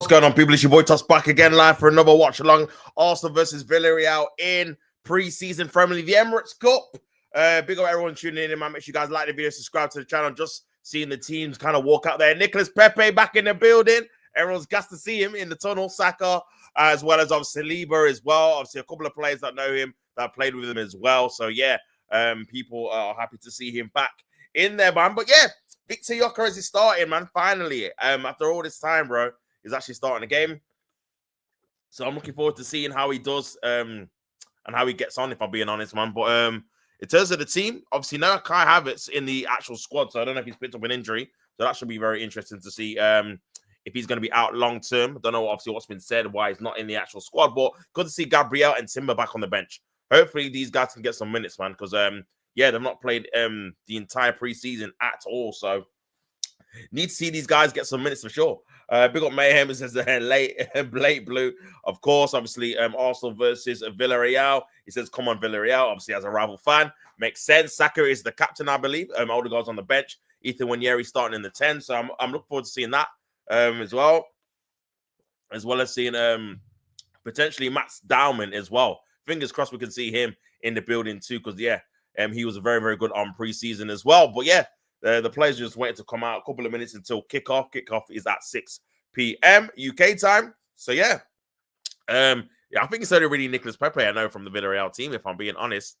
What's going on, people? It's your boy Toss back again, live for another watch along. Arsenal versus Villarreal in pre-season friendly, the Emirates Cup. Big up everyone tuning in, man. Make sure you guys like the video, subscribe to the channel. Just seeing the teams kind of walk out there. Nicholas Pepe back in the building. Everyone's got to see him in the tunnel. Saka, as well as obviously Saliba as well. Obviously, a couple of players that know him, that played with him as well. So yeah, people are happy to see him back in there, man. But yeah, Victor Gyökeres is starting, man. Finally, after all this time, bro. He's actually starting the game. So I'm looking forward to seeing how he does and how he gets on, if I'm being honest, man. But in terms of the team, obviously now Kai Havertz in the actual squad. So I don't know if he's picked up an injury. So that should be very interesting to see if he's going to be out long term. I don't know obviously what's been said, why he's not in the actual squad. But good to see Gabriel and Timber back on the bench. Hopefully these guys can get some minutes, man. Because, yeah, they've not played the entire preseason at all. So need to see these guys get some minutes for sure. Big up Mayhem, it says late blue. Of course, obviously, Arsenal versus Villarreal. He says, come on, Villarreal. Obviously, as a rival fan, makes sense. Saka is the captain, I believe. Odegaard's on the bench. Ethan Nwaneri starting in the 10. So I'm looking forward to seeing that as well as seeing potentially Max Dowman as well. Fingers crossed we can see him in the building too, because yeah, he was very, very good on preseason as well. But yeah, the players just waiting to come out. A couple of minutes until kickoff. Kickoff is at 6 p.m. UK time. So yeah, I think it's only really Nicholas Pepe I know from the Villarreal team, if I'm being honest.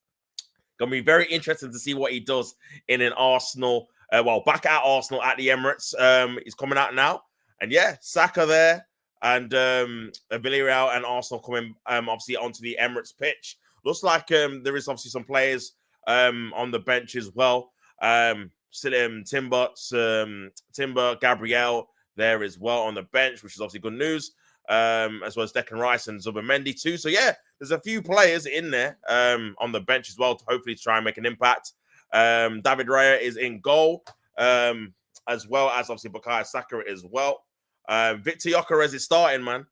Gonna be very interesting to see what he does in an Arsenal. Back at Arsenal at the Emirates. He's coming out now, and yeah, Saka there, and Villarreal and Arsenal coming obviously onto the Emirates pitch. Looks like there is obviously some players on the bench as well. Timber, Gabriel there as well on the bench, which is obviously good news, as well as Declan Rice and Zubimendi too. So yeah, there's a few players in there on the bench as well to hopefully try and make an impact. David Raya is in goal, as well as obviously Bukayo Saka as well. Victor Gyökeres is starting, man.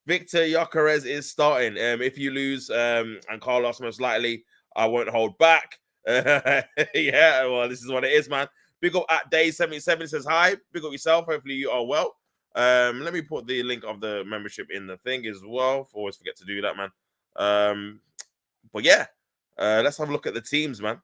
Victor Gyökeres is starting. If you lose, and Carlos most likely, I won't hold back. Yeah, well, this is what it is, man. Big up at day 77 says hi. Big up yourself. Hopefully you are well. Let me put the link of the membership in the thing as well. Always forget to do that, man. But yeah, let's have a look at the teams, man.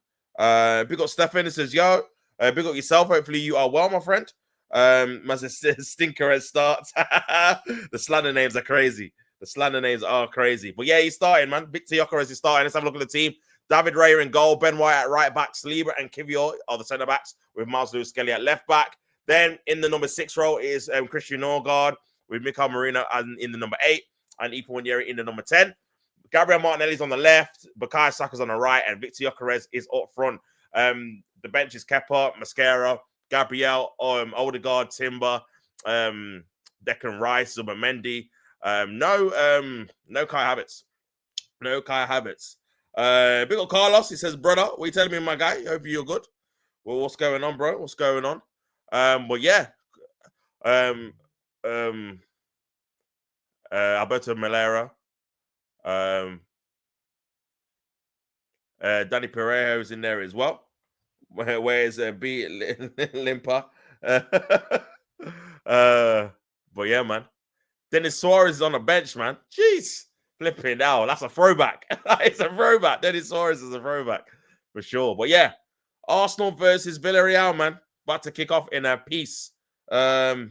Big up Stefan. It says, yo, big up yourself. Hopefully you are well, my friend. Man says stinker as starts. The slander names are crazy. The slander names are crazy. But yeah, he's starting, man. Victor Gyökeres is starting. Let's have a look at the team. David Raya in goal, Ben White at right back, Saliba and Kivior are the centre backs with Miles Lewis-Skelly at left back. Then in the number 6 role is Christian Norgard with Mikael Marino in the number 8 and Ethan Nwaneri in the number 10. Gabriel Martinelli's on the left, Bukayo Saka's on the right, and Victor Gyökeres is up front. The bench is Kepa, Mascara, Gabriel, Odegaard, Timber, Declan Rice, Zubimendi. No Kai Havertz. No Kai Havertz. Big up Carlos. He says, brother, what are you telling me, my guy? Hope you're good. Well, what's going on, bro? What's going on? But yeah. Alberto Malera. Danny Pereira's in there as well. Where's B Limpa? But yeah, man. Dennis Suarez is on the bench, man. Jeez. Flipping out. That's a throwback. It's a throwback. Dennis Suarez is a throwback for sure. But yeah, Arsenal versus Villarreal, man. About to kick off in a piece. I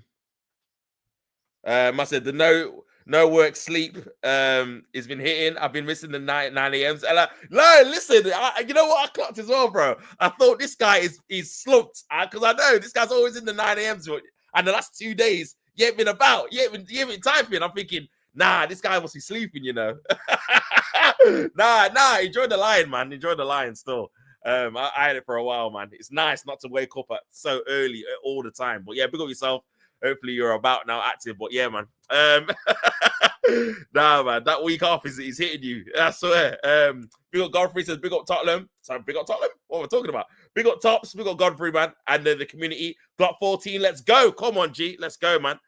said the no work sleep has been hitting. I've been missing the 9 a.m. And no, listen, you know what I clocked as well, bro? I thought this guy is slumped because I know this guy's always in the 9 a.m. And the last 2 days, you ain't been about. You ain't been typing. I'm thinking, nah, this guy must be sleeping, you know. Nah, enjoy the line, man. Enjoy the line still. I had it for a while, man. It's nice not to wake up at so early all the time. But yeah, big up yourself. Hopefully you're about now active. But yeah, man. Nah, man, that week off is hitting you. I swear. Big up Godfrey says, big up Tottenham. Sorry, big up Tottenham? What am I talking about? Big up Tops, big up Godfrey, man. And the community. Block 14, let's go. Come on, G. Let's go, man.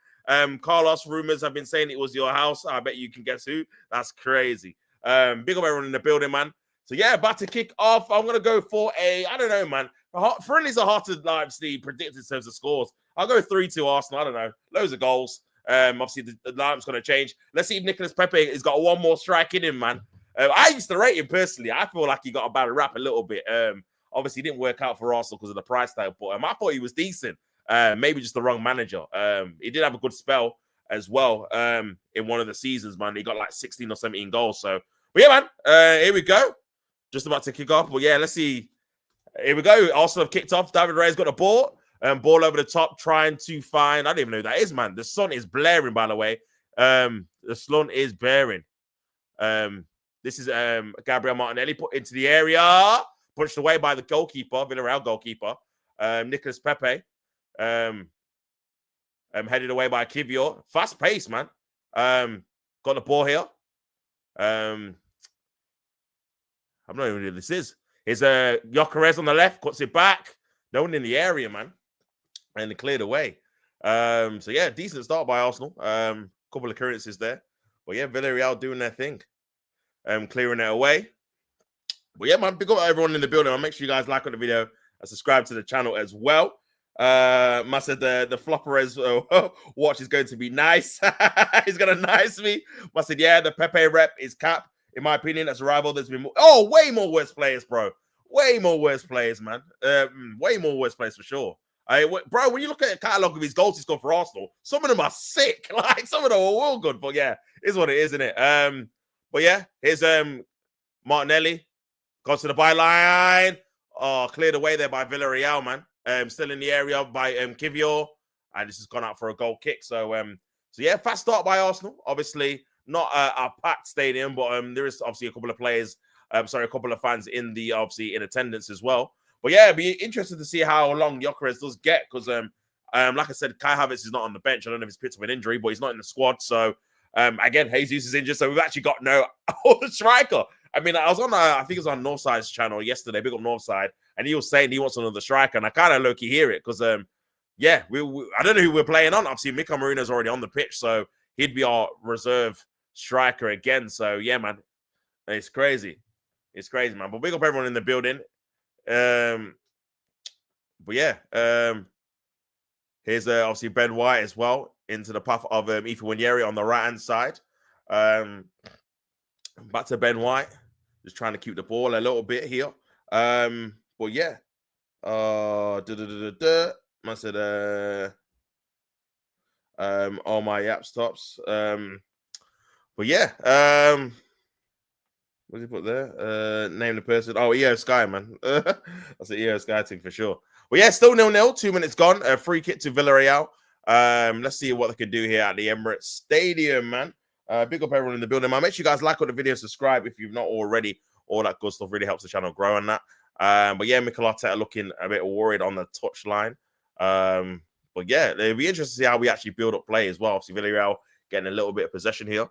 Carlos, rumors have been saying it was your house. I bet you can guess who. That's crazy. Big up everyone in the building, man. So yeah, about to kick off. I'm gonna go for I don't know, man. Friendlies are hard to obviously predict in terms of scores. I'll go 3-2 Arsenal. I don't know. Loads of goals. Obviously, the lineup's going to change. Let's see if Nicolas Pepe has got one more strike in him, man. I used to rate him personally. I feel like he got a bad rap a little bit. Obviously, it didn't work out for Arsenal because of the price tag, but I thought he was decent. Maybe just the wrong manager. He did have a good spell as well in one of the seasons, man. He got like 16 or 17 goals. So, but yeah, man, here we go. Just about to kick off. But yeah, let's see. Here we go. Arsenal have kicked off. David Ray's got the ball. Ball over the top, trying to find. I don't even know who that is, man. The sun is blaring, by the way. The sun is blaring. This is Gabriel Martinelli put into the area, punched away by the goalkeeper, Villarreal goalkeeper, Nicolas Pepe. Headed away by Kivior. Fast pace, man. Got the ball here. I'm not even who this is. Here's Gyökeres on the left, cuts it back. No one in the area, man. And they cleared away. So yeah, decent start by Arsenal. Couple of clearances there. But yeah, Villarreal doing their thing. Clearing it away. But yeah, man, big up everyone in the building. I'll make sure you guys like on the video and subscribe to the channel as well. I said the Flopperez watch is going to be nice. He's gonna nice me. I said, yeah, the Pepe rep is cap. In my opinion, that's a rival. There's been way more worse players, bro. Way more worse players, man. Way more worse players for sure. Bro, when you look at the catalogue of his goals he's got for Arsenal, some of them are sick. Like some of them are all good, but yeah, it's what it is, isn't it? But yeah, here's Martinelli. Goes to the byline. Oh, cleared away there by Villarreal, man. Still in the area by Kivior. And this has gone out for a goal kick. So yeah, fast start by Arsenal. Obviously, not a packed stadium, but there is obviously a couple of players, a couple of fans in attendance as well. But yeah, it'd be interesting to see how long Gyökeres does get because, like I said, Kai Havertz is not on the bench. I don't know if he's picked up an injury, but he's not in the squad. So again, Jesus is injured, so we've actually got no other striker. I mean, I was on, I think it was on Northside's channel yesterday, big up Northside, and he was saying he wants another striker, and I kind of low-key hear it because, yeah, I don't know who we're playing on. Obviously, Mika Marino's already on the pitch, so he'd be our reserve striker again. So yeah, man, it's crazy. It's crazy, man. But big up everyone in the building. But yeah, here's obviously Ben White as well into the path of Ethan Wanyeri on the right hand side. Back to Ben White, just trying to keep the ball a little bit here. But yeah, I said all my app stops. But yeah, what did he put there? Name the person. Oh, EO Sky, man. That's an EO Sky thing for sure. Well, yeah, still 0-0. 2 minutes gone. A free kick to Villarreal. Let's see what they can do here at the Emirates Stadium, man. Big up everyone in the building, man. Make sure you guys like on the video, subscribe if you've not already. All that good stuff really helps the channel grow on that. But yeah, Mikel Arteta looking a bit worried on the touchline. But yeah, it'll be interesting to see how we actually build up play as well. Obviously, Villarreal getting a little bit of possession here.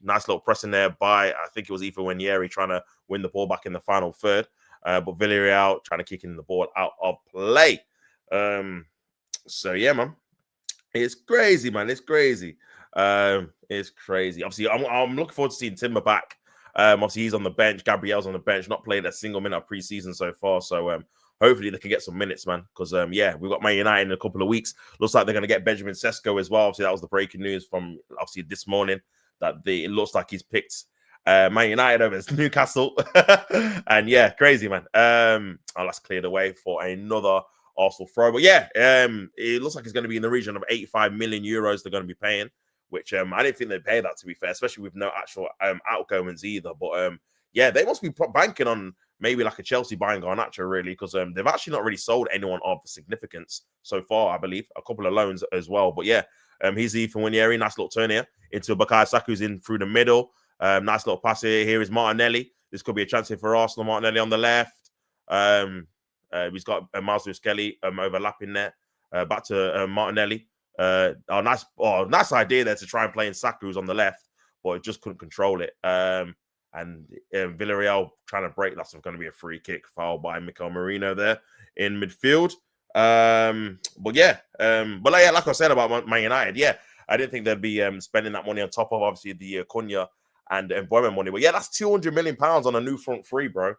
Nice little pressing there by, I think it was Ethan Wanyeri trying to win the ball back in the final third. But Villarreal trying to kick in the ball out of play. So yeah, man. It's crazy, man. It's crazy. It's crazy. Obviously, I'm looking forward to seeing Timber back. Obviously, he's on the bench. Gabriel's on the bench, not playing a single minute of preseason so far. So hopefully they can get some minutes, man. Because yeah, we've got Man United in a couple of weeks. Looks like they're going to get Benjamin Sesko as well. Obviously, that was the breaking news from obviously this morning that it looks like he's picked Man United over Newcastle. And yeah, crazy, man. That's cleared away for another Arsenal throw. But yeah, it looks like it's going to be in the region of 85 million euros they're going to be paying, which I didn't think they'd pay that, to be fair, especially with no actual outgoings either. But yeah, they must be banking on maybe like a Chelsea buying Garnacho, really, because they've actually not really sold anyone of significance so far, I believe. A couple of loans as well. But yeah, he's Ethan Wanyeri. Nice little turn here into Bukayo Saka, who's in through the middle. Nice little pass here. Here is Martinelli. This could be a chance here for Arsenal. Martinelli on the left. He's got Miles Kelly overlapping there. Back to Martinelli. Nice idea there to try and play in Saka, who's on the left, but it just couldn't control it. And Villarreal trying to break. That's going to be a free kick foul by Mikel Merino there in midfield. But yeah, like I said about Man United, yeah, I didn't think they'd be spending that money on top of obviously the Cunha and Bournemouth money. But yeah, that's 200 million pounds on a new front three, bro.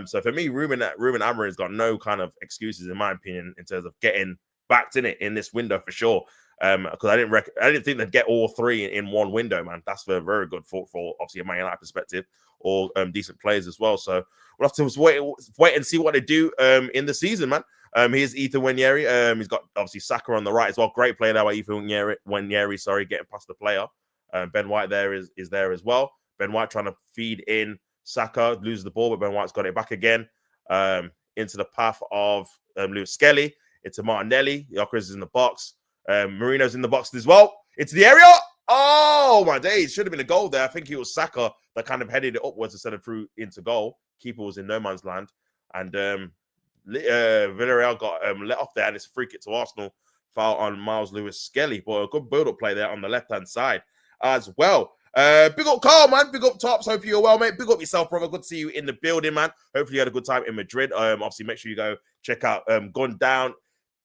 So for me, Ruben Amorim's got no kind of excuses, in my opinion, in terms of getting backed in it in this window for sure. Because I didn't think they'd get all three in one window, man. That's very good for obviously a Man United perspective, or decent players as well. So we'll have to wait and see what they do in the season, man. Here's Ethan Nwaneri. He's got obviously Saka on the right as well. Great play there by Ethan Nwaneri, sorry, getting past the player. Ben White there is there as well. Ben White trying to feed in Saka, loses the ball, but Ben White's got it back again into the path of Lewis Skelly, into Martinelli. Gyökeres is in the box. Marino's in the box as well. Into the area. Oh, my days. Should have been a goal there. I think it was Saka that kind of headed it upwards instead of through into goal. Keeper was in no man's land. And Villarreal got let off there, and it's a free kick to Arsenal. Foul on Miles Lewis Skelly. But a good build-up play there on the left-hand side as well. Big up Carl, man. Big up Tops. Hope you're well, mate. Big up yourself, brother. Good to see you in the building, man. Hopefully you had a good time in Madrid. Obviously, make sure you go check out Gone Down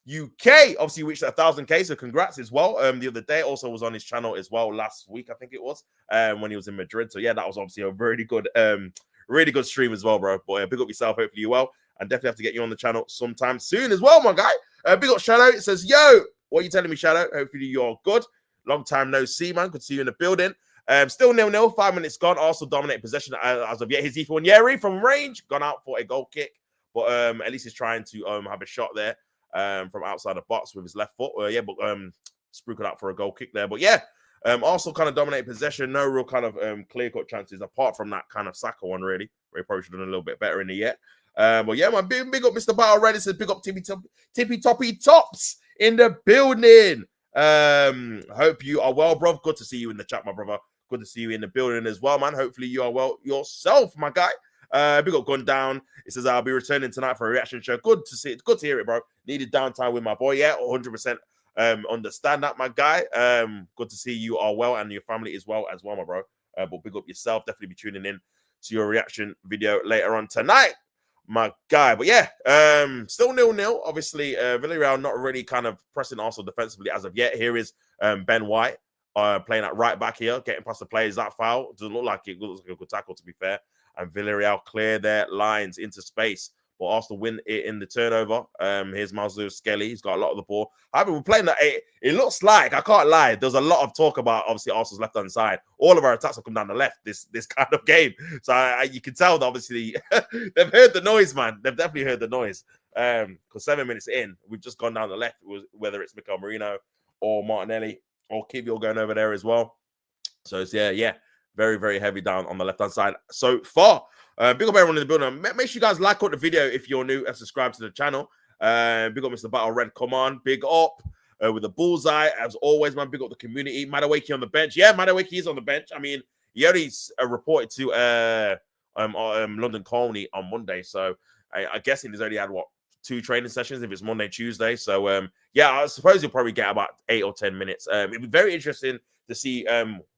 UK. Obviously, reached 1,000K, so congrats as well. The other day also was on his channel as well last week, I think it was, when he was in Madrid. So yeah, that was obviously a really good stream as well, bro. But big up yourself. Hopefully you well, and definitely have to get you on the channel sometime soon as well, my guy. Big up Shadow. It says, yo, what are you telling me, Shadow? Hopefully you're good. Long time no see, man. Good to see you in the building. Still 0-0, 5 minutes gone. Also dominating possession as of yet. Here's Ethan Nwaneri from range, gone out for a goal kick, but at least he's trying to have a shot there from outside the box with his left foot. Sprinkled out for a goal kick there. But yeah, also kind of dominating possession. No real kind of clear-cut chances apart from that kind of Saka one, really. Where he probably should have done a little bit better in the yet. But yeah, man, big up Mr. Battle Red. It says big up Tippy Toppy Tops in the building. Hope you are well, bro. Good to see you in the chat, my brother. Good to see you in the building as well, man. Hopefully you are well yourself, my guy. Big up Gone Down. It says I'll be returning tonight for a reaction show. Good to see it. Good to hear it, bro. Needed downtime with my boy. Yeah, 100%. Understand that, my guy. Good to see you are well and your family as well, my bro. But big up yourself. Definitely be tuning in to your reaction video later on tonight, my guy. But yeah, still 0-0. Obviously, Villarreal not really kind of pressing Arsenal defensively as of yet. Here is Ben White playing at right back here, getting past the players. That foul doesn't look like it. Looks like a good tackle, to be fair. And Villarreal clear their lines into space. But Arsenal win it in the turnover. Here's Miles Lewis Skelly. He's got a lot of the ball. However, we're playing that. It looks like, I can't lie, there's a lot of talk about, obviously, Arsenal's left-hand side. All of our attacks have come down the left this kind of game. So you can tell that, obviously, they've heard the noise, man. They've definitely heard the noise. Because 7 minutes in, we've just gone down the left, whether it's Mikel Merino or Martinelli or Kivio going over there as well. So it's, yeah. Very, very heavy down on the left-hand side so far. Big up everyone in the building. Make sure you guys like out the video if you're new and subscribe to the channel. Big up Mr. Battle Red. Come on. Big up with the bullseye. As always, man, big up the community. Madueke on the bench. Yeah, Madueke is on the bench. I mean, he only reported to London Colney on Monday. So I guess he's only had, 2 training sessions if it's Monday, Tuesday. So, yeah, I suppose he'll probably get about 8 or 10 minutes. It'd be very interesting to see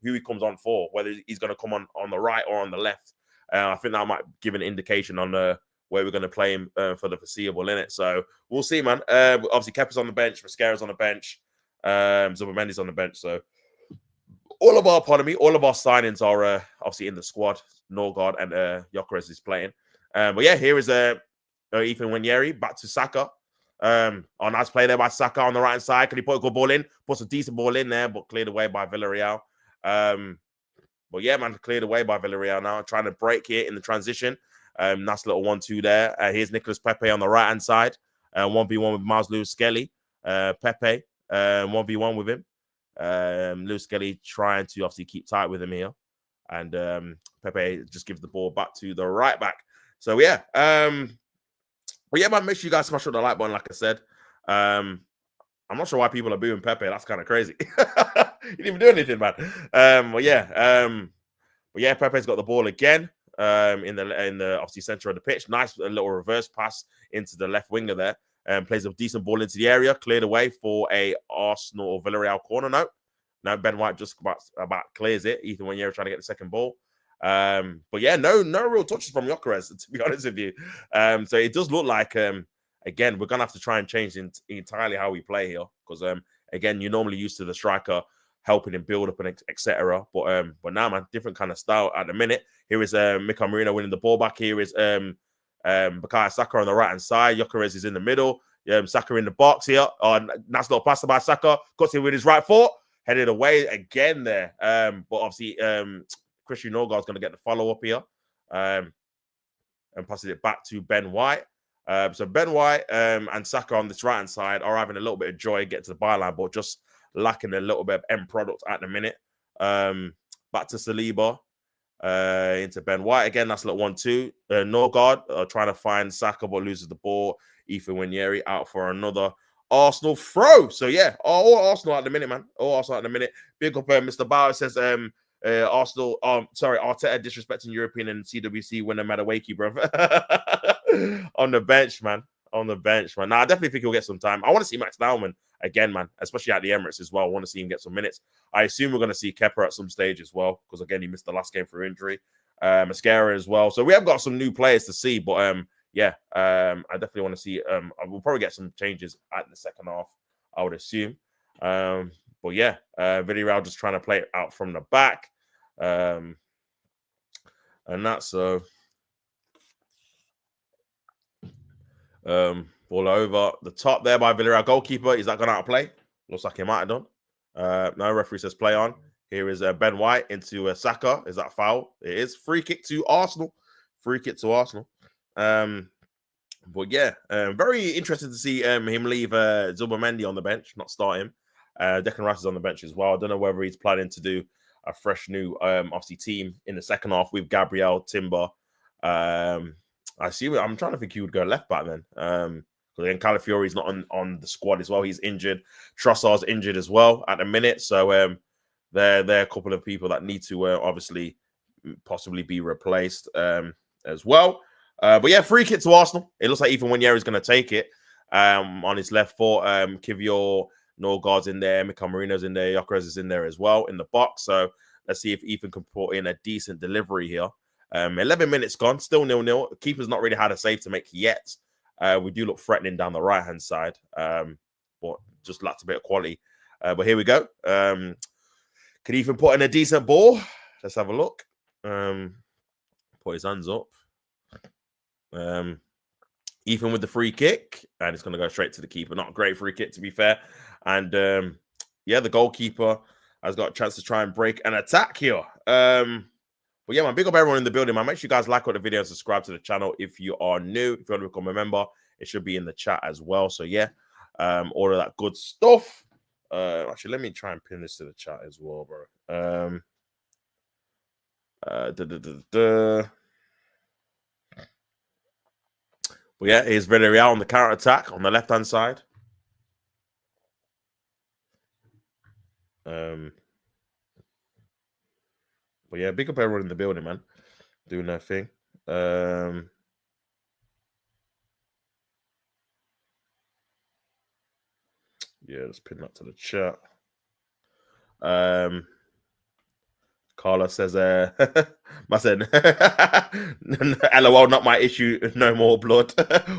who he comes on for, whether he's going to come on the right or on the left. I think that might give an indication on where we're going to play him for the foreseeable, innit? So we'll see, man. Obviously, Kepa's on the bench, Mascara's on the bench, Zubomendi's on the bench. So all of our signings are obviously in the squad. Norgard and Gyökeres is playing. But yeah, here is Ethan Nwaneri back to Saka. Nice play there by Saka on the right side. Can he put a good ball in? Puts a decent ball in there, but cleared away by Villarreal. But yeah, man, cleared away by Villarreal now. Trying to break here in the transition. Nice little 1-2 there. Here's Nicolas Pepe on the right-hand side. 1v1 with Miles Lewis Skelly. Pepe, 1v1 with him. Lewis Skelly trying to obviously keep tight with him here. And Pepe just gives the ball back to the right back. So yeah. But yeah, man, make sure you guys smash up the like button, like I said. I'm not sure why people are booing Pepe. That's kind of crazy. He didn't even do anything, man. But yeah, Pepe's got the ball again in the obviously center of the pitch. Nice little reverse pass into the left winger there. Plays a decent ball into the area, cleared away for a Arsenal or Villarreal corner. No, Ben White just about clears it. Ethan Nwaneri trying to get the second ball. But yeah, no real touches from Gyökeres, to be honest with you. So it does look like again, we're gonna have to try and change entirely how we play here, because again, you're normally used to the striker helping him build up and etc. But now, man, different kind of style at the minute. Here is Mikel Merino winning the ball back. Here is Bukayo Saka on the right hand side. Gyökeres is in the middle. Saka in the box here. Nice little pasta by Saka. Cuts in with his right foot. Headed away again there. But obviously, Christian Norgard's going to get the follow-up here. And passes it back to Ben White. So Ben White and Saka on this right-hand side are having a little bit of joy getting to the byline, but just lacking a little bit of end product at the minute. Back to Saliba. Into Ben White again. That's a little 1-2. Norgard trying to find Saka, but loses the ball. Ethan Nwaneri out for another Arsenal throw. So yeah, all Arsenal at the minute, man. All Arsenal at the minute. Big up, Mr. Bauer says Arsenal. Arteta disrespecting European and CWC when no matter wakey, bro. On the bench, man. On the bench, man. Now I definitely think he'll get some time. I want to see Max Naumann again, man, especially at the Emirates as well. I want to see him get some minutes. I assume we're going to see Kepa at some stage as well, because again, he missed the last game for injury. Mascara as well. So we have got some new players to see, but I definitely want to see. We'll probably get some changes at the second half, I would assume. But yeah, Villarreal just trying to play it out from the back. And that's so. Ball over the top there by Villarreal goalkeeper. Is that gone out of play? Looks like he might have done. No, referee says play on. Here is Ben White into Saka. Is that foul? It is. Free kick to Arsenal. Free kick to Arsenal. But yeah, very interested to see him leave Zubomendi on the bench, not start him. Declan Rice is on the bench as well. I don't know whether he's planning to do a fresh new, obviously, team in the second half with Gabriel, Timber. I see. I'm trying to think he would go left back then. Because then Calafiori is not on the squad as well. He's injured. Trossard's injured as well at the minute. So there are a couple of people that need to obviously possibly be replaced as well. But yeah, free kick to Arsenal. It looks like Ethan Nwaneri is going to take it on his left foot. Kivior, Norgard's in there. Mika Marino's in there. Gyökeres is in there as well in the box. So let's see if Ethan can put in a decent delivery here. 11 minutes gone, still 0-0. Keeper's not really had a save to make yet. We do look threatening down the right-hand side, but just lacks a bit of quality. But here we go. Could Ethan put in a decent ball? Let's have a look. Put his hands up. Ethan with the free kick, and it's going to go straight to the keeper. Not a great free kick, to be fair. And the goalkeeper has got a chance to try and break an attack here. But yeah, man, big up everyone in the building, man. Make sure you guys like the video and subscribe to the channel if you are new. If you want to become a member, it should be in the chat as well. So yeah, all of that good stuff. Actually, let me try and pin this to the chat as well, bro. But yeah, here's Villarreal on the counter attack on the left hand side. But yeah, big up everyone in the building, man. Doing their thing. Yeah, let's pin that to the chat. Carla says, I said, LOL, not my issue. No more blood.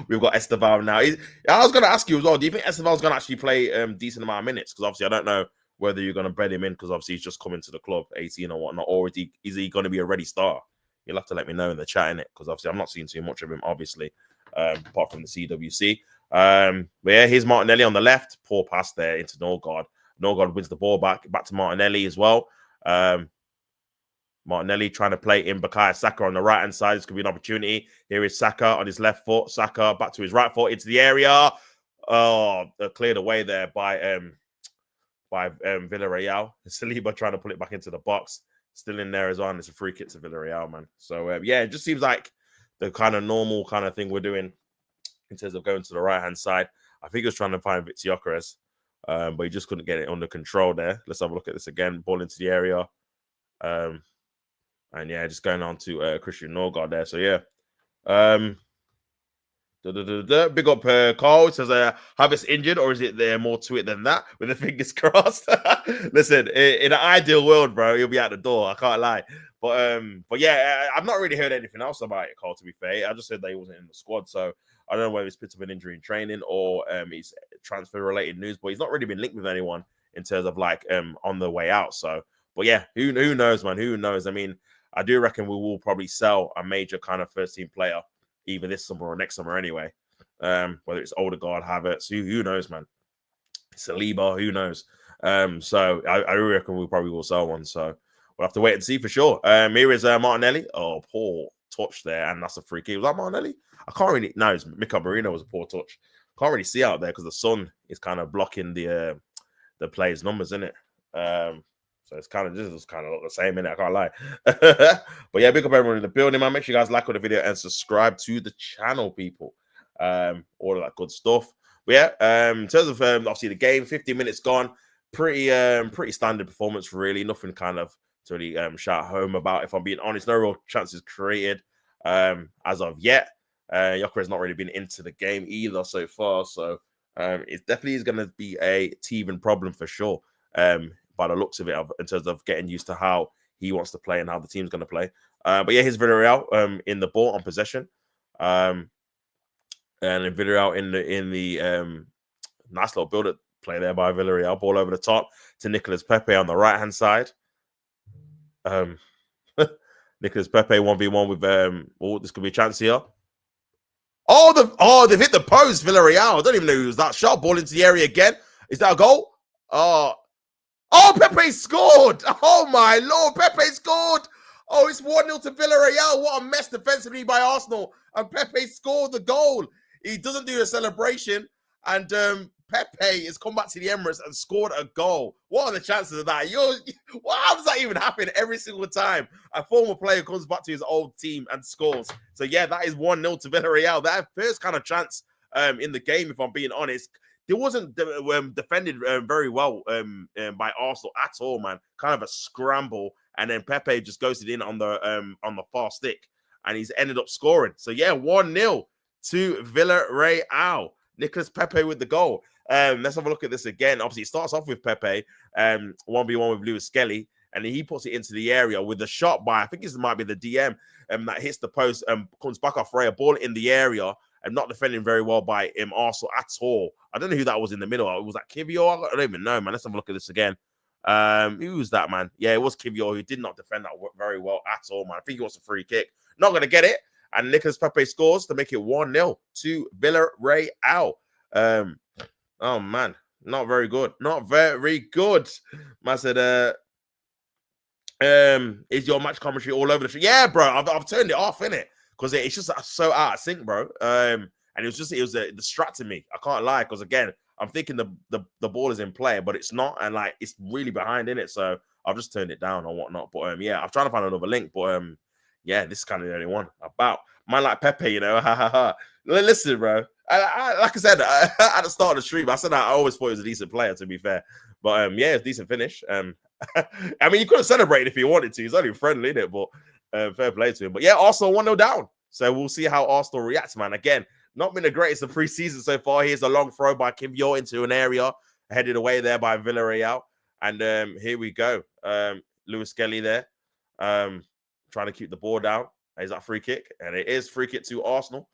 We've got Esteval now. I was going to ask you as well, do you think Esteval's going to actually play decent amount of minutes? Because obviously I don't know whether you're going to bed him in, because obviously he's just coming to the club, 18 or whatnot, or is he going to be a ready star? You'll have to let me know in the chat, innit? Because obviously I'm not seeing too much of him, obviously, apart from the CWC. But yeah, here's Martinelli on the left. Poor pass there into Norgard. Norgard wins the ball back to Martinelli as well. Martinelli trying to play in Bukayo Saka on the right-hand side. This could be an opportunity. Here is Saka on his left foot. Saka back to his right foot into the area. Oh, cleared away there by Villarreal. Saliba trying to pull it back into the box. Still in there as well. And it's a free kick to Villarreal, man. So, yeah, it just seems like the kind of normal kind of thing we're doing in terms of going to the right-hand side. I think he was trying to find Gyökeres, but he just couldn't get it under control there. Let's have a look at this again. Ball into the area. And yeah, just going on to Christian Norgard there. So yeah. Big up Carl. It says, Havertz injured, or is it there more to it than that? With the fingers crossed. Listen, in an ideal world, bro, he'll be out the door. I can't lie. But yeah, I've not really heard anything else about it, Carl, to be fair. I just said that he wasn't in the squad. So I don't know whether he's picked up an injury in training or it's transfer-related news, but he's not really been linked with anyone in terms of like on the way out. So, but yeah, who knows, man? Who knows? I mean, I do reckon we will probably sell a major kind of first-team player either this summer or next summer anyway. Whether it's Odegaard, Havertz, who knows, man. Saliba, who knows? So I reckon we probably will sell one. So we'll have to wait and see for sure. Here is Martinelli. Oh, poor touch there, and that's a free kick. Was that Martinelli? I can't really. No, it's Mika Marino was a poor touch. Can't really see out there because the sun is kind of blocking the players' numbers, isn't it? So it's kind of just kind of look the same, innit? I can't lie. But yeah, big up everyone in the building, man. Make sure you guys like the video and subscribe to the channel, people. All of that good stuff. But yeah, in terms of obviously the game, 15 minutes gone. Pretty standard performance, really. Nothing kind of to really shout home about, if I'm being honest. No real chances created as of yet. Yoker has not really been into the game either so far. So it definitely is going to be a teething problem for sure. By the looks of it, in terms of getting used to how he wants to play and how the team's going to play. But yeah, here's Villarreal in the ball on possession. And in Villarreal in the nice little build-up play there by Villarreal. Ball over the top to Nicolas Pepe on the right-hand side. Nicolas Pepe 1v1 with this could be a chance here. They've hit the post, Villarreal. I don't even know who was that shot. Ball into the area again. Is that a goal? Oh, Pepe scored. Oh, my Lord. Pepe scored. Oh, it's 1-0 to Villarreal. What a mess defensively by Arsenal. And Pepe scored the goal. He doesn't do a celebration. And Pepe has come back to the Emirates and scored a goal. What are the chances of that? How does that even happen every single time a former player comes back to his old team and scores? So, yeah, that is 1-0 to Villarreal. That first kind of chance in the game, if I'm being honest. It wasn't defended very well by Arsenal at all, man. Kind of a scramble, and then Pepe just ghosted in on the far stick, and he's ended up scoring. So yeah, 1-0 to Villarreal. Nicolas Pepe with the goal. Let's have a look at this again. Obviously, it starts off with Pepe, 1v1 with Lewis Skelly, and then he puts it into the area with a shot by, I think this might be the DM, that hits the post and comes back off Ray, a ball in the area. And not defending very well by Arsenal at all. I don't know who that was in the middle. Was that Kivior? I don't even know, man. Let's have a look at this again. Who was that, man? Yeah, it was Kivior who did not defend that very well at all, man. I think he wants a free kick. Not going to get it. And Nicolas Pepe scores to make it 1-0 to Villarreal. Oh, man. Not very good. Not very good. Man said, is your match commentary all over the show? Yeah, bro. I've turned it off, innit? Because it's just so out of sync, bro. And it was distracting me. I can't lie, because again, I'm thinking the ball is in play, but it's not, and like it's really behind in it. So I've just turned it down or whatnot. But yeah, I'm trying to find another link. But yeah, this is kind of the only one about man like Pepe, you know. Listen, bro. Like I said at the start of the stream, I said I always thought he was a decent player, to be fair. But yeah, it's a decent finish. I mean, you could have celebrated if you wanted to. He's only friendly, innit? But fair play to him. But yeah, Arsenal 1-0 down. So we'll see how Arsenal reacts, man. Again, not been the greatest of pre-season so far. Here's a long throw by Kivior into an area, headed away there by Villarreal. And here we go. Lewis Skelly there, trying to keep the ball down. Is that free kick? And it is free kick to Arsenal.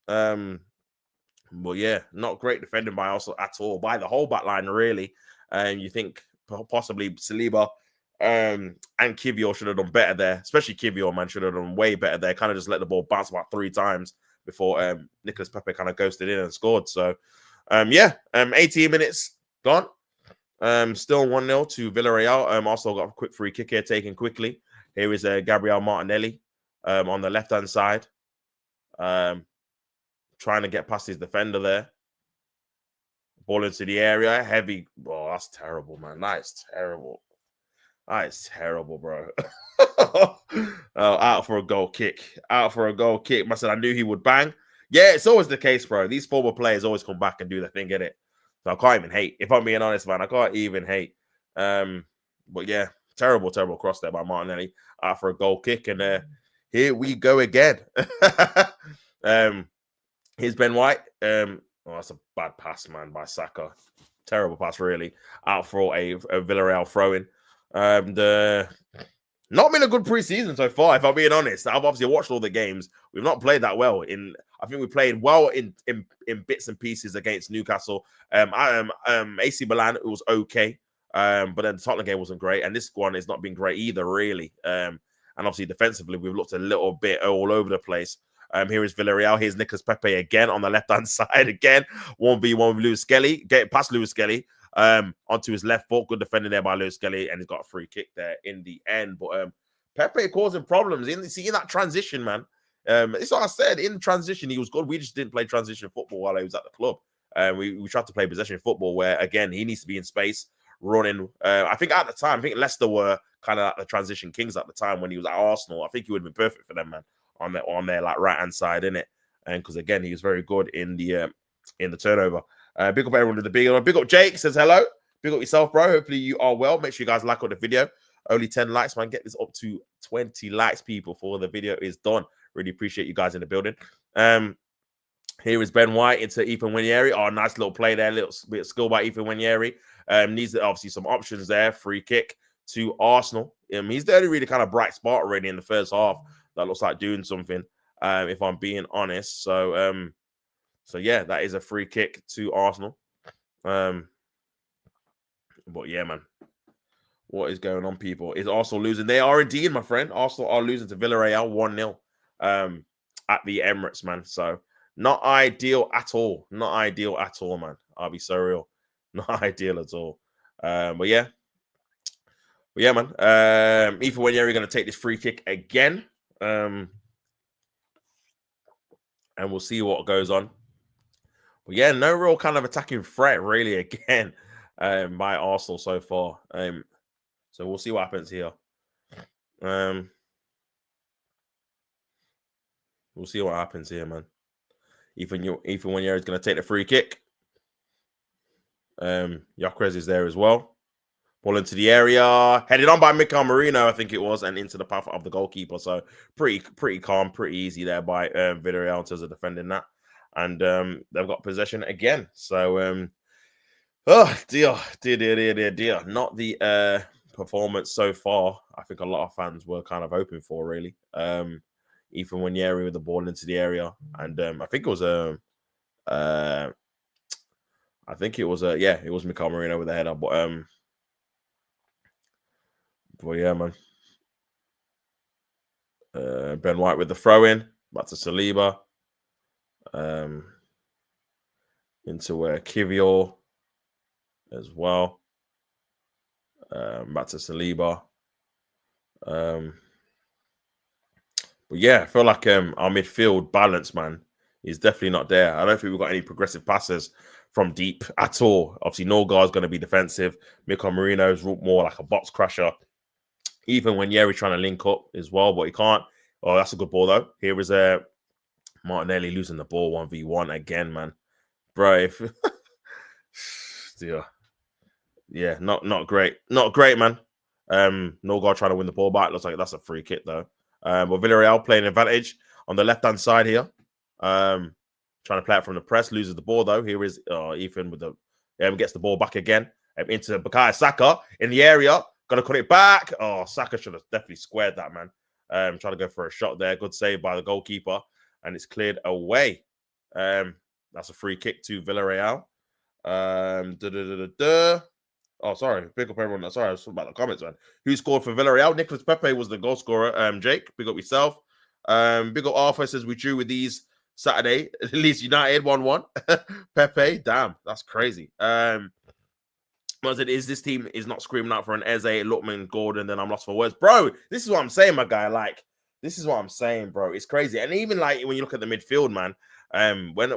But yeah, not great defending by Arsenal at all, by the whole back line, really. You think possibly Saliba and Kivior should have done better there, especially Kivior, man, should have done way better there. Kind of just let the ball bounce about 3 times before Nicolas Pepe kind of ghosted in and scored. So, yeah, 18 minutes gone. Still 1-0 to Villarreal. Also got a quick free kick here taken quickly. Here is Gabriel Martinelli on the left-hand side. Trying to get past his defender there. Ball into the area. Heavy. Oh, that's terrible, man. That is terrible. That is terrible, bro. Out for a goal kick. Out for a goal kick. I said I knew he would bang. Yeah, it's always the case, bro. These former players always come back and do their thing, get it? So I can't even hate. If I'm being honest, man, I can't even hate. But yeah, terrible cross there by Martinelli. Out for a goal kick. And here we go again. Here's Ben White. Oh, that's a bad pass, man, by Saka. Terrible pass, really. Out for a Villarreal throw-in. And not been a good preseason so far, if I'm being honest. I've obviously watched all the games. We've not played that well. I think we played well in bits and pieces against Newcastle. AC Milan, it was okay. But then the Tottenham game wasn't great. And this one has not been great either, really. And obviously defensively, we've looked a little bit all over the place. Here is Villarreal. Here's Nicolas Pepe again on the left-hand side again. 1v1 with Lewis Skelly. Get past Lewis Skelly onto his left foot. Good defending there by Lewis Skelly, and he's got a free kick there in the end. But Pepe causing problems in that transition, man. It's what I said. In the transition, he was good. We just didn't play transition football while he was at the club. We tried to play possession football where, again, he needs to be in space, running. I think at the time, Leicester were kind of like the transition kings at the time when he was at Arsenal. I think he would have been perfect for them, man, on their like right-hand side, innit? And because, again, he was very good in the turnover. Big up everyone with the big up Jake says hello. Big up yourself, bro. Hopefully you are well. Make sure you guys like on the video. Only 10 likes, man. Get this up to 20 likes, people, before the video is done. Really appreciate you guys in the building. Here is Ben White into Ethan Winieri. Oh, nice little play there. Little bit of skill by Ethan Winieri. Needs obviously some options there. Free kick to Arsenal. He's the only really kind of bright spot already in the first half that looks like doing something, if I'm being honest. So yeah, that is a free kick to Arsenal. But yeah, man. What is going on, people? Is Arsenal losing? They are indeed, my friend. Arsenal are losing to Villarreal 1-0 at the Emirates, man. So not ideal at all. Not ideal at all, man. I'll be so real. Not ideal at all. But yeah, man. Ethan Winieri going to take this free kick again. And we'll see what goes on. But yeah, no real kind of attacking threat, really, again, by Arsenal so far. So we'll see what happens here. We'll see what happens here, man. Ethan Winieri is going to take the free kick. Yaquez is there as well. Ball into the area. Headed on by Mikel Merino, I think it was, and into the path of the goalkeeper. So pretty calm, pretty easy there by Villarreal in terms of defending that. And they've got possession again. So, oh, dear. Not the performance so far I think a lot of fans were kind of hoping for, really. Ethan Winieri with the ball into the area, and I think it was it was Mikel Merino with the header, but yeah, man. Ben White with the throw in back to Saliba, into Kivior as well, back to Saliba. But yeah, I feel like our midfield balance, man, is definitely not there. I don't think we've got any progressive passes from deep at all. Obviously, Norgard's going to be defensive. Mikel Merino's more like a box crusher. Even when Yeri's trying to link up as well, but he can't. Oh, that's a good ball, though. Here is Martinelli losing the ball 1v1 again, man. Bro, yeah, not great. Not great, man. Norgard trying to win the ball back. Looks like that's a free kick, though. But Villarreal playing advantage on the left-hand side here. Trying to play it from the press. Loses the ball, though. Here is Ethan with the... gets the ball back again. Into Bukayo Saka in the area. Gonna cut it back. Oh, Saka should have definitely squared that, man. Trying to go for a shot there. Good save by the goalkeeper. And it's cleared away. That's a free kick to Villarreal. Oh, sorry. Pick up everyone. Sorry, I was talking about the comments, man. Who scored for Villarreal? Nicolas Pepe was the goal scorer. Jake, big up yourself. Big up Arthur says we drew with these Saturday. Leeds United 1-1. Pepe, damn, that's crazy. This team is not screaming out for an Eze, Lookman, Gordon, then I'm lost for words. Bro, this is what I'm saying, my guy. Like, this is what I'm saying, bro. It's crazy. And even like when you look at the midfield, man, when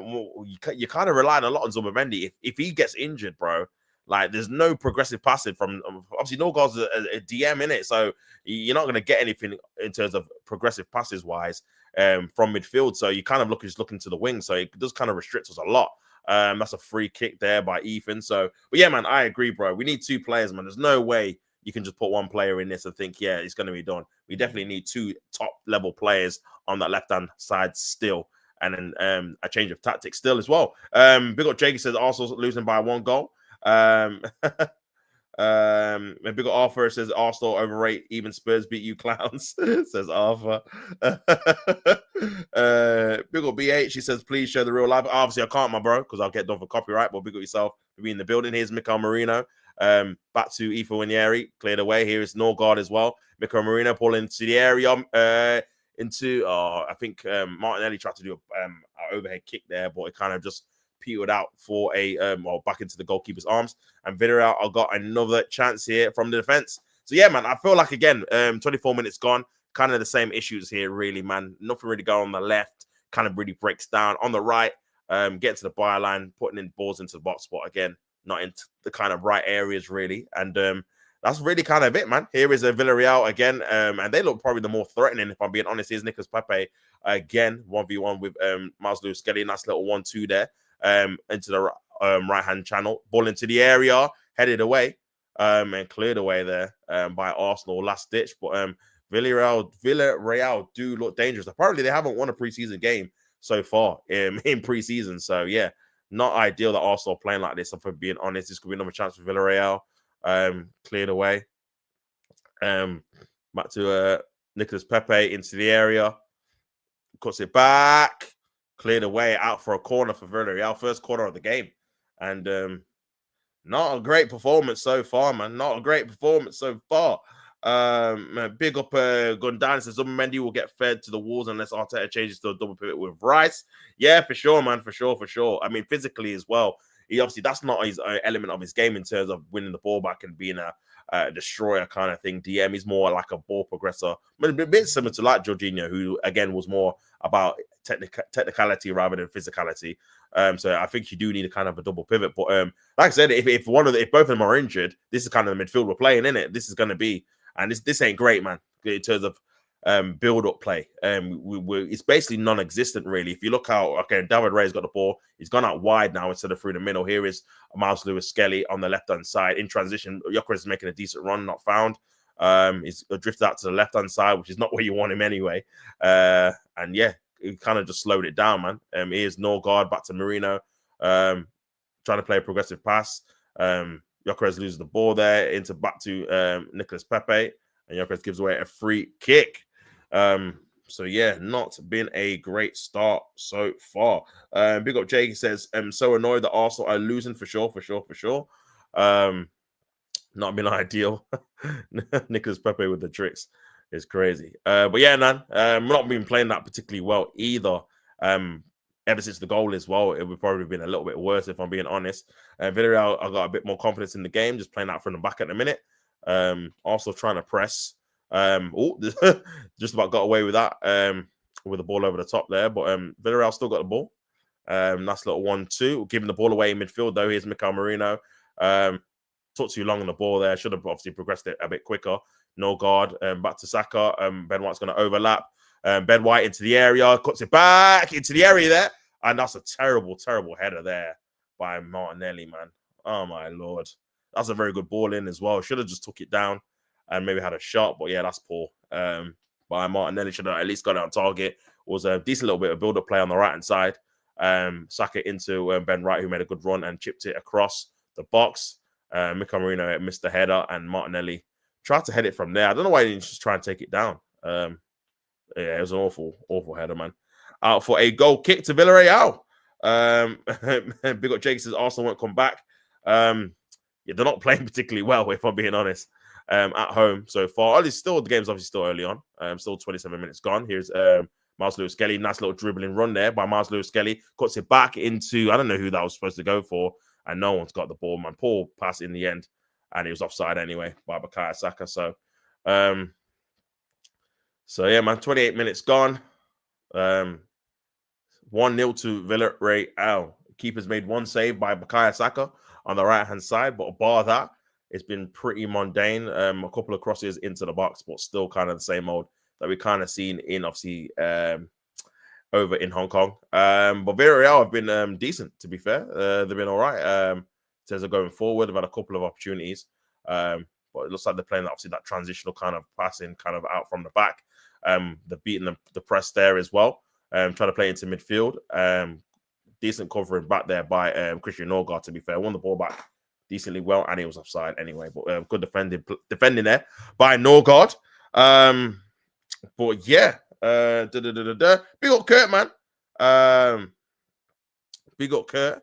you kind of relying a lot on Zubimendi. If he gets injured, bro, like there's no progressive passing from obviously Norgard's a DM in it, so you're not going to get anything in terms of progressive passes wise from midfield. So you kind of just looking to the wing, so it does kind of restrict us a lot. That's a free kick there by Ethan. So, but yeah, man, I agree, bro. We need two players, man. There's no way you can just put one player in this and think, yeah, it's going to be done. We definitely need two top level players on that left hand side still, and then a change of tactics still as well. Big up Jake says Arsenal losing by 1 goal. Big up Arthur says Arsenal overrate, even Spurs beat you clowns. Says Arthur. Big up BH, she says please show the real life. Obviously I can't, my bro, because I'll get done for copyright, but big up yourself for being in the building. Here's Mikel Merino, back to Ethan Winieri, cleared away. Here is Norgard as well. Mikel Merino pulling into the area, into. I think Martinelli tried to do an overhead kick there, but it kind of just peeled out for a or back into the goalkeeper's arms. And Villarreal got another chance here from the defense. So yeah, man, I feel like again, 24 minutes gone, kind of the same issues here, really, man. Nothing really going on the left, kind of really breaks down on the right. Getting to the byline, putting in balls into the box spot again, not into the kind of right areas really. And that's really kind of it, man. Here is a Villarreal again, and they look probably the more threatening, if I'm being honest. Here's Nicolas Pepe again, 1v1 with Miles Lewis Skelly. Nice little 1-2 there into the right-hand channel. Ball into the area, headed away and cleared away there by Arsenal, last ditch. But Villarreal do look dangerous. Apparently, they haven't won a preseason game so far in preseason. So, yeah, not ideal that Arsenal are playing like this. If I'm being honest, this could be another chance for Villarreal. Cleared away. Back to Nicolas Pepe into the area. Cuts it back. Cleared away out for a corner for Villarreal. First corner of the game. And not a great performance so far, man. Not a great performance so far. Big up Gundan says Zubimendi will get fed to the walls unless Arteta changes to a double pivot with Rice. Yeah, for sure, man. For sure. I mean, physically as well. He obviously, that's not his element of his game in terms of winning the ball back and being a destroyer kind of thing. DM is more like a ball progressor, but a bit similar to like Jorginho, who again was more about technicality rather than physicality. So I think you do need a kind of a double pivot. But like I said, if both of them are injured, this is kind of the midfield we're playing, in it. This is going to be, and this ain't great, man, in terms of build-up play. It's basically non-existent, really. If you look out, okay, David Ray's got the ball. He's gone out wide now instead of through the middle. Here is Miles Lewis Skelly on the left-hand side. In transition, Gyökeres is making a decent run, not found. He's drifted out to the left-hand side, which is not where you want him anyway. And yeah, he kind of just slowed it down, man. Here's Norgard back to Marino, trying to play a progressive pass. Gyökeres loses the ball there into back to Nicolas Pepe, and Gyökeres gives away a free kick. So yeah, not been a great start so far. Big up Jake says, I'm so annoyed that Arsenal are losing for sure. Not been ideal. Nicolas Pepe with the tricks is crazy. But yeah, man, not been playing that particularly well either. Ever since the goal as well, it would probably been a little bit worse if I'm being honest. Villarreal, I got a bit more confidence in the game, just playing out from the back at the minute. Also trying to press. Just about got away with that with the ball over the top there. But Villarreal still got the ball. Nice little 1-2. Giving the ball away in midfield, though. Here's Mikel Marino. Took too long on the ball there. Should have obviously progressed it a bit quicker. No guard. Back to Saka. Ben White's going to overlap. Ben White into the area. Cuts it back into the area there. And that's a terrible, terrible header there by Martinelli, man. Oh, my Lord. That's a very good ball in as well. Should have just took it down and maybe had a shot. But, yeah, that's poor. By Martinelli. Should have at least got it on target. It was a decent little bit of build-up play on the right-hand side. Saka into Ben White, who made a good run and chipped it across the box. Mikel Marino missed the header, and Martinelli tried to head it from there. I don't know why he didn't just try and take it down. Yeah, it was an awful, awful header, man. Out for a goal kick to Villarreal. Big up Jake says Arsenal won't come back. Yeah, they're not playing particularly well, if I'm being honest, at home so far. At least still, the game's obviously still early on. Still 27 minutes gone. Here's Miles Lewis Skelly. Nice little dribbling run there by Miles Lewis Skelly. Cuts it back into, I don't know who that was supposed to go for. And no one's got the ball, man. Poor pass in the end. And he was offside anyway by Bukayo Saka. So yeah, man, 28 minutes gone. 1-0 to Villarreal. Keeper's made one save by Bukayo Saka on the right-hand side. But bar that, it's been pretty mundane. A couple of crosses into the box, but still kind of the same old that we kind of seen in, obviously, over in Hong Kong. But Villarreal have been decent, to be fair. They've been all right. In terms of going forward, they've had a couple of opportunities. But it looks like they're playing, obviously, that transitional kind of passing kind of out from the back. They've beaten the press there as well. Trying to play into midfield. Decent covering back there by Christian Norgard, to be fair. Won the ball back decently well, and he was offside anyway. But good defending there by Norgard. But yeah. Big up Kurt, man. Big up Kurt.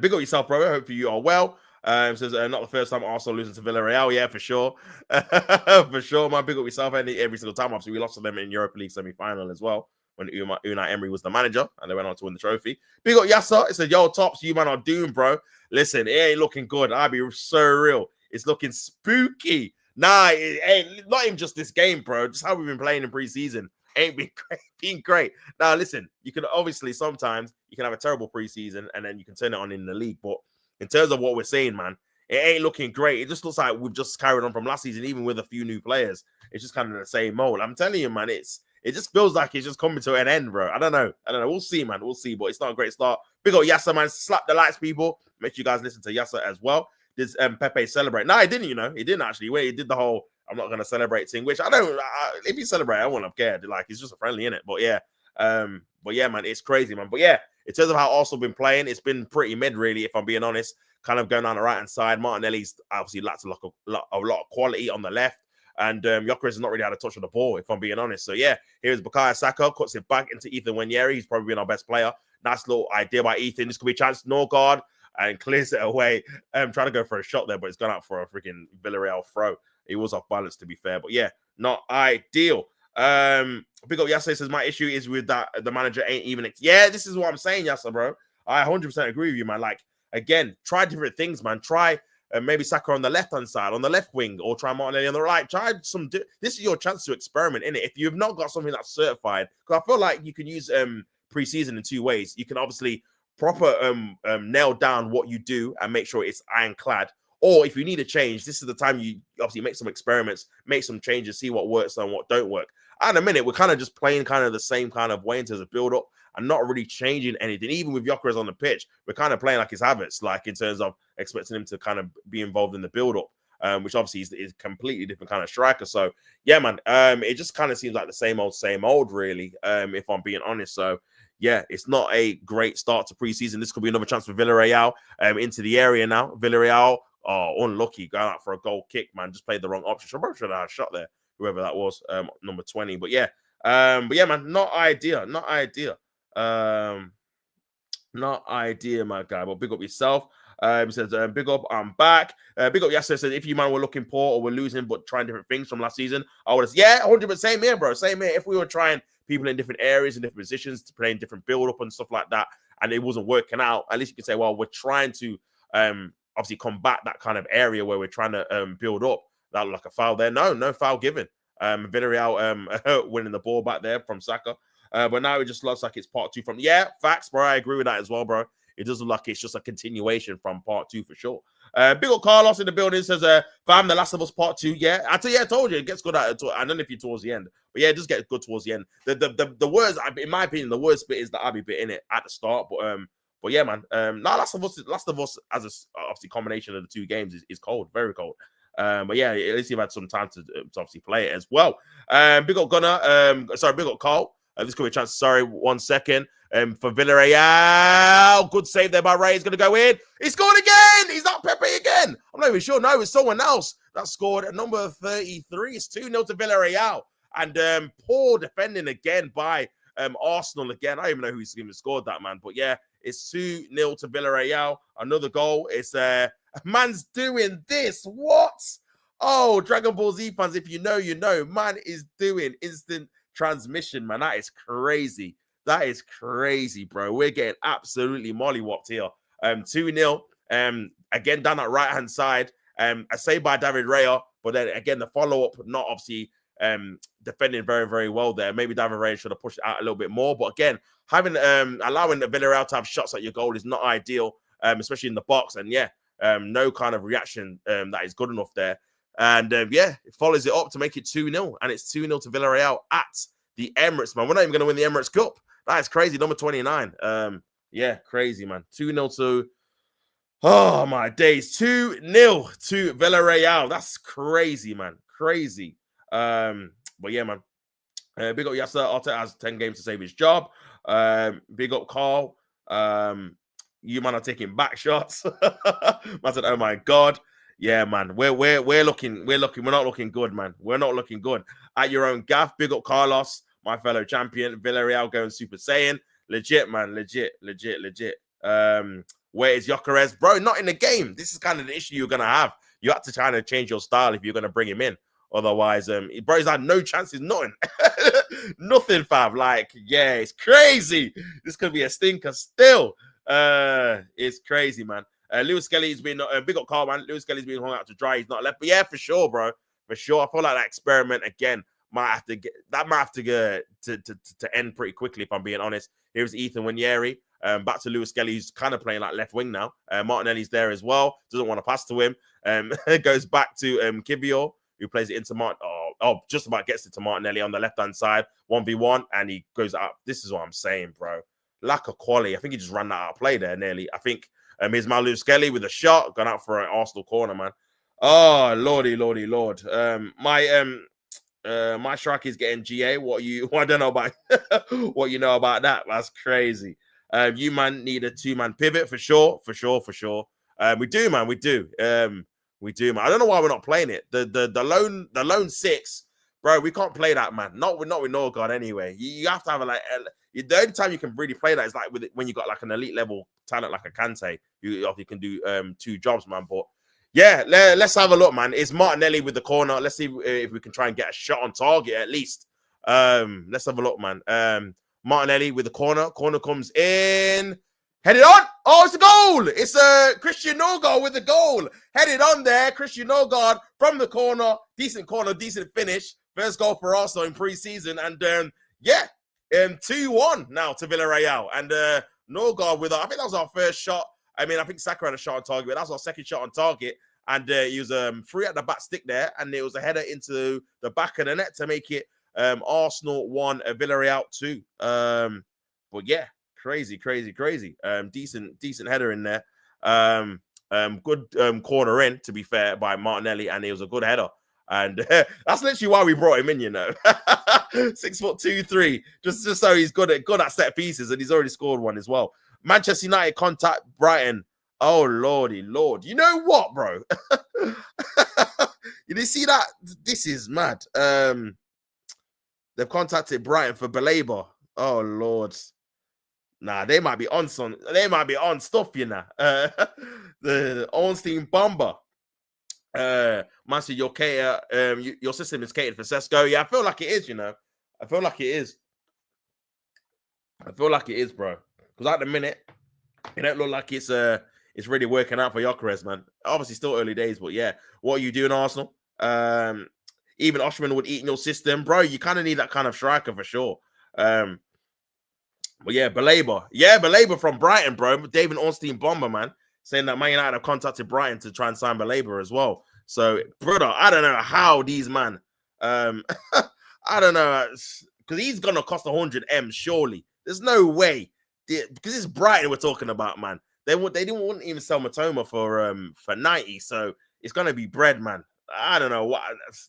Big up yourself, brother. Hope you are well. Says not the first time Arsenal losing to Villarreal. Yeah, for sure. For sure, man. Big up yourself every single time. Obviously, we lost to them in Europa League semi-final as well when Unai Emery was the manager and they went on to win the trophy. Big up Yasser. It said, yo, Tops, you man are doomed, bro. Listen, it ain't looking good. I'll be so real. It's looking spooky. Nah, it ain't not even just this game, bro. Just how we've been playing in preseason. Ain't been great. Now, listen, you can obviously sometimes you can have a terrible preseason and then you can turn it on in the league. But in terms of what we're saying, man, it ain't looking great. It just looks like we've just carried on from last season, even with a few new players. It's just kind of the same mold. I'm telling you, man, it just feels like it's just coming to an end, bro. I don't know. We'll see, man. We'll see, but it's not a great start. Big up Yasser, man. Slap the lights, people. Make sure you guys listen to Yasser as well. Does Pepe celebrate? No, he didn't, He didn't actually. Wait, he did the whole I'm not going to celebrate thing, which I don't. If you celebrate, I wouldn't have cared. Like, it's just a friendly, innit? But yeah. Man, it's crazy, man. But yeah, in terms of how Arsenal been playing, it's been pretty mid, really, if I'm being honest. Kind of going down the right-hand side. Martinelli's obviously lacks a lot of quality on the left. And Gyökeres has not really had a touch on the ball, if I'm being honest. So, yeah, here's Bukayo Saka, cuts it back into Ethan Nwaneri. He's probably been our best player. Nice little idea by Ethan. This could be a chance. No guard. And clears it away. Trying to go for a shot there, but it's gone out for a freaking Villarreal throw. It was off balance, to be fair. But, yeah, not ideal. Big up Yasser says, my issue is with that the manager ain't even... Yeah, this is what I'm saying, Yasser, bro. I 100% agree with you, man. Like, again, try different things, man. Try... maybe Saka on the left-hand side, on the left wing, or try Martinelli on the right. Try some... This is your chance to experiment, innit? If you've not got something that's certified, because I feel like you can use pre-season in two ways. You can obviously proper nail down what you do and make sure it's ironclad. Or if you need a change, this is the time you obviously make some experiments, make some changes, see what works and what don't work. At the minute, we're kind of just playing kind of the same kind of way in terms of build-up and not really changing anything. Even with Gyökeres on the pitch, we're kind of playing like his Havertz, like in terms of expecting him to kind of be involved in the build-up, which obviously is a completely different kind of striker. So, yeah, man, it just kind of seems like the same old, really, if I'm being honest. So, yeah, it's not a great start to preseason. This could be another chance for Villarreal into the area now. Villarreal, unlucky, going out for a goal kick, man. Just played the wrong option. Should have had a shot there, whoever that was, number 20. But yeah, man, not ideal. Not idea, my guy. But big up yourself. He says, big up, I'm back. Big up Yasser says, if you man were looking poor or were losing but trying different things from last season, I would have, 100%. Same here, bro. Same here. If we were trying people in different areas and different positions to play in different build-up and stuff like that, and it wasn't working out, at least you can say, well, we're trying to obviously combat that kind of area where we're trying to build up. That like a foul there. No foul given. Villarreal winning the ball back there from Saka. But now it just looks like it's part 2 from... Yeah, facts, bro. I agree with that as well, bro. It does look like it's just a continuation from part 2 for sure. Big old Carlos in the building says, fam, The Last of Us part 2. Yeah, I told you, it gets good at I don't know if you towards the end. But yeah, it does get good towards the end. The worst, in my opinion, the worst bit is the Abby bit in it at the start. But yeah, man. Last of Us as a obviously combination of the two games is cold, very cold. But yeah, at least you've had some time to obviously play it as well. Big up Gunnar. Big up Carl. This could be a chance. Sorry, 1 second. For Villarreal. Good save there by Ray. He's going to go in. He scored again. He's not Pepe again. I'm not even sure. No, it's someone else that scored at number 33. It's 2-0 to Villarreal. And poor defending again by Arsenal again. I don't even know who's even scored that, man. But yeah, it's 2-0 to Villarreal. Another goal. It's man's doing this. What? Oh, Dragon Ball Z fans, if you know, you know. Man is doing instant transmission, man. That is crazy. That is crazy, bro. We're getting absolutely mollywopped here. 2-0. Again, down that right-hand side. A save by David Raya. But then again, the follow-up, not obviously defending very, very well there. Maybe David Raya should have pushed it out a little bit more. But again, allowing the Villarreal to have shots at your goal is not ideal, especially in the box. And yeah, no kind of reaction that is good enough there. And yeah, it follows it up to make it 2-0. And it's 2-0 to Villarreal at the Emirates, man. We're not even going to win the Emirates Cup. That is crazy. Number 29. Yeah, crazy, man. 2-0 to... Oh, my days. 2-0 to Villarreal. That's crazy, man. Crazy. But yeah, man. Big up Yasser. Arteta has 10 games to save his job. Big up Carl. You man are taking back shots. Man said, oh my God. Yeah, man. We're looking. We're not looking good, man. We're not looking good. At your own gaff. Big up Carlos, my fellow champion. Villarreal going Super Saiyan. Legit, man. Legit. Where is Gyökeres? Bro, not in the game. This is kind of the issue you're going to have. You have to try to change your style if you're going to bring him in. Otherwise, bro, he's had no chances, nothing. Nothing, fam. Like, yeah, it's crazy. This could be a stinker still. It's crazy, man. Lewis Kelly's been, big up Carl, man. Lewis Kelly's been hung out to dry. He's not left. But yeah, for sure, bro. For sure. I feel like that experiment, again, might have to go to end pretty quickly, if I'm being honest. Here's Ethan Winieri. Back to Lewis Kelly, who's kind of playing like left wing now. Martinelli's there as well. Doesn't want to pass to him. Goes back to Kivio, who plays it into just about gets it to Martinelli on the left-hand side. 1v1, and he goes up. This is what I'm saying, bro. Lack of quality. I think he just ran that out of play there nearly. I think here's my Lewis Kelly with a shot. Gone out for an Arsenal corner, man. Oh, lordy, lord. My striker is getting GA. I don't know about what you know about that. That's crazy. You man need a 2-man pivot for sure. We do, man. We do, man. I don't know why we're not playing it. The lone 6, bro. We can't play that, man. Not with Norgard anyway. You have to have the only time you can really play that is like when you got like an elite level talent like a Kante. You can do 2 jobs, man. But yeah, let's have a look, man. It's Martinelli with the corner. Let's see if we can try and get a shot on target at least. Let's have a look, man. Martinelli with the corner. Corner comes in. Headed on. Oh, it's a goal. It's Christian Norgard with the goal. Headed on there. Christian Norgard from the corner. Decent corner, decent finish. First goal for Arsenal in pre-season. And 2-1 now to Villarreal. And Norgard with, I think that was our first shot. I mean, I think Saka had a shot on target, but that was our second shot on target. And he was free at the back stick there. And it was a header into the back of the net to make it Arsenal 1, Villarreal 2. But yeah, crazy. Decent header in there. Good corner in, to be fair, by Martinelli. And it was a good header. And that's literally why we brought him in, you know. 6'2", just so he's good at set pieces. And he's already scored one as well. Manchester United contact Brighton. Oh, lordy lord. You know what, bro? You see that? This is mad. They've contacted Brighton for Baleba. Oh, lord. Nah, they might be on some. They might be on stuff, you know. The Ornstein Bomber. Master, your system is catered for Sesko. Yeah, I feel like it is, you know. I feel like it is, bro. Because at the minute, it don't look like it's really working out for Gyökeres, man. Obviously, still early days, but yeah. What are you doing, Arsenal? Even Oshman would eat in your system, bro. You kind of need that kind of striker for sure. But yeah, Baleba. Yeah, Baleba from Brighton, bro. David Ornstein Bomber, man. Saying that Man United have contacted Brighton to try and sign Baleba as well. So, brother, I don't know how these man. I don't know. Because he's going to cost 100 M, surely. There's no way. Because it's Brighton we're talking about, man. They wouldn't even sell Matoma for 90. So, it's going to be bread, man. I don't know.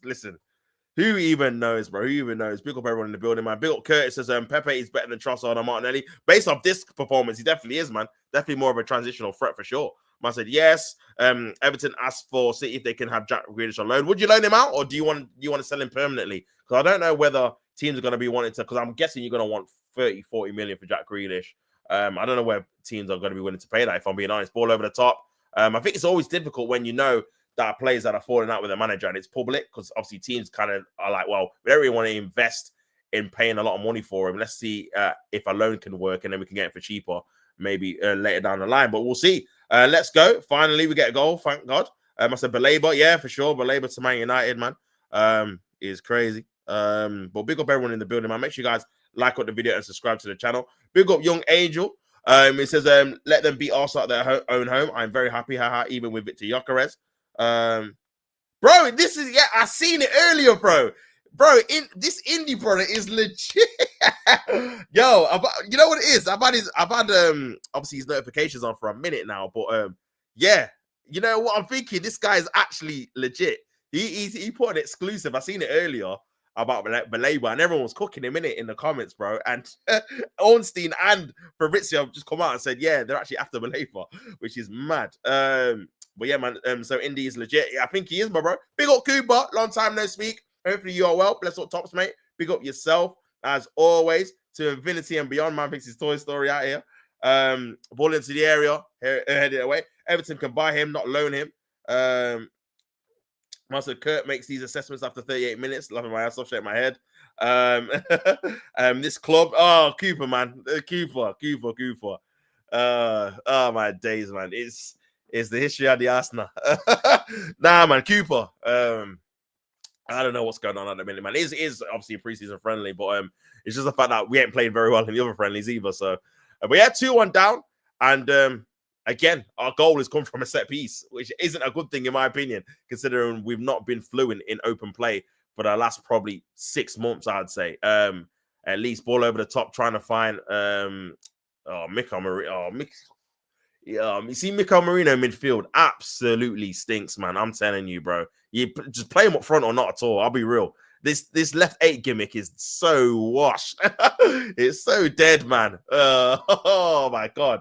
Listen. Who even knows, bro? Who even knows? Big up everyone in the building, man. Big up Curtis says Pepe is better than Trossard and Martinelli. Based off this performance, he definitely is, man. Definitely more of a transitional threat for sure. Man said yes. Everton asked for City if they can have Jack Grealish on loan. Would you loan him out, or do you want to sell him permanently? Because I don't know whether teams are going to be wanting to. Because I'm guessing you're going to want 30-40 million for Jack Grealish. I don't know where teams are going to be willing to pay that. If I'm being honest, ball over the top. I think it's always difficult when you know that are players that are falling out with the manager and it's public, because obviously teams kind of are like, well, we don't really want to invest in paying a lot of money for him. Let's see if a loan can work and then we can get it for cheaper maybe later down the line. But we'll see. Let's go. Finally, we get a goal. Thank God. I said Baleba. Yeah, for sure. Baleba to Man United, man, is crazy. But big up everyone in the building, man. Make sure you guys like up the video and subscribe to the channel. Big up Young Angel. It says, let them beat Arsenal at their own home. I'm very happy, haha, even with Victor Gyökeres. Bro, this is, yeah, I seen it earlier, bro. This indie brother is legit. Yo, you know what it is? I've had obviously his notifications on for a minute now, but yeah, you know what I'm thinking? This guy is actually legit. He put an exclusive. I seen it earlier about Baleba, and everyone was cooking him in it in the comments, bro. And Ornstein and Fabrizio just come out and said, yeah, they're actually after Baleba, which is mad. But yeah, man. So Indy is legit. Yeah, I think he is, my bro. Big up Cooper. Long time no speak. Hopefully you are well. Bless up tops, mate. Big up yourself as always to infinity and beyond. Man thinks his Toy Story out here. Ball into the area, headed away. Everton can buy him, not loan him. Master Kurt makes these assessments after 38 minutes. Loving my ass off, shaking my head. This club, Cooper, man. Cooper. Oh my days, man. It's the history of the Arsenal. Nah, man, Cooper. I don't know what's going on at the minute, man. It is obviously a preseason friendly, but it's just the fact that we ain't played very well in the other friendlies either. So, we had 2-1 down, and again, our goal has come from a set piece, which isn't a good thing in my opinion, considering we've not been fluent in open play for the last probably 6 months, I'd say. At least ball over the top, trying to find Mikael Marino. You see Mikael Marino midfield absolutely stinks, man. I'm telling you, bro. You just play him up front or not at all. I'll be real. This left 8 gimmick is so washed. It's so dead, man. Oh my god.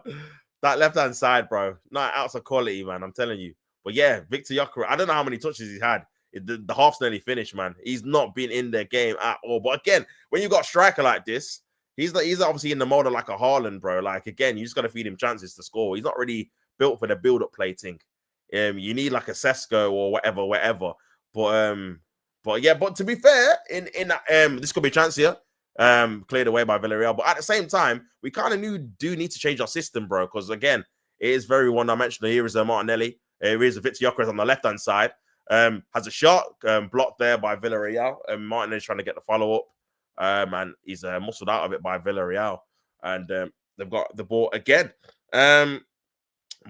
That left-hand side, bro. Not out of quality, man. I'm telling you. But yeah, Victor Gyökeres, I don't know how many touches he's had. The half's nearly finished, man. He's not been in their game at all. But again, when you got a striker like this, he's obviously in the mold of like a Haaland, bro. Like, again, you just got to feed him chances to score. He's not really built for the build-up play thing. You need like a Sesko or whatever. But yeah, but to be fair, in this could be a chance here. Cleared away by Villarreal. But at the same time, we kind of do need to change our system, bro. Because again, it is very one-dimensional. Here is Martinelli. Here is Victor Gyökeres on the left-hand side. Has a shot blocked there by Villarreal. Martinelli's trying to get the follow-up. And he's muscled out of it by Villarreal. And they've got the ball again. But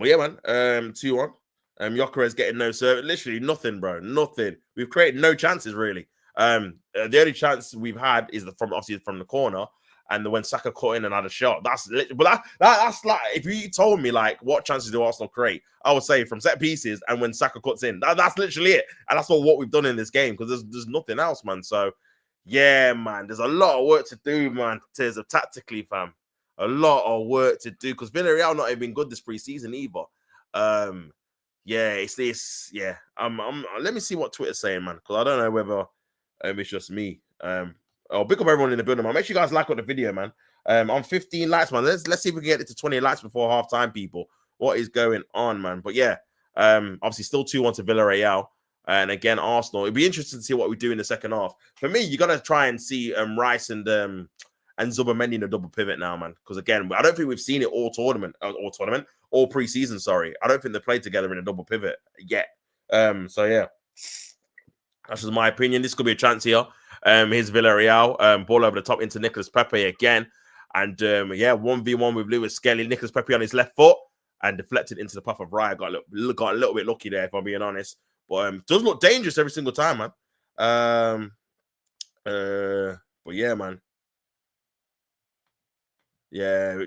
yeah, man. 2-1. Gyökeres getting no service. Literally nothing, bro. Nothing. We've created no chances, really. The only chance we've had is from the corner, and when Saka cut in and had a shot. That's like, if you told me like what chances do Arsenal create, I would say from set pieces and when Saka cuts in. That's literally it, and that's what we've done in this game because there's nothing else, man. So yeah, man, there's a lot of work to do, man. Tears of tactically, fam. A lot of work to do because Villarreal not even been good this preseason either. Yeah, it's this. Yeah, let me see what Twitter's saying, man, because I don't know whether it's just me. Big up everyone in the building, man. Make sure you guys like on the video, man. On 15 likes, man. Let's see if we can get it to 20 likes before halftime, people. What is going on, man? But yeah, obviously still 2-1 to Villarreal. And again, Arsenal. It'd be interesting to see what we do in the second half. For me, you gotta try and see Rice and Zubomendi in a double pivot now, man. Because again, I don't think we've seen it all preseason. Sorry, I don't think they played together in a double pivot yet. So yeah, that's just my opinion. This could be a chance here. Here's Villarreal. Ball over the top into Nicolas Pepe again, and yeah, 1v1 with Lewis Skelly. Nicolas Pepe on his left foot and deflected into the path of Raya. Got a little bit lucky there, if I'm being honest. But does look dangerous every single time, man. But yeah, man. Yeah.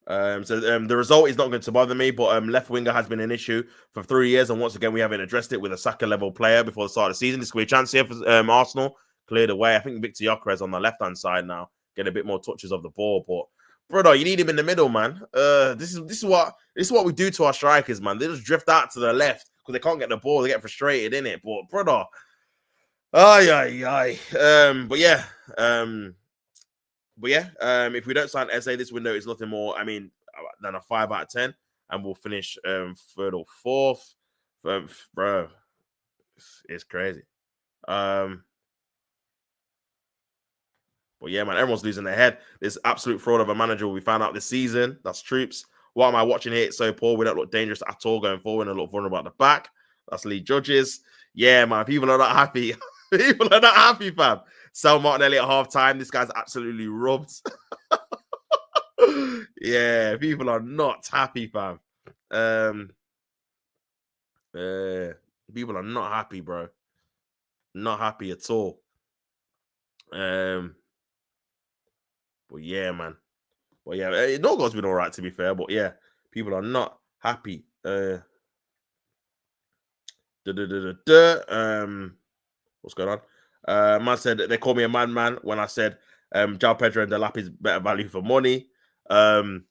So the result is not going to bother me, but left winger has been an issue for 3 years, and once again we haven't addressed it with a Saka level player before the start of the season. This could be a chance here for Arsenal. Cleared away. I think Victor Gyökeres on the left hand side now, get a bit more touches of the ball. But brother, you need him in the middle, man. This is what we do to our strikers, man. They just drift out to the left because they can't get the ball. They get frustrated in it. But brother, But yeah, if we don't sign SA this window, it's nothing more, than a 5 out of 10, and we'll finish third or fourth. Bro, it's crazy. But yeah, man, everyone's losing their head. This absolute fraud of a manager we found out this season. That's Troops. What am I watching here? It's so poor. We don't look dangerous at all going forward and look vulnerable at the back. That's Lee Judges. Yeah, man, people are not happy. People are not happy, fam. Sell Martinelli at halftime. This guy's absolutely rubbed. Yeah, people are not happy, fam. People are not happy, bro. Not happy at all. But yeah, man. But yeah, Norgo's been all right, to be fair. But yeah, people are not happy. What's going on? Man said they call me a madman when I said João Pedro and Delap is better value for money. Let's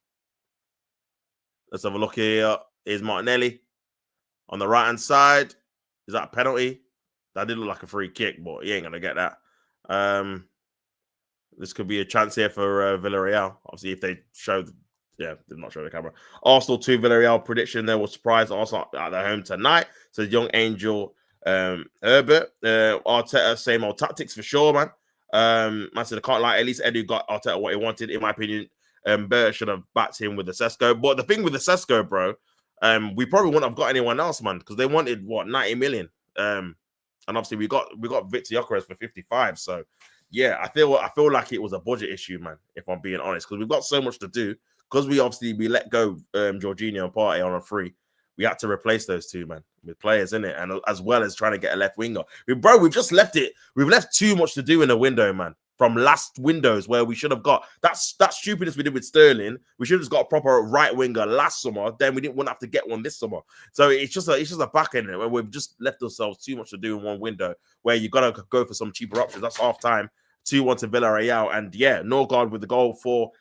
have a look here. Here's Martinelli on the right hand side. Is that a penalty? That did look like a free kick, but he ain't gonna get that. This could be a chance here for Villarreal. Obviously, if they show Yeah, did not show the camera. Arsenal 2, Villarreal prediction. There was surprise. Arsenal at their home tonight. So young Angel Herbert. Arteta, same old tactics for sure, man. I said I can't lie. At least Edu got Arteta what he wanted, in my opinion. Bert should have backed him with the Sesko. But the thing with the Sesko, bro, we probably wouldn't have got anyone else, man, because they wanted what 90 million. And obviously we got Victor Gyökeres for 55. So yeah, I feel like it was a budget issue, man, if I'm being honest, because we've got so much to do. Because we let go Jorginho and Partey on a free, we had to replace those two, man, with players in it, and as well as trying to get a left winger. We've just left it. We've left too much to do in the window, man. From last windows where we should have got that stupidness we did with Sterling. We should have just got a proper right winger last summer. Then we wouldn't have to get one this summer. So it's just a back end where we've just left ourselves too much to do in one window. Where you gotta go for some cheaper options. That's half time. 2-1 to Villarreal, and yeah, Norgard with the goal for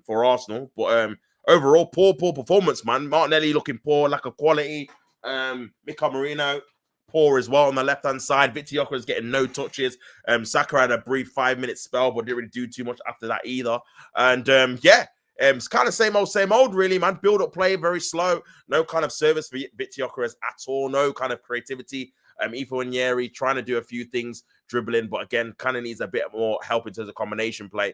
Arsenal, but overall poor performance, man. Martinelli looking poor, lack of quality. Mika Marino poor as well on the left hand side. Victor Gyökeres getting no touches. Saka had a brief 5-minute spell, but didn't really do too much after that either. And it's kind of same old, really, man. Build up play, very slow. No kind of service for Victor Gyökeres at all. No kind of creativity. Ethan Nyeri trying to do a few things, dribbling, but again, kind of needs a bit more help in terms of combination play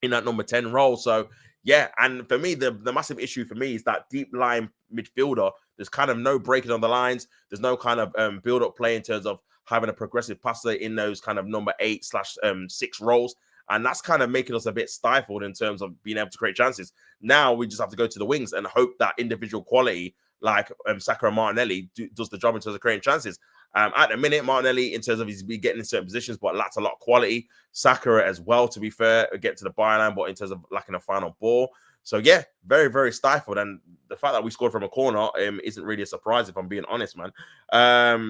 in that number 10 role. So yeah, and for me, the massive issue for me is that deep line midfielder. There's kind of no breaking on the lines. There's no kind of build-up play in terms of having a progressive passer in those kind of number 8/6 roles. And that's kind of making us a bit stifled in terms of being able to create chances. Now we just have to go to the wings and hope that individual quality like Saka and Martinelli does the job in terms of creating chances. At the minute, Martinelli, in terms of he's been getting in certain positions, but lacks a lot of quality. Saka as well, to be fair, get to the byline, but in terms of lacking a final ball. So yeah, very, very stifled. And the fact that we scored from a corner isn't really a surprise, if I'm being honest, man.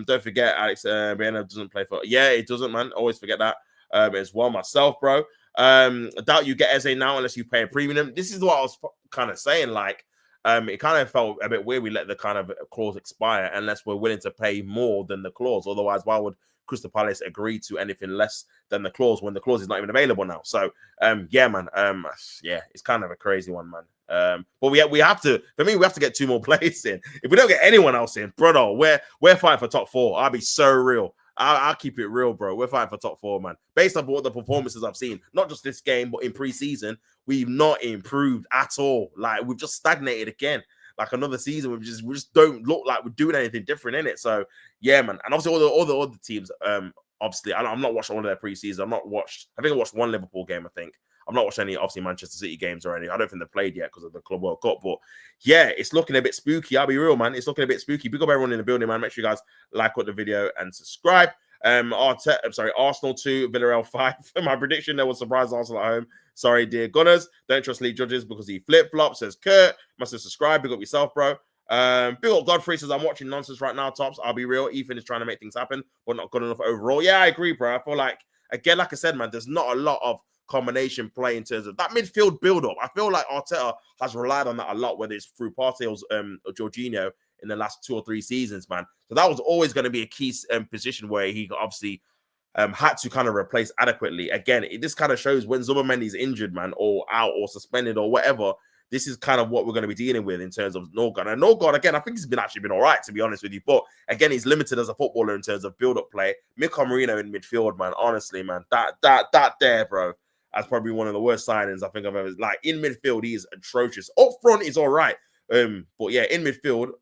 Don't forget, Alex Brianna doesn't play for... Yeah, it doesn't, man. Always forget that as well myself, bro. I doubt you get Eze now unless you pay a premium. This is what I was kind of saying, like, it kind of felt a bit weird we let the kind of clause expire unless we're willing to pay more than the clause. Otherwise, why would Crystal Palace agree to anything less than the clause when the clause is not even available now? So, yeah, man. Yeah, it's kind of a crazy one, man. But we have to, for me, we have to get 2 more players in. If we don't get anyone else in, brother, we're fighting for top 4. I'll be so real. I'll keep it real, bro. We're fighting for top 4, man. Based on what the performances I've seen, not just this game, but in pre-season, we've not improved at all. Like, we've just stagnated again. Like another season, we just don't look like we're doing anything different in it. So, yeah, man. And obviously, all the other teams, obviously, I'm not watching all of their pre-season. I think I watched one Liverpool game, I think. I'm not watching any, obviously, Manchester City games or anything. I don't think they've played yet because of the Club World Cup. But yeah, it's looking a bit spooky. I'll be real, man. It's looking a bit spooky. Big up everyone in the building, man. Make sure you guys like the video and subscribe. Arsenal 2, Villarreal 5. My prediction, there was surprise Arsenal at home. Sorry, dear Gunners. Don't trust league judges because he flip-flops, says Kurt. Must have subscribed. Big up yourself, bro. Big up Godfrey says, I'm watching nonsense right now, Tops. I'll be real. Ethan is trying to make things happen, but not good enough overall. Yeah, I agree, bro. I feel like, again, like I said, man, there's not a lot of combination play in terms of that midfield build-up. I feel like Arteta has relied on that a lot, whether it's through Partey or Jorginho in the last 2 or 3 seasons, man. So that was always going to be a key position where he obviously had to kind of replace adequately. Again, this kind of shows when Zubomendi's injured, man, or out or suspended or whatever, this is kind of what we're going to be dealing with in terms of Norgard. And Norgard, again, I think he's actually been all right, to be honest with you. But again, he's limited as a footballer in terms of build-up play. Mika Marino in midfield, man, honestly, man, that there, bro, that's probably one of the worst signings I think I've ever... Like, in midfield, he is atrocious. Up front, he's all right. But yeah, in midfield,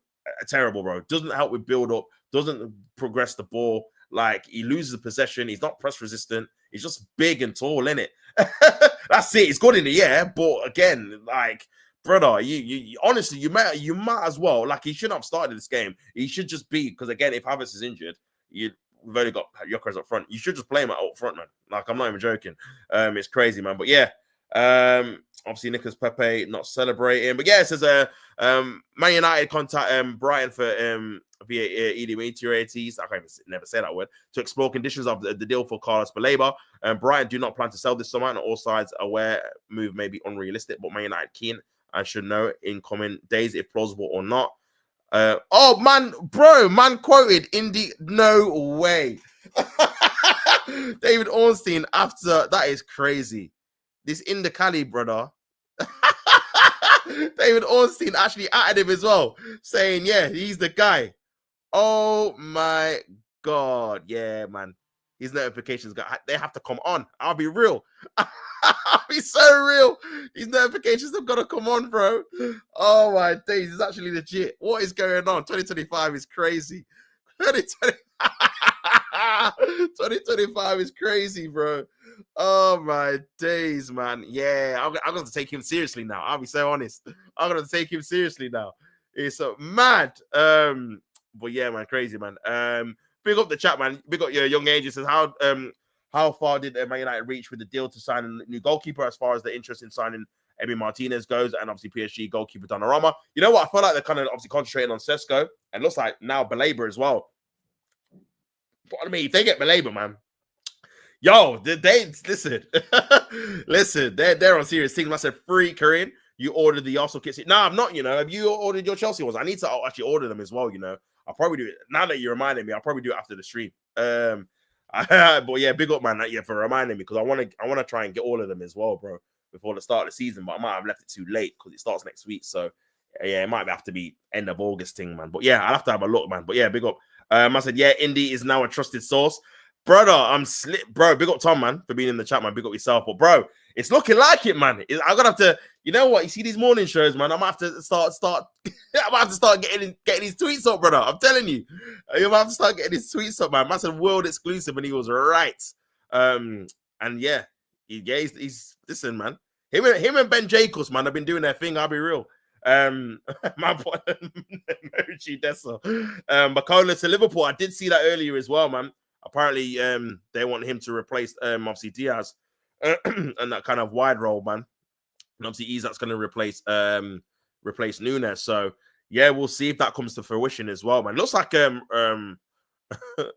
terrible, bro. Doesn't help with build-up, doesn't progress the ball. Like, he loses possession. He's not press resistant. He's just big and tall, innit? That's it. He's good in the air, but again, like, brother, you honestly, you might as well. Like, he shouldn't have started this game. He should just be, because again, if Havertz is injured, we've only got Gyökeres up front. You should just play him up front, man. Like, I'm not even joking. It's crazy, man. But yeah, obviously Nicholas Pepe not celebrating. But yeah, it says Man United contact Brighton for via intermediaries. I can't never say that word, to explore conditions of the deal for Carlos Baleba. Brighton do not plan to sell this summer, and all sides aware move may be unrealistic, but Man United keen and should know in coming days if plausible or not. Oh man, bro, man quoted Indy. No way. David Ornstein after that is crazy. This Indy Cali brother David Ornstein actually added him as well, saying, yeah, he's the guy. Oh my God. Yeah, man. His notifications, they have to come on. I'll be real. I'll be so real. These notifications have got to come on, bro. Oh my days. It's actually legit. What is going on? 2025 is crazy. 2020... 2025 is crazy, bro. Oh my days, man. Yeah, I'm going to take him seriously now. I'll be so honest. I'm going to take him seriously now. It's mad. But yeah, man, crazy, man. Big up the chat, man. Big up your young age. It says how far did Man United reach with the deal to sign a new goalkeeper as far as the interest in signing Emi Martinez goes, and obviously PSG goalkeeper Donnarumma. You know what? I feel like they're kind of obviously concentrating on Sesko, and looks like now Baleba as well. But I mean, if they get Baleba, man, yo, they listen, listen, they're on serious things. I said, free Korean. You ordered the Arsenal kits. No, I'm not, you know. Have you ordered your Chelsea ones? I need to actually order them as well, you know. I'll probably do it. Now that you reminded me, I'll probably do it after the stream. But yeah, big up, man, for reminding me, because I want to try and get all of them as well, bro, before the start of the season. But I might have left it too late because it starts next week. So yeah, it might have to be end of August thing, man. But yeah, I'll have to have a look, man. But yeah, big up. I said, yeah, Indy is now a trusted source. Brother, I'm slick, bro. Big up Tom, man, for being in the chat, man. Big up yourself. But bro, it's looking like it, man. I'm gonna have to, you know what? You see these morning shows, man. I'm gonna have to start. I'm gonna have to start getting these tweets up, brother. I'm telling you, you're gonna have to start getting these tweets up, man. Massive world exclusive, and he was right. And yeah, he's listen, man. Him and Ben Jacobs, man, have been doing their thing. I'll be real. My boy, Mochi Dessa. Makola to Liverpool. I did see that earlier as well, man. Apparently, they want him to replace obviously Diaz and that kind of wide role, man. And obviously, Isak's going to replace Nunes. So yeah, we'll see if that comes to fruition as well, man. Looks like it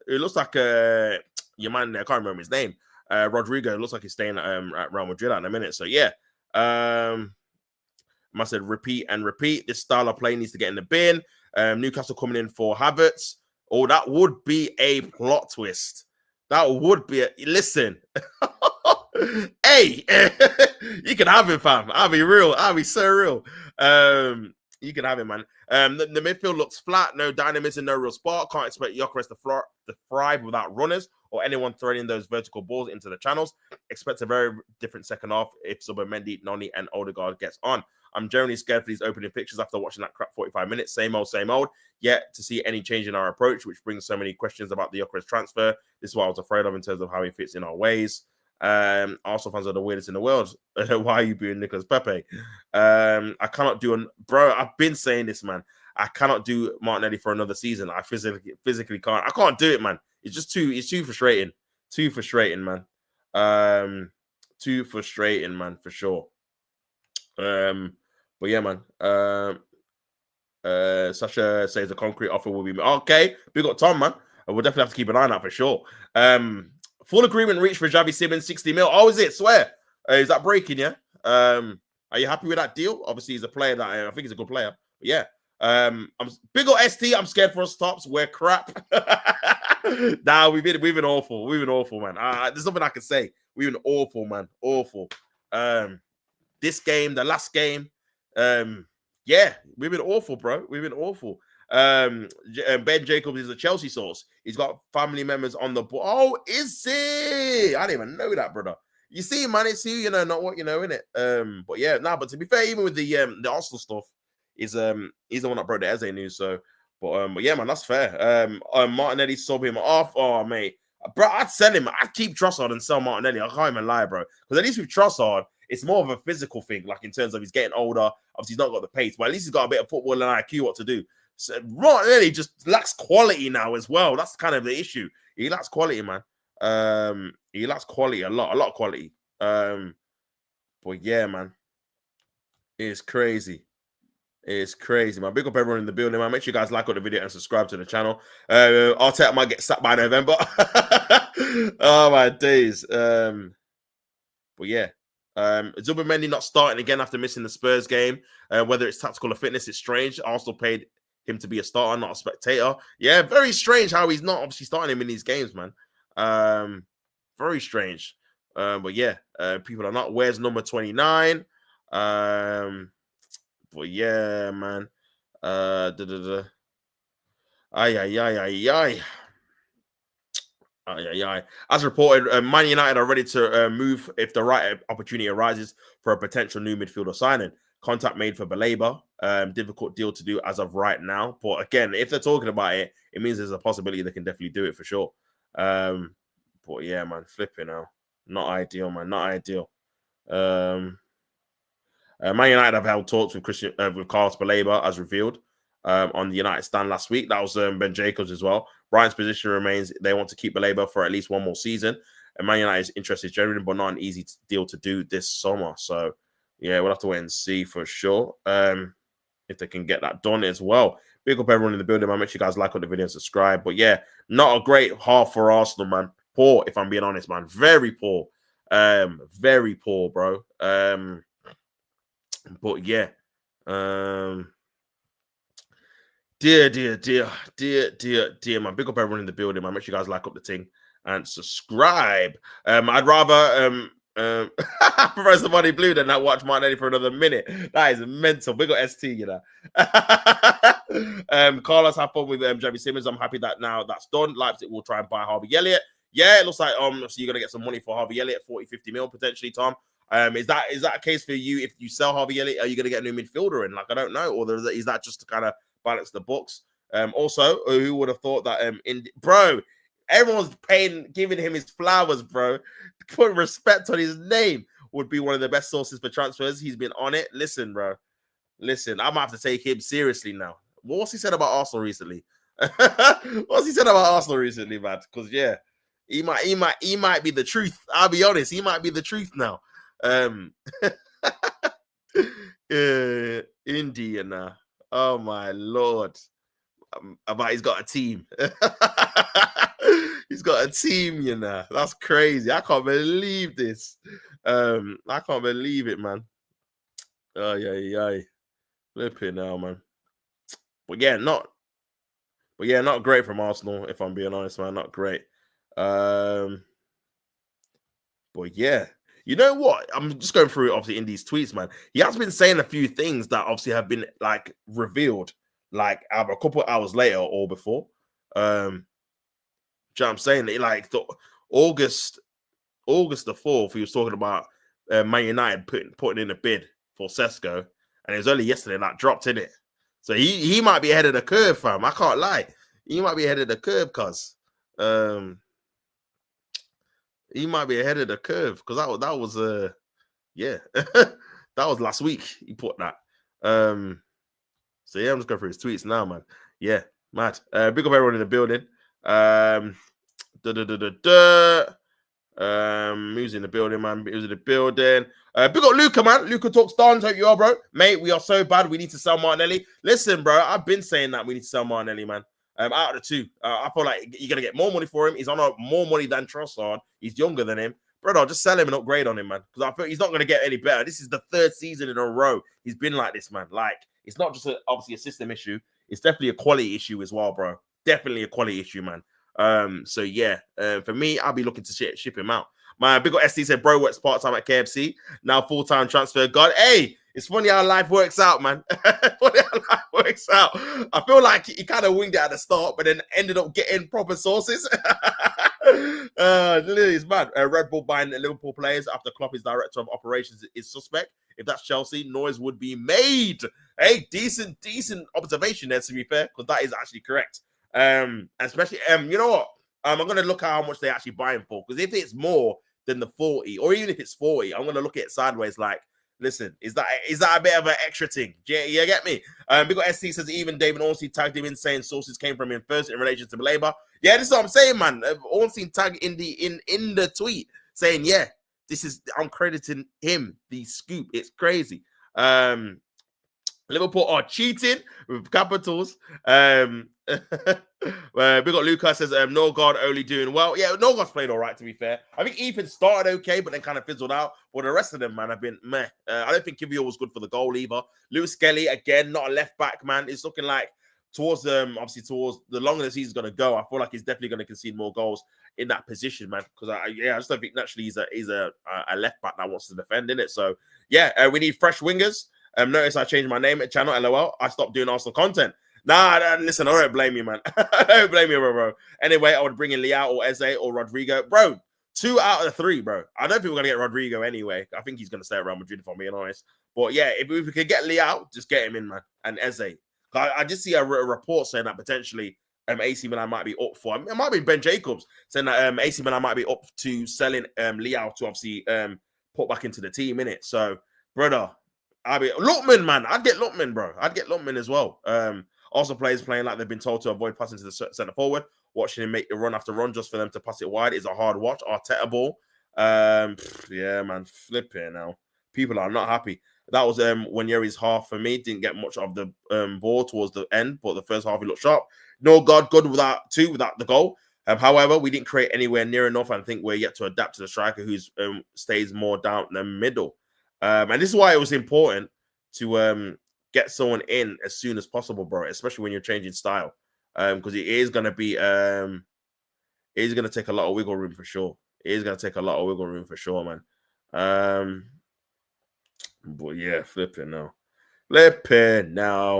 looks like your man there, I can't remember his name. Rodrigo looks like he's staying at Real Madrid in a minute. So yeah, I said repeat and repeat. This style of play needs to get in the bin. Newcastle coming in for Havertz. Oh, that would be a plot twist. That would be listen. Hey, you can have him, fam. I'll be real. I'll be so real. You can have him, man. The midfield looks flat. No dynamism, no real spark. Can't expect Gyökeres to thrive without runners or anyone throwing those vertical balls into the channels. Expect a very different second half if Zubomendi, Noni, and Odegaard gets on. I'm generally scared for these opening pictures after watching that crap 45 minutes. Same old, same old. Yet to see any change in our approach, which brings so many questions about the Gyökeres transfer. This is what I was afraid of in terms of how he fits in our ways. Arsenal fans are the weirdest in the world. Why are you booing Nicolas Pepe? I cannot do bro. I've been saying this, man. I cannot do Martinelli for another season. I physically can't. I can't do it, man. It's too frustrating. Too frustrating, man. Too frustrating, man, for sure. But yeah, man. Sasha says the concrete offer will be okay. We got Tom, man. We'll definitely have to keep an eye on that for sure. Full agreement reached for Xavi Simons, 60 mil. Oh, is it? Swear. Is that breaking? Yeah. Are you happy with that deal? Obviously, he's a player that I think he's a good player. But yeah. I'm big ol' ST. I'm scared for us tops. We're crap. Nah, we've been awful. We've been awful, man. There's nothing I can say. We've been awful, man. Awful. This game, the last game, yeah, we've been awful, bro. We've been awful. Ben Jacobs is a Chelsea source. He's got family members on the board. Oh, is he? I didn't even know that, brother. You see, man, it's you know, not what you know, innit? But yeah, but to be fair, even with the Arsenal stuff, he's the one that broke the Eze news. So, but yeah, man, that's fair. Martinelli sub him off. Oh, mate, bro, I'd sell him. I'd keep Trossard and sell Martinelli. I can't even lie, bro. Because at least with Trossard, it's more of a physical thing, like in terms of he's getting older. Obviously, he's not got the pace, but at least he's got a bit of football and IQ what to do. So Martinelli just lacks quality now as well. That's kind of the issue. He lacks quality, man. He lacks quality, a lot of quality. But yeah, man, it's crazy. It's crazy, man. Big up everyone in the building, man. Make sure you guys like the video and subscribe to the channel. Arteta might get sacked by November. Oh my days. But yeah. Zubomendi not starting again after missing the Spurs game. Whether it's tactical or fitness, it's strange. Arsenal paid him to be a starter, not a spectator. Yeah, very strange how he's not obviously starting him in these games, man. Very strange. But yeah, people are not. Where's number 29? But yeah, man. Ay, ay, ay, ay, ay. As reported, Man United are ready to move if the right opportunity arises for a potential new midfielder signing. Contact made for Baleba. Difficult deal to do as of right now. But again, if they're talking about it, it means there's a possibility they can definitely do it for sure. But yeah, man, flipping out. Not ideal, man. Not ideal. Man United have held talks with Carlos Baleba, as revealed on the United stand last week. That was Ben Jacobs as well. Brian's position remains they want to keep Baleba for at least one more season. And Man United is interested generally, but not an easy deal to do this summer. So, yeah, we'll have to wait and see for sure if they can get that done as well. Big up everyone in the building, man. Make sure you guys like on the video and subscribe. But yeah, not a great half for Arsenal, man. Poor, if I'm being honest, man. Very poor. Very poor, bro. But yeah, dear, man. Big up everyone in the building, man. Make sure you guys like up the thing and subscribe. I'd rather prefer somebody blue than not watch Martinelli for another minute. That is mental. Big up ST, you know. Carlos, have fun with Jeremy Simmons. I'm happy that now that's done. Leipzig will try and buy Harvey Elliott. Yeah, it looks like so you're gonna get some money for Harvey Elliott, 40-50 mil potentially, Tom. Is that a case for you? If you sell Harvey Elliott, are you going to get a new midfielder in? Like, I don't know. Or is that just to kind of balance the books? Also, who would have thought that bro, everyone's giving him his flowers, bro. Put respect on his name would be one of the best sources for transfers. He's been on it. Listen, bro. Listen, I'm gonna have to take him seriously now. What's he said about Arsenal recently? What's he said about Arsenal recently, man? Because yeah, he might be the truth. I'll be honest, he might be the truth now. India now. Oh my lord. About he's got a team. He's got a team, you know. That's crazy. I can't believe this. I can't believe it, man. Oh yeah. Flipping now, man. But yeah, not great from Arsenal, if I'm being honest, man. Not great. But yeah. You know what? I'm just going through obviously in these tweets, man. He has been saying a few things that obviously have been like revealed, like a couple of hours later or before. Do you know what I'm saying? Like August the 4th, he was talking about Man United putting in a bid for Sesko, and it was only yesterday that dropped in it. So he might be ahead of the curve, fam. I can't lie. He might be ahead of the curve, cuz. He might be ahead of the curve because that was yeah. That was last week. He put that. So yeah, I'm just going through his tweets now, man. Yeah, mad. Big up everyone in the building. Who's in the building, man? Who's in the building? Big up Luca, man. Luca talks dons. Hope you are, bro. Mate, we are so bad. We need to sell Martinelli. Listen, bro, I've been saying that we need to sell Martinelli, man. Out of the two, I feel like you're gonna get more money for him. He's on more money than Trossard. He's younger than him, brother. Just sell him and upgrade on him, man. Because I feel he's not gonna get any better. This is the 3rd season in a row he's been like this, man. Like it's not just obviously a system issue. It's definitely a quality issue as well, bro. Definitely a quality issue, man. So yeah, for me, I'll be looking to ship him out. My big ol' ST said, bro works part-time at KFC. Now full-time transfer. God, hey, it's funny how life works out, man. Funny how life works out. I feel like he kind of winged it at the start, but then ended up getting proper sources. It's mad. Red Bull buying the Liverpool players after Klopp is director of operations is suspect. If that's Chelsea, noise would be made. Hey, decent observation there, to be fair, because that is actually correct. Especially, you know what? I'm going to look at how much they actually buy him for. Because if it's more than the 40, or even if it's 40, I'm going to look at it sideways like, listen, is that a bit of an extra thing? You get me? Big SC says even David Ornstein tagged him in saying sources came from him first in relation to Baleba. Yeah, this is what I'm saying, man. Ornstein tagged in the tweet saying, yeah, I'm crediting him the scoop. It's crazy. Liverpool are cheating with capitals. Big up Lucas says Norgard only doing well. Yeah, Norgard's played all right, to be fair. I think Ethan started okay, but then kind of fizzled out. But the rest of them, man, have been meh. I don't think Kivior was good for the goal either. Lewis Skelly, again, not a left back, man. It's looking like towards obviously towards the longer the season's gonna go, I feel like he's definitely gonna concede more goals in that position, man. Because I just don't think naturally he's a left back that wants to defend in it. So yeah, we need fresh wingers. Notice I changed my name at channel. LOL. I stopped doing Arsenal content. Nah, listen, I don't blame you, man. I don't blame you, bro. Anyway, I would bring in Leao or Eze or Rodrigo, bro. 2 out of the 3, bro. I don't think we're gonna get Rodrigo anyway. I think he's gonna stay around Madrid, if I'm being honest. But yeah, if we could get Leao, just get him in, man, and Eze. I just see a report saying that potentially AC Milan might be up for. It might be Ben Jacobs saying that AC Milan might be up to selling Leao to obviously put back into the team, innit? So, brother, Lookman, man. I'd get Lookman, bro. I'd get Lookman as well. Also, players playing like they've been told to avoid passing to the centre forward. Watching him make the run after run just for them to pass it wide is a hard watch. Arteta ball. Yeah, man. Flipping now. People are not happy. That was when Yeri's half for me. Didn't get much of the ball towards the end, but the first half he looked sharp. No, good without the goal. However, we didn't create anywhere near enough. I think we're yet to adapt to the striker who stays more down the middle. And this is why it was important to get someone in as soon as possible, bro. Especially when you're changing style, because it is going to be it is going to take a lot of wiggle room for sure. It is going to take a lot of wiggle room for sure, man. But yeah, flipping now,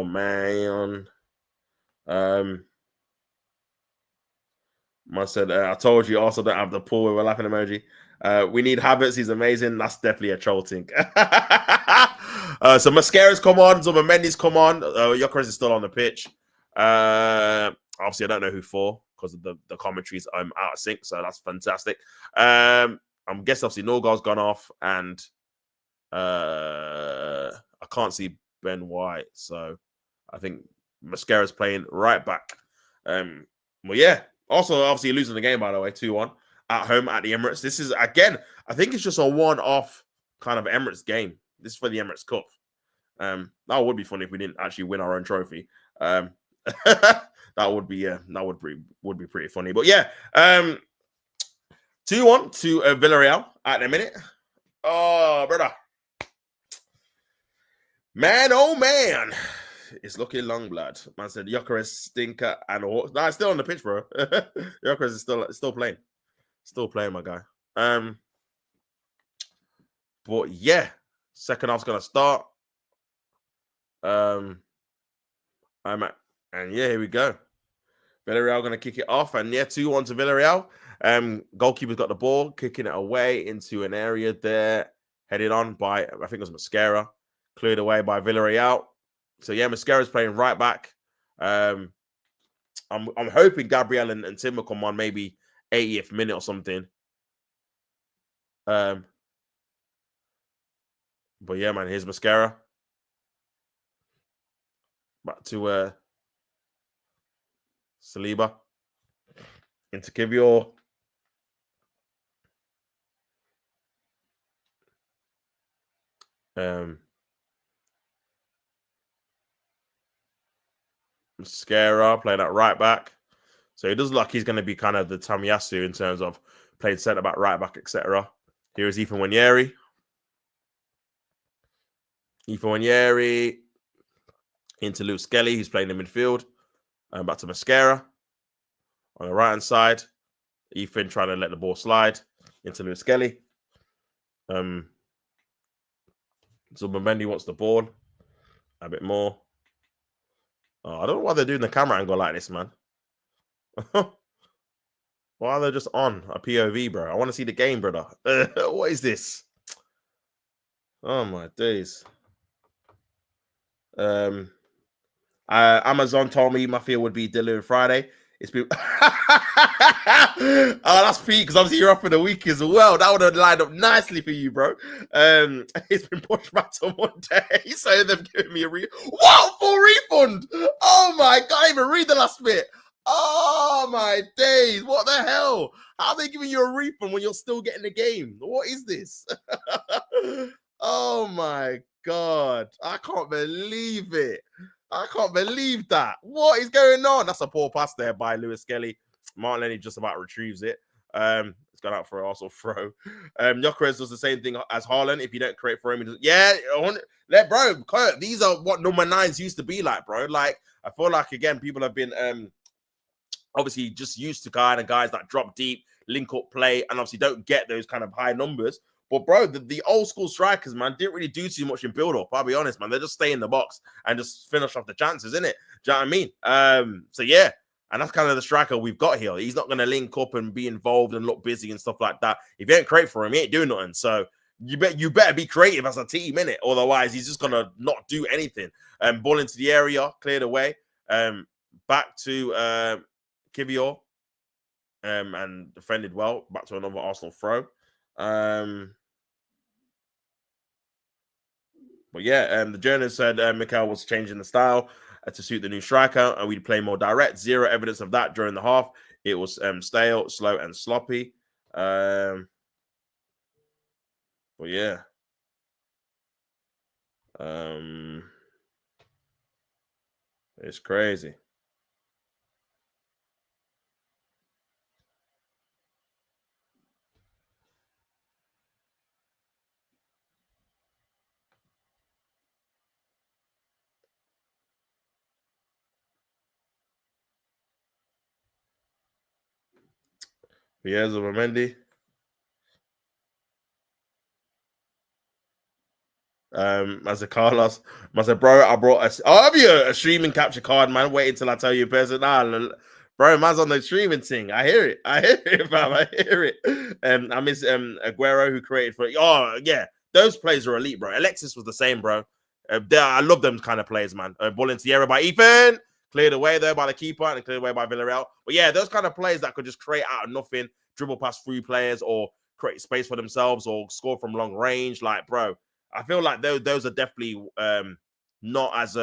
man. Man said, I told you also don't have the pool with a laughing emoji. We need Havertz. He's amazing. That's definitely a troll thing. So Mascara's come on. So Mendy's come on. Gyökeres is still on the pitch. Obviously, I don't know who for because of the commentaries. I'm out of sync, so that's fantastic. I'm guessing obviously Norgard's gone off, and I can't see Ben White, so I think Mascara's playing right back. Well, yeah. Also, obviously losing the game, by the way, 2-1 at home at the Emirates. This is, again, I think it's just a one-off kind of Emirates game. This is for the Emirates Cup. That would be funny if we didn't actually win our own trophy. That would be pretty funny. But yeah, 2-1 to Villarreal at the minute. Oh, brother. Man, oh man. It's looking long, blood. Man said Gyökeres stinker and nah, it's still on the pitch, bro. Gyökeres is still playing. Still playing, my guy. But yeah, second half's gonna start. And yeah, here we go. Villarreal gonna kick it off, and yeah, 2-1 to Villarreal. Goalkeeper's got the ball, kicking it away into an area there, headed on by I think it was Mascara, cleared away by Villarreal. So yeah, Mascara's playing right back. I'm hoping Gabriel and Tim will come on maybe 80th minute or something. But yeah, man, here's Mascara. Back to Saliba. Into Kivior. Mascara playing at right back. So it does look like he's going to be kind of the Tamiyasu in terms of playing centre back, right back, etc. Here is Ethan Nwaneri. Ethan Nwaneri into Luke Skelly, who's playing in midfield. Back to Mascara on the right hand side. Ethan trying to let the ball slide into Luke Skelly. So Mendy wants the ball a bit more. Oh, I don't know why they're doing the camera angle like this, man. Why are they just on a POV, bro? I want to see the game, brother. What is this? Oh my days. Amazon told me my field would be delivered Friday. It's been oh, that's Pete, because obviously you're off for the week as well. That would have lined up nicely for you, bro. It's been pushed back to Monday, so they've given me a full refund. Oh my god, I didn't even read the last bit. Oh my days, what the hell? How are they giving you a refund when you're still getting the game? What is this? Oh my god, I can't believe it. I can't believe that. What is going on? That's a poor pass there by Lewis Skelly. Martin Lenny just about retrieves it. It's gone out for an Arsenal throw. Gyökeres does the same thing as Haaland. If you don't create for him, bro, Kurt, these are what number 9s used to be like, bro. Like, I feel like, again, people have been obviously just used to kind of guys that drop deep, link up play, and obviously don't get those kind of high numbers. But bro, the old school strikers, man, didn't really do too much in build up. I'll be honest, man. They just stay in the box and just finish off the chances, innit? Do you know what I mean? So yeah, and that's kind of the striker we've got here. He's not going to link up and be involved and look busy and stuff like that. If you ain't create for him, he ain't doing nothing. So you better be creative as a team, innit? Otherwise, he's just gonna not do anything. Ball into the area, cleared away. Back to Kivior, and defended well. Back to another Arsenal throw. But yeah, the journalist said Mikel was changing the style to suit the new striker, and we'd play more direct. Zero evidence of that during the half. It was stale, slow, and sloppy. But yeah. It's crazy. Here's a Mendy. I said, Carlos, I said, bro, I brought I'll have you a streaming capture card, man. Wait until I tell you in person. Nah, bro, man's on the streaming thing. I hear it, fam. I hear it. I miss Aguero, who created for oh yeah, those plays are elite, bro. Alexis was the same, bro. I love them kind of players, man. Ball into the area by Ethan, cleared away there by the keeper and cleared away by Villarreal. But yeah, those kind of players that could just create out of nothing, dribble past 3 players or create space for themselves or score from long range, like, bro. I feel like those are definitely not as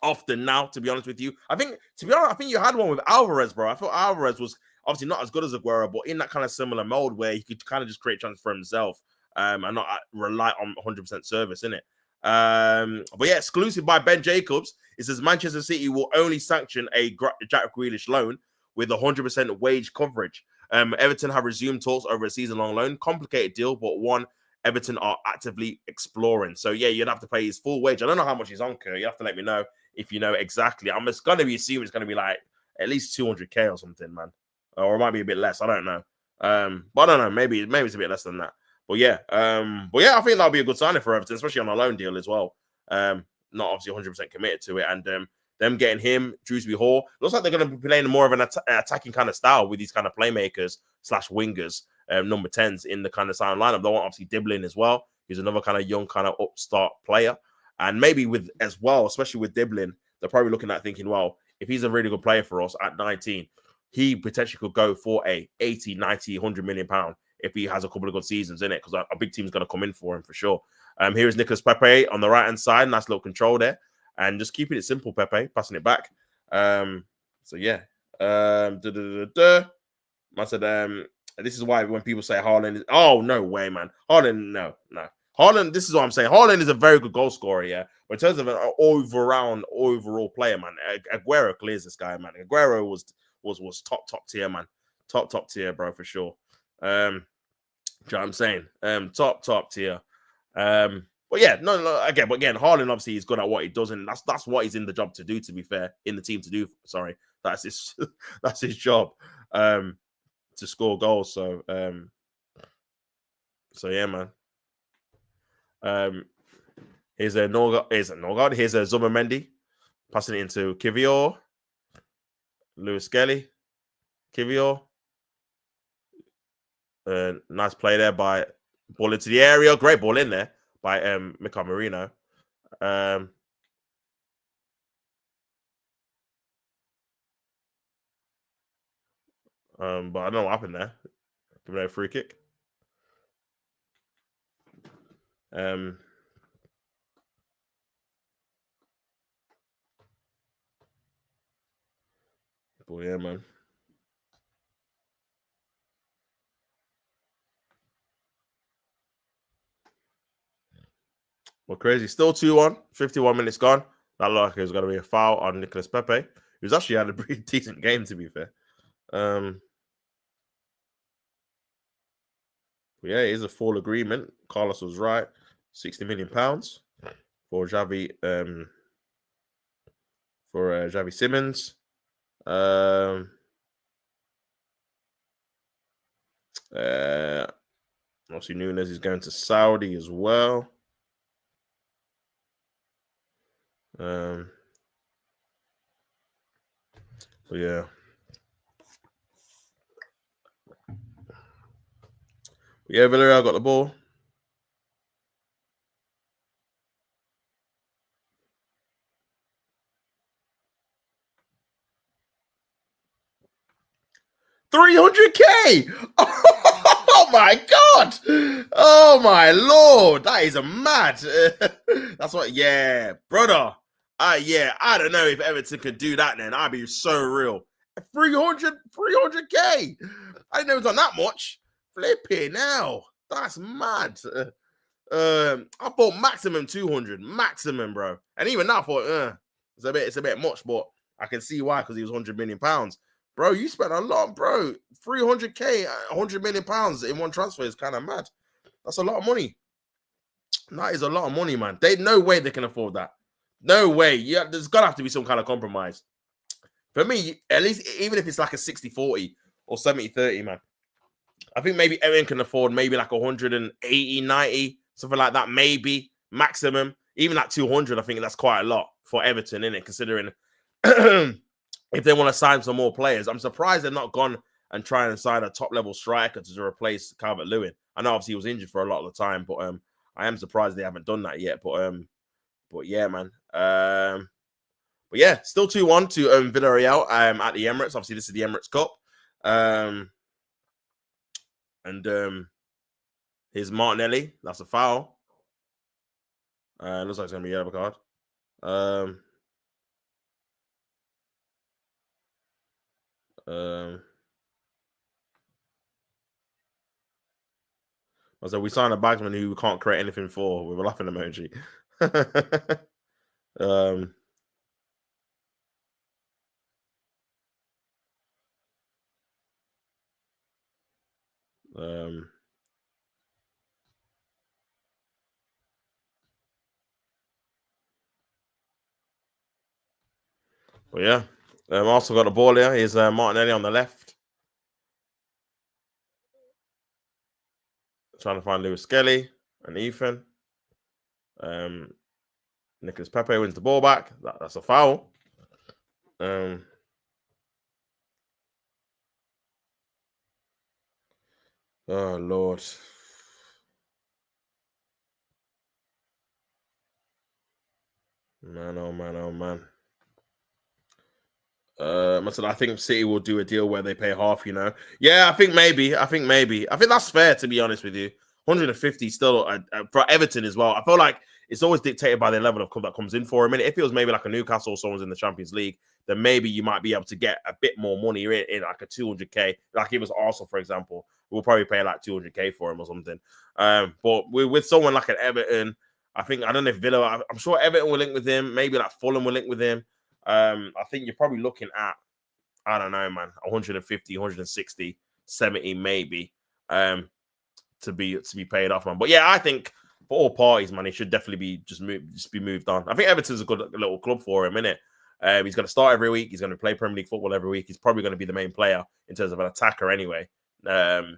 often now, to be honest with you. I think, to be honest, I think you had one with Alvarez, bro. I thought Alvarez was obviously not as good as Aguero, but in that kind of similar mode where he could kind of just create chances for himself and not rely on 100% service, innit? But yeah, exclusive by Ben Jacobs. It says Manchester City will only sanction a Jack Grealish loan with 100% wage coverage. Everton have resumed talks over a season-long loan. Complicated deal, but one Everton are actively exploring. So yeah, you'd have to pay his full wage. I don't know how much he's on, Kerr. You have to let me know if you know exactly. I'm just going to be assuming it's going to be like at least 200k or something, man. Or it might be a bit less. I don't know. But I don't know. Maybe it's a bit less than that. But yeah, I think that'll be a good signing for Everton, especially on a loan deal as well. Not obviously 100% committed to it, and them getting him, Drewsby Hall. Looks like they're going to be playing more of an attacking kind of style with these kind of playmakers / wingers, number 10s in the kind of sound lineup. They want obviously Dibbling as well. He's another kind of young kind of upstart player, and maybe with as well, especially with Dibbling, they're probably looking at thinking, well, if he's a really good player for us at 19, he potentially could go for a 80, 90, 100 million pound if he has a couple of good seasons in it, because a big team's going to come in for him for sure. Here is Nicolas Pepe on the right-hand side. Nice little control there. And just keeping it simple, Pepe, passing it back. So, yeah. I said, this is why when people say Haaland is... Oh, no way, man. Haaland, no. Haaland, this is what I'm saying. Haaland is a very good goal scorer, yeah. But in terms of an overall player, man, Aguero clears this guy, man. Aguero was top tier, man. Top tier, bro, for sure. Do you know what I'm saying? Top tier. But yeah, no, again, Haaland obviously is good at what he does, and that's what he's in the job to do. To be fair, in the team to do. Sorry, that's his job. To score goals. So yeah, man. Here's a Norgard. Here's a Zubomendi passing it into Kivior, Lewis Skelly, Kivior. Nice play there by ball into the area. Great ball in there by Mikel Merino. But I don't know what happened there. Give it a free kick. But yeah, man. Well, crazy. Still 2-1. 51 minutes gone. That looked like it was going to be a foul on Nicolas Pepe, who's actually had a pretty decent game, to be fair. Yeah, it is a full agreement. Carlos was right. £60 million for Xavi. For Xavi Simmons. Obviously, Nunes is going to Saudi as well. So yeah. Yeah, Villarreal got the ball. $300K. Oh my god. Oh my lord. That is a mad. That's what, yeah, brother. Yeah, I don't know if Everton could do that then. I'd be so real. 300K. I didn't know it was on that much. Flipping now. That's mad. I thought maximum 200, maximum, bro. And even that, I thought, it's a bit much, but I can see why, because he was £100 million. Bro, you spent a lot, bro. 300K, £100 million in one transfer is kind of mad. That's a lot of money. That is a lot of money, man. No way they can afford that. No way. Yeah, there's gotta have to be some kind of compromise. For me, at least, even if it's like a 60-40 or 70-30, man. I think maybe Everton can afford maybe like 180, 90, something like that, maybe maximum. Even at 200, I think that's quite a lot for Everton, innit? Considering if they want to sign some more players. I'm surprised they're not gone and trying to sign a top-level striker to replace Calvert-Lewin. I know obviously he was injured for a lot of the time, but I am surprised they haven't done that yet. But yeah, man. But yeah, still 2-1 to Villarreal at the Emirates. Obviously, this is the Emirates Cup. And here's Martinelli. That's a foul. Looks like it's going to be a yellow card. So we signed a bagsman who we can't create anything for with a laughing emoji. But yeah, also got the ball here. Here's Martinelli on the left. Trying to find Lewis Skelly and Ethan. Nicholas Pepe wins the ball back. That's a foul. Oh Lord. Man, oh man, oh man. I think City will do a deal where they pay half, you know. Yeah, I think maybe. I think that's fair, to be honest with you. 150 still for Everton as well. I feel like it's always dictated by the level of club that comes in for him. If it was maybe like a Newcastle or someone's in the Champions League, then maybe you might be able to get a bit more money in like a 200K. Like it was Arsenal, for example. We'll probably pay like 200K for him or something. But with someone like an Everton, I don't know if Villa, I'm sure Everton will link with him. Maybe like Fulham will link with him. I think you're probably looking at, I don't know, man, 150, 160, 70 maybe to be paid off, man. But yeah, I think for all parties, man, he should definitely be just be moved on. I think Everton's a good little club for him, innit? He's going to start every week. He's going to play Premier League football every week. He's probably going to be the main player in terms of an attacker anyway. And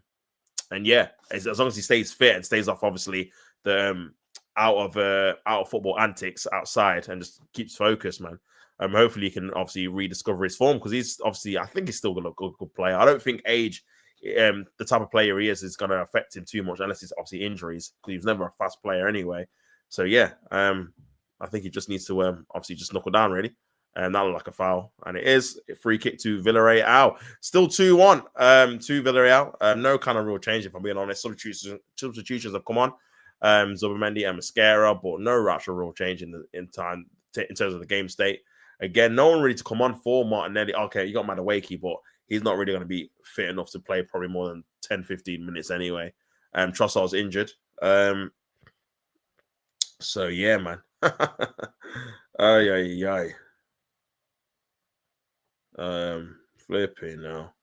yeah, as long as he stays fit and stays off, obviously, the out of football antics outside and just keeps focused, man. Hopefully he can obviously rediscover his form, because he's obviously, I think he's still going to look a good player. I don't think age, the type of player he is going to affect him too much, unless it's obviously injuries, because he was never a fast player anyway. So yeah, I think he just needs to obviously just knuckle down, really. And that looked like a foul. And it is a free kick to Villarreal. Still 2-1 to Villarreal. No kind of real change, if I'm being honest. Substitutions have come on. Zubimendi and Mascara, but no actual real change in terms of the game state. Again, no one really to come on for Martinelli. Okay, you got Madueke, but he's not really going to be fit enough to play probably more than 10, 15 minutes anyway. Trossard's injured. So yeah, man. Ay. Flipping now.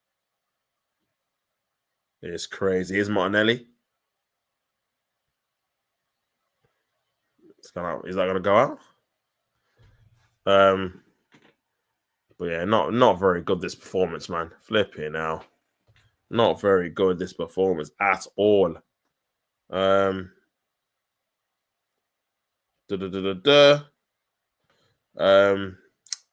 It's crazy. Here's Martinelli. Is that gonna go out? But yeah, not very good this performance, man. Flipping now. Not very good this performance at all. Da, da, da, da, da.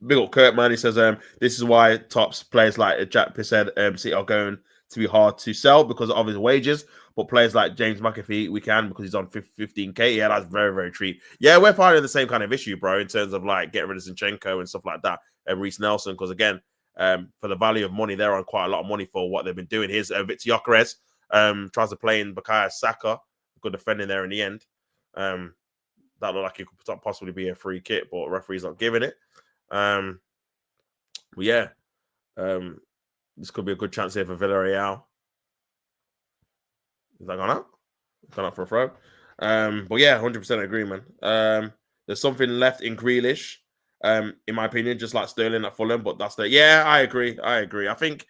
Big up Kurt, man. He says, this is why tops players like Jack Pissed City are going to be hard to sell because of his wages. But players like James McAfee, we can because he's on 15K. Yeah, that's very, very treat. Yeah, we're finding the same kind of issue, bro, in terms of like getting rid of Zinchenko and stuff like that. And Reece Nelson, because again, for the value of money, they're on quite a lot of money for what they've been doing. Here's Victor Gyökeres, tries to play in Bukayo Saka, good defending there in the end. That looked like it could possibly be a free kick, but referee's not giving it. But yeah, this could be a good chance here for Villarreal. Is that gone out? Gone out for a throw. But yeah, 100% agree, man. There's something left in Grealish, in my opinion, just like Sterling at Fulham. But that's I agree. I think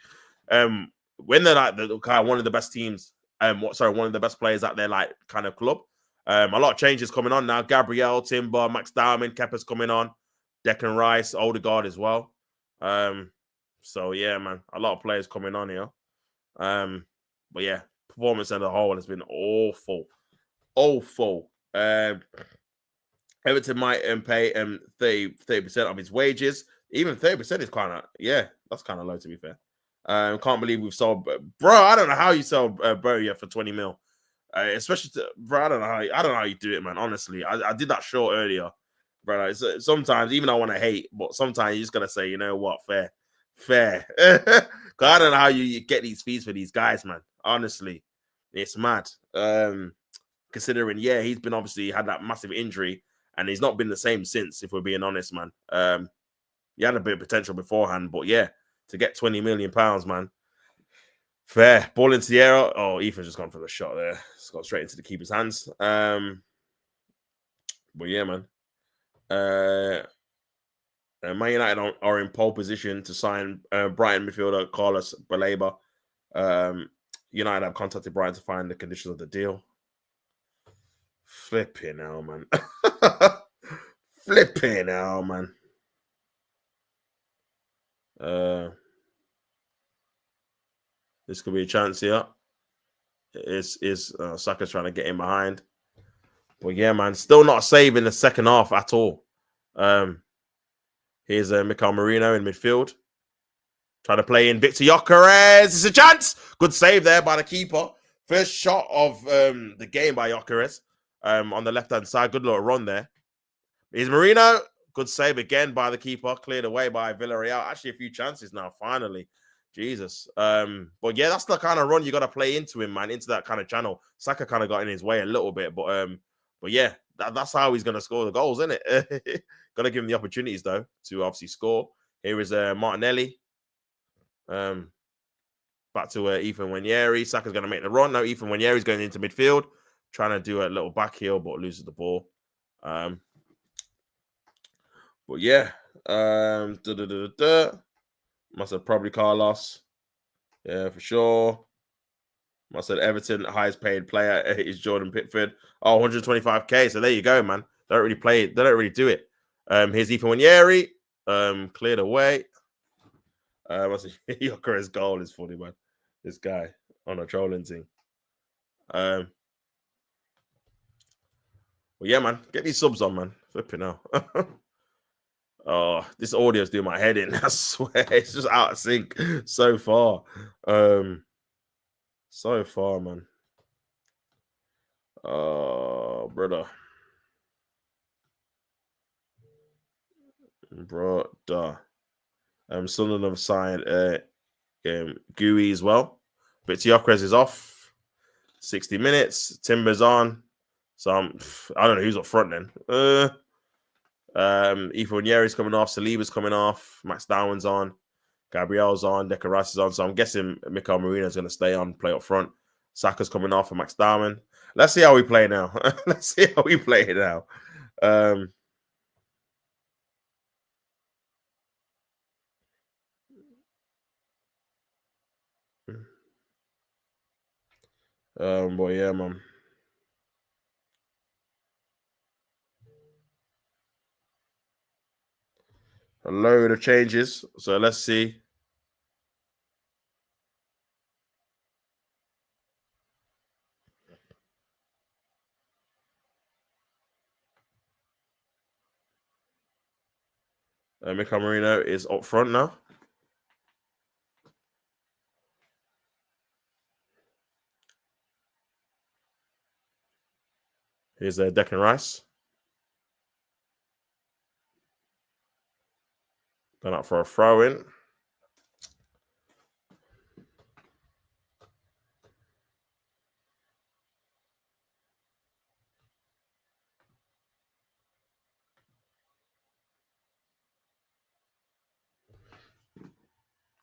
when they're like one of the best teams, one of the best players at their like kind of club. A lot of changes coming on now. Gabriel, Timber, Max Diamond, Kepa's coming on. Declan Rice, Odegaard as well. So yeah, man, a lot of players coming on here. But yeah, performance as a whole has been awful. Everton might pay 30% of his wages. Even 30% is kind of that's kind of low to be fair. Can't believe we've sold, bro. I don't know how you sell Boria for 20 mil. Especially bro, I don't know how you do it, man. Honestly, I did that short earlier, bro. Like, sometimes even I want to hate, but sometimes you just gotta say, you know what, fair. Because I don't know how you get these fees for these guys, man. Honestly, it's mad. Considering, he's been obviously had that massive injury, and he's not been the same since. If we're being honest, man. He had a bit of potential beforehand, but yeah, to get 20 million pounds, man. Fair. Ball into the air. Oh, Ethan's just gone for the shot there. It's got straight into the keeper's hands. But yeah, man. Man United are in pole position to sign Brighton midfielder Carlos Baleba. United have contacted Brighton to find the conditions of the deal. Flipping hell, man. Flipping hell, man. This could be a chance here. Saka's trying to get in behind. But yeah, man, still not saving the second half at all. Here's Mikel Merino in midfield. Trying to play in Victor Gyökeres. It's a chance. Good save there by the keeper. First shot of the game by Gyökeres on the left-hand side. Good little run there. Here's Merino. Good save again by the keeper. Cleared away by Villarreal. Actually, a few chances now, finally. Jesus. But yeah, that's the kind of run you got to play into him, man, into that kind of channel. Saka kind of got in his way a little bit, but yeah, that's how he's going to score the goals, isn't it? Got to give him the opportunities, though, to obviously score. Here is Martinelli. Back to Ethan Nwaneri. Saka's going to make the run. Now Ethan Nwaneri's going into midfield, trying to do a little back heel, but loses the ball. But yeah, must have probably Carlos. Yeah, for sure. Must have Everton highest paid player is Jordan Pickford. Oh, 125k. So there you go, man. They don't really play. They don't really do it. Here's Ethan Nwaneri. Cleared away. Gyökeres' goal is funny, man. This guy on a trolling thing. Well, yeah, man. Get these subs on, man. Flipping out. Oh, this audio's doing my head in. I swear, it's just out of sync so far. So far, man. Oh, brother. Sunderland have signed Gooey as well. But Gyökeres is off. 60 minutes. Timber's on. So I don't know who's up front then. Ethan Nwaneri's coming off. Saliba's coming off. Max Darwin's on. Gabriel's on. Declan Rice is on. So I'm guessing Mikel Merino's going to stay on, play up front. Saka's coming off for Max Darwin. Let's see how we play now. Let's see how we play now. But yeah, man. A load of changes. So let's see. Mikel Merino is up front now. Here's Declan Rice. Going up for a throw-in.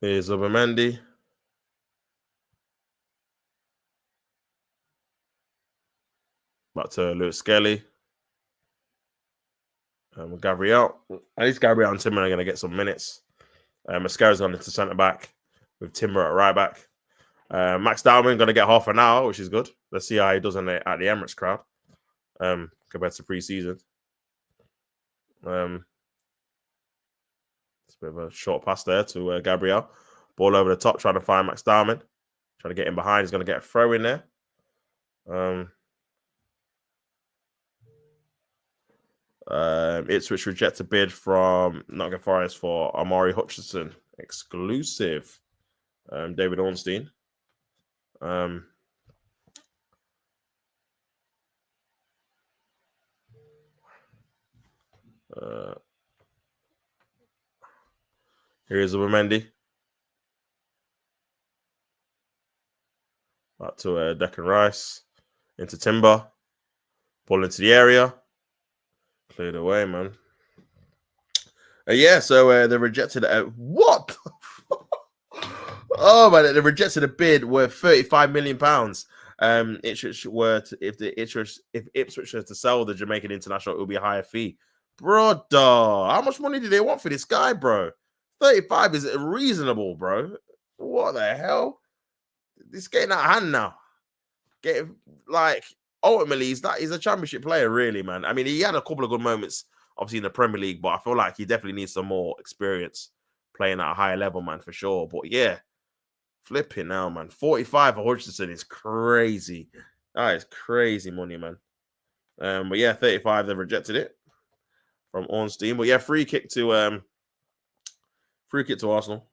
Here's Zubimendi. Back to Lewis Skelly. Gabriel. At least Gabriel and Timber are going to get some minutes. Mascara's gone into centre back with Timber at right back. Max Dowman going to get half an hour, which is good. Let's see how he does at the Emirates crowd compared to pre-season. It's a bit of a short pass there to Gabriel. Ball over the top, trying to find Max Dowman. Trying to get in behind. He's going to get a throw in there. Ipswich reject a bid from Nottingham Forest for Amari Hutchinson. Exclusive. David Ornstein. Here's Zubimendi. Back to Declan Rice. Into Timber. Ball into the area. Cleared away, man. Yeah, so they rejected what? Oh man, they rejected a bid worth £35 million. Ipswich were to, if Ipswich were to sell the Jamaican international, it would be a higher fee. Brother, how much money do they want for this guy, bro? 35 is reasonable, bro. What the hell? This getting out of hand now. Ultimately, he's a championship player, really, man. I mean, he had a couple of good moments, obviously, in the Premier League, but I feel like he definitely needs some more experience playing at a higher level, man, for sure. But yeah, flipping now, man. 45 for Hutchinson is crazy. That is crazy money, man. But yeah, 35, they've rejected it from Ornstein. But yeah, free kick to Arsenal.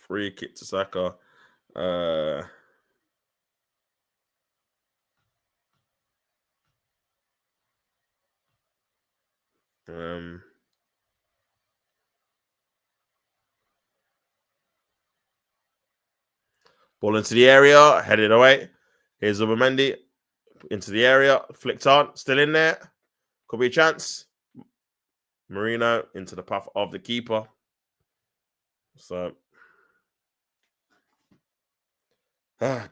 Free kick to Saka. Ball into the area, headed away. Here's Zubimendi into the area, flicked on, still in there. Could be a chance. Merino into the path of the keeper. So,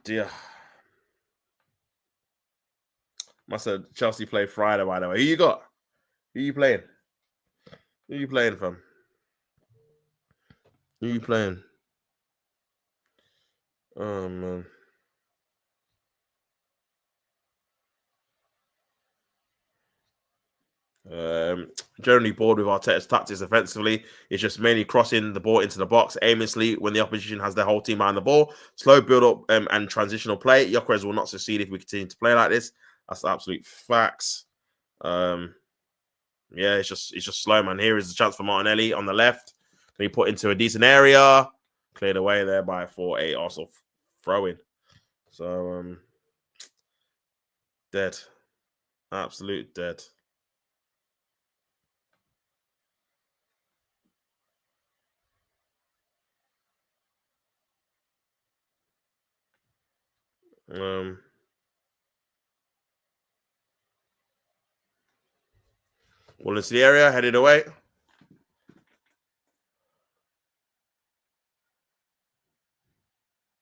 dear. Must have Chelsea play Friday, by the way. Who you got? Who you playing? Who you playing, fam? Who you playing? Oh, man. Generally bored with Arteta's tactics offensively. It's just mainly crossing the ball into the box aimlessly when the opposition has their whole team behind the ball. Slow build-up and transitional play. Gyökeres will not succeed if we continue to play like this. That's the absolute facts. Yeah, it's just slow, man. Here is the chance for Martinelli on the left. Can he put into a decent area? Cleared away there by 4-8. Also throw-in. So, dead. Absolute dead. Ball into the area, headed away.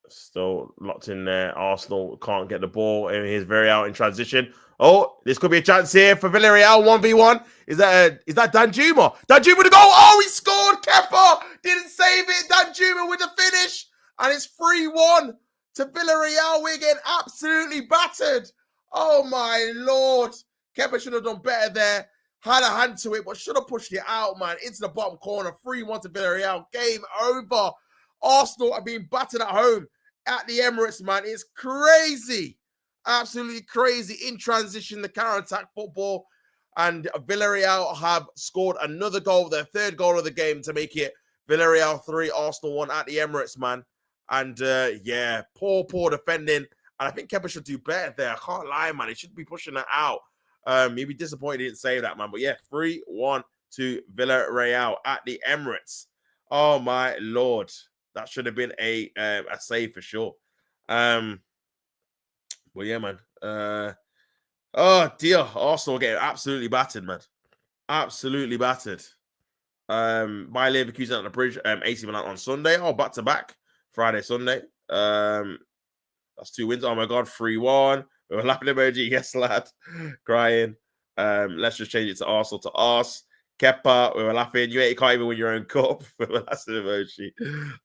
Still locked in there. Arsenal can't get the ball. And he's very out in transition. Oh, this could be a chance here for Villarreal. 1v1. Is that Danjuma? Danjuma to goal. Oh, he scored. Kepa didn't save it. Danjuma with the finish. And it's 3-1 to Villarreal. We're getting absolutely battered. Oh, my Lord. Kepa should have done better there. Had a hand to it, but should have pushed it out, man. Into the bottom corner. 3-1 to Villarreal. Game over. Arsenal are being battered at home at the Emirates, man. It's crazy. Absolutely crazy. In transition, the counter-attack football. And Villarreal have scored another goal, their third goal of the game, to make it Villarreal 3, Arsenal 1 at the Emirates, man. And yeah, poor defending. And I think Kepa should do better there. I can't lie, man. He should be pushing that out. He'd be disappointed he didn't save that, man. But yeah, 3-1 to Villarreal at the Emirates. Oh my Lord. That should have been a save for sure. But yeah, man. Oh dear, Arsenal getting absolutely battered, man. Absolutely battered. By Leverkusen at the bridge. AC Milan on Sunday. Oh, back to back. Friday, Sunday. That's 2 wins. Oh my god, 3-1. We were laughing emoji. Yes, lad. Crying. Let's just change it to Arsenal to Ars. Kepa, we were laughing. You can't even win your own cup. We were laughing emoji.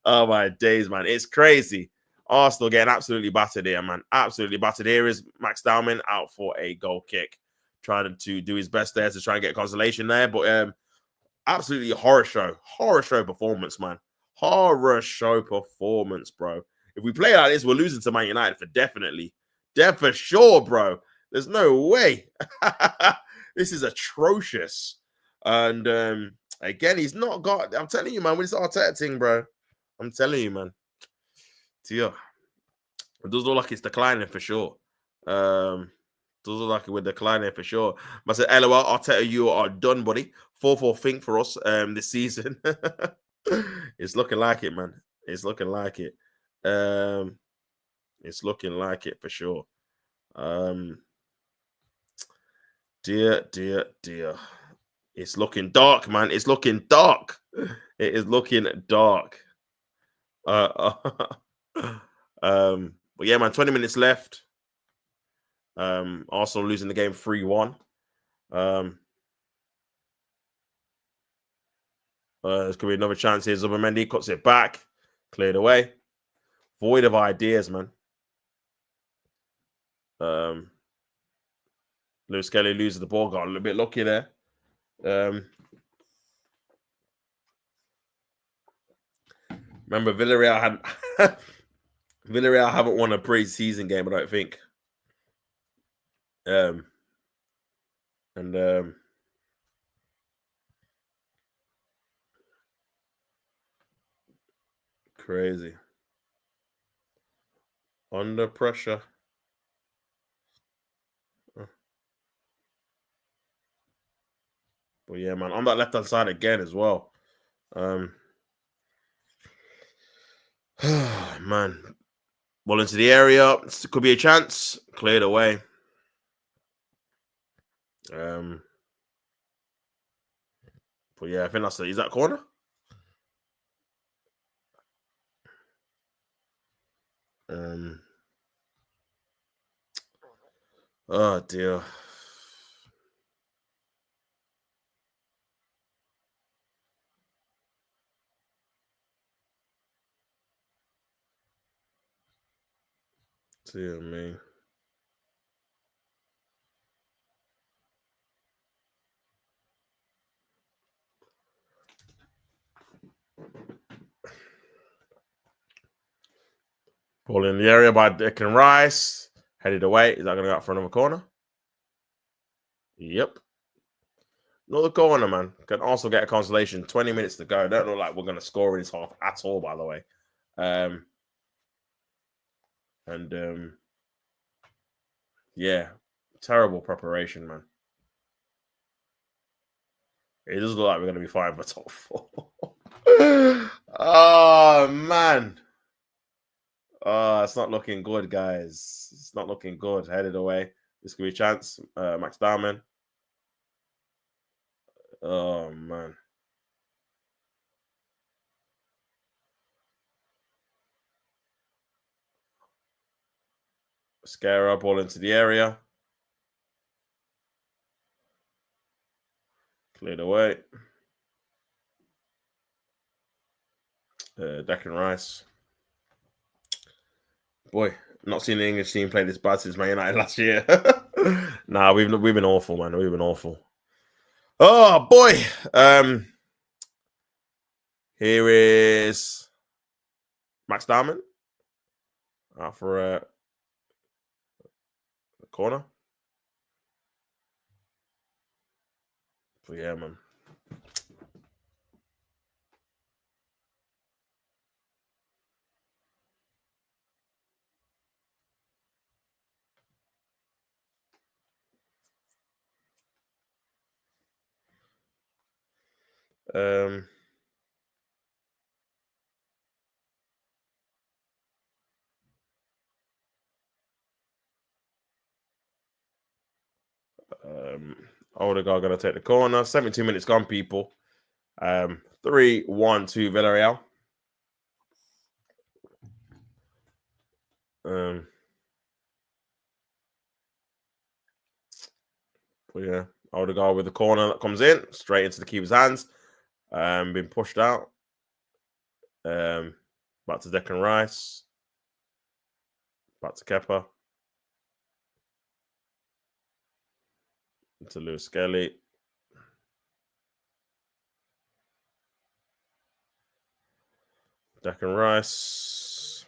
Oh my days, man. It's crazy. Arsenal getting absolutely battered here, man. Absolutely battered. Here is Max Dowman out for a goal kick. Trying to do his best there to try and get consolation there. But absolutely horror show performance, man. Horror show performance, bro. If we play like this, we're losing to Man United for definitely. For sure, bro. There's no way. This is atrocious. And again, he's not got... I'm telling you, man, with this Arteta thing, bro. I'm telling you, man. Dear. It does look like it's declining for sure. Does look like we're declining for sure. I said, LOL, Arteta, you are done, buddy. 4-4 think for us this season. It's looking like it, man. It's looking like it. It's looking like it for sure. Dear. It's looking dark, man. It's looking dark. It is looking dark. But yeah, man, 20 minutes left. Arsenal losing the game 3-1. There's gonna be another chance here. Zubimendi cuts it back, cleared away. Void of ideas, man. Lewis Kelly loses the ball, got a little bit lucky there. Remember, Villarreal haven't won a pre-season game, I don't think. Crazy. Under pressure. But yeah, man, on that left-hand side again as well. Man. Ball into the area. Could be a chance. Cleared away. But yeah, I think that's is that corner? Oh dear. Dear me. Ball in the area by Declan Rice. Headed away. Is that going to go out for another corner? Yep. Another corner, man. Can also get a consolation. 20 minutes to go. Don't look like we're going to score in this half at all, by the way. Yeah. Terrible preparation, man. It doesn't look like we're going to be fighting for top 4. Oh, man. Oh, it's not looking good, guys. It's not looking good. Headed away. This could be a chance. Max Dowman. Oh, man. Scare up ball into the area. Cleared away. Declan Rice. Boy, not seen the English team play this bad since Man United last year. Nah, we've been awful, man. We've been awful. Oh boy. Here is Max Diamond for a corner. But yeah, man. Odegaard gonna take the corner. 72 minutes gone, people. 3-1 to Villarreal. But yeah, Odegaard with the corner that comes in straight into the keeper's hands. Been pushed out. Back to Declan Rice. Back to Kepa. Into Lewis Skelly. Declan Rice.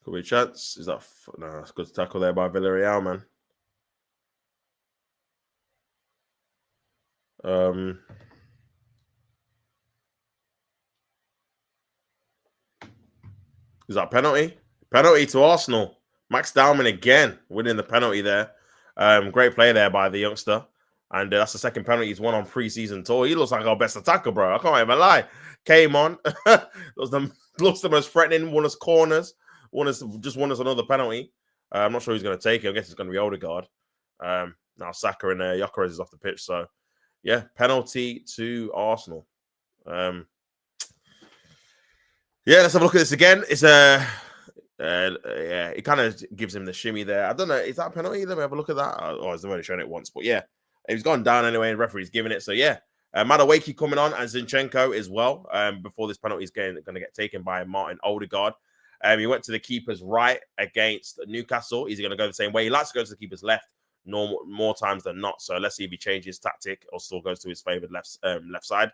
Could be a chance. Is that no? It's good tackle there by Villarreal, man. Is that penalty? Penalty to Arsenal. Max Diamond again winning the penalty there. Great play there by the youngster. And that's the second penalty he's won on pre-season tour. He looks like our best attacker, bro. I can't even lie. Came on. looks the most threatening. Won us corners. Won us another penalty. I'm not sure who's going to take it. I guess it's going to be Odegaard. Now Saka and Gyökeres is off the pitch. So, yeah, penalty to Arsenal. Yeah, let's have a look at this again. It's yeah, it kind of gives him the shimmy there. I don't know. Is that a penalty? Let me have a look at that. Oh, I've only shown it once, but yeah, he's gone down anyway, and referee's giving it. So yeah, Madueke coming on and Zinchenko as well. Before this penalty is going to get taken by Martin Odegaard. He went to the keeper's right against Newcastle. He's going to go the same way. He likes to go to the keeper's left more times than not. So let's see if he changes tactic or still goes to his favored left side.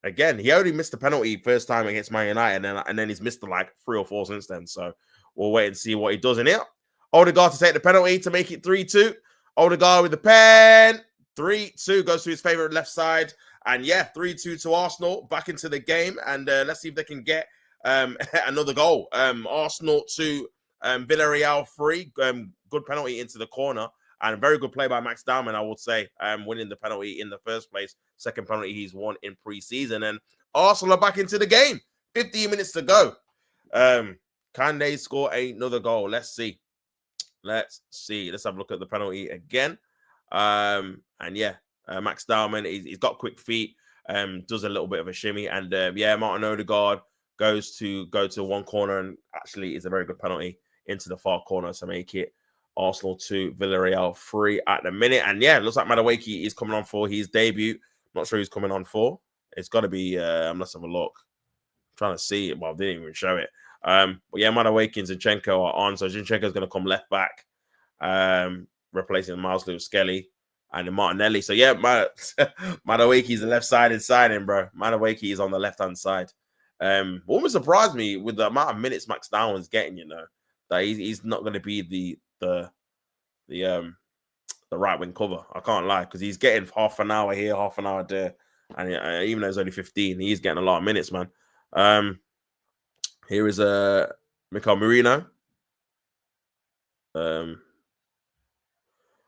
Again, he only missed the penalty first time against Man United, and then he's missed like 3 or 4 since then. So we'll wait and see what he does in it. Odegaard to take the penalty to make it 3-2. Odegaard with the pen. 3-2 goes to his favorite left side. And yeah, 3-2 to Arsenal back into the game. And let's see if they can get another goal. Arsenal to Villarreal 3. Good penalty into the corner. And a very good play by Max Diamond, I would say, winning the penalty in the first place. Second penalty he's won in pre-season. And Arsenal are back into the game. 15 minutes to go. Can they score another goal? Let's see. Let's have a look at the penalty again. And yeah, Max Diamond, he's got quick feet, does a little bit of a shimmy. And yeah, Martin Odegaard goes to one corner and actually is a very good penalty into the far corner to make it Arsenal 2, Villarreal 3 at the minute. And yeah, it looks like Madueke is coming on for his debut. Not sure who's coming on for. It's got to be, let's have a look. I'm trying to see it. Well, they didn't even show it. But yeah, Madueke and Zinchenko are on. So Zinchenko is going to come left back, replacing Miles Lewis Skelly and Martinelli. So yeah, Madueke is the left-sided signing, bro. Madueke is on the left-hand side. What surprised me with the amount of minutes Max Diamond's getting, that he's not going to be the right wing cover. I can't lie, because he's getting half an hour here, half an hour there, and even though he's only 15, he's getting a lot of minutes, man. Here is Mikel Merino. And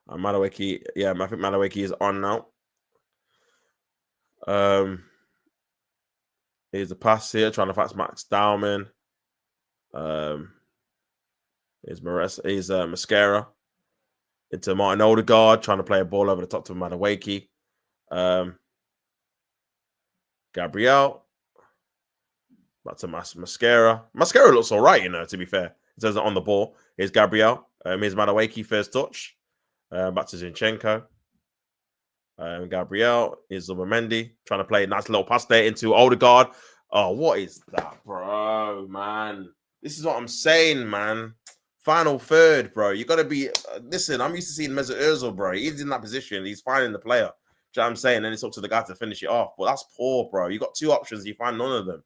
Madueke, yeah, I think Madueke is on now. Here's a pass here, trying to pass Max Diamond. Here's Mascara into Martin Odegaard, trying to play a ball over the top to Madueke. Gabriel. Back to Mascara. Mascara looks all right, to be fair. It says it on the ball. Here's Gabriel. Here's Madueke, first touch. Back to Zinchenko. Gabriel is Zubimendi trying to play a nice little pass there into Odegaard. Oh, what is that, bro, man? This is what I'm saying, man. Final third, bro. You got to be... listen, I'm used to seeing Mesut Ozil, bro. He's in that position. He's finding the player. Do you know what I'm saying? And it's up to the guy to finish it off. But that's poor, bro. You got two options. You find none of them.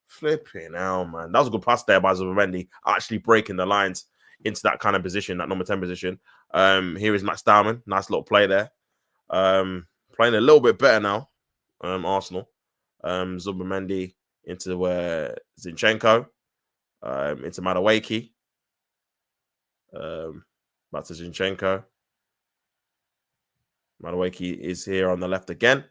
Flipping hell, man. That was a good pass there by Zubimendi. Actually breaking the lines into that kind of position, that number 10 position. Here is Max Diamond. Nice little play there. Playing a little bit better now. Arsenal. Zubimendi into Zinchenko. Into Madueke. Back to Zinchenko. Madueke is here on the left again.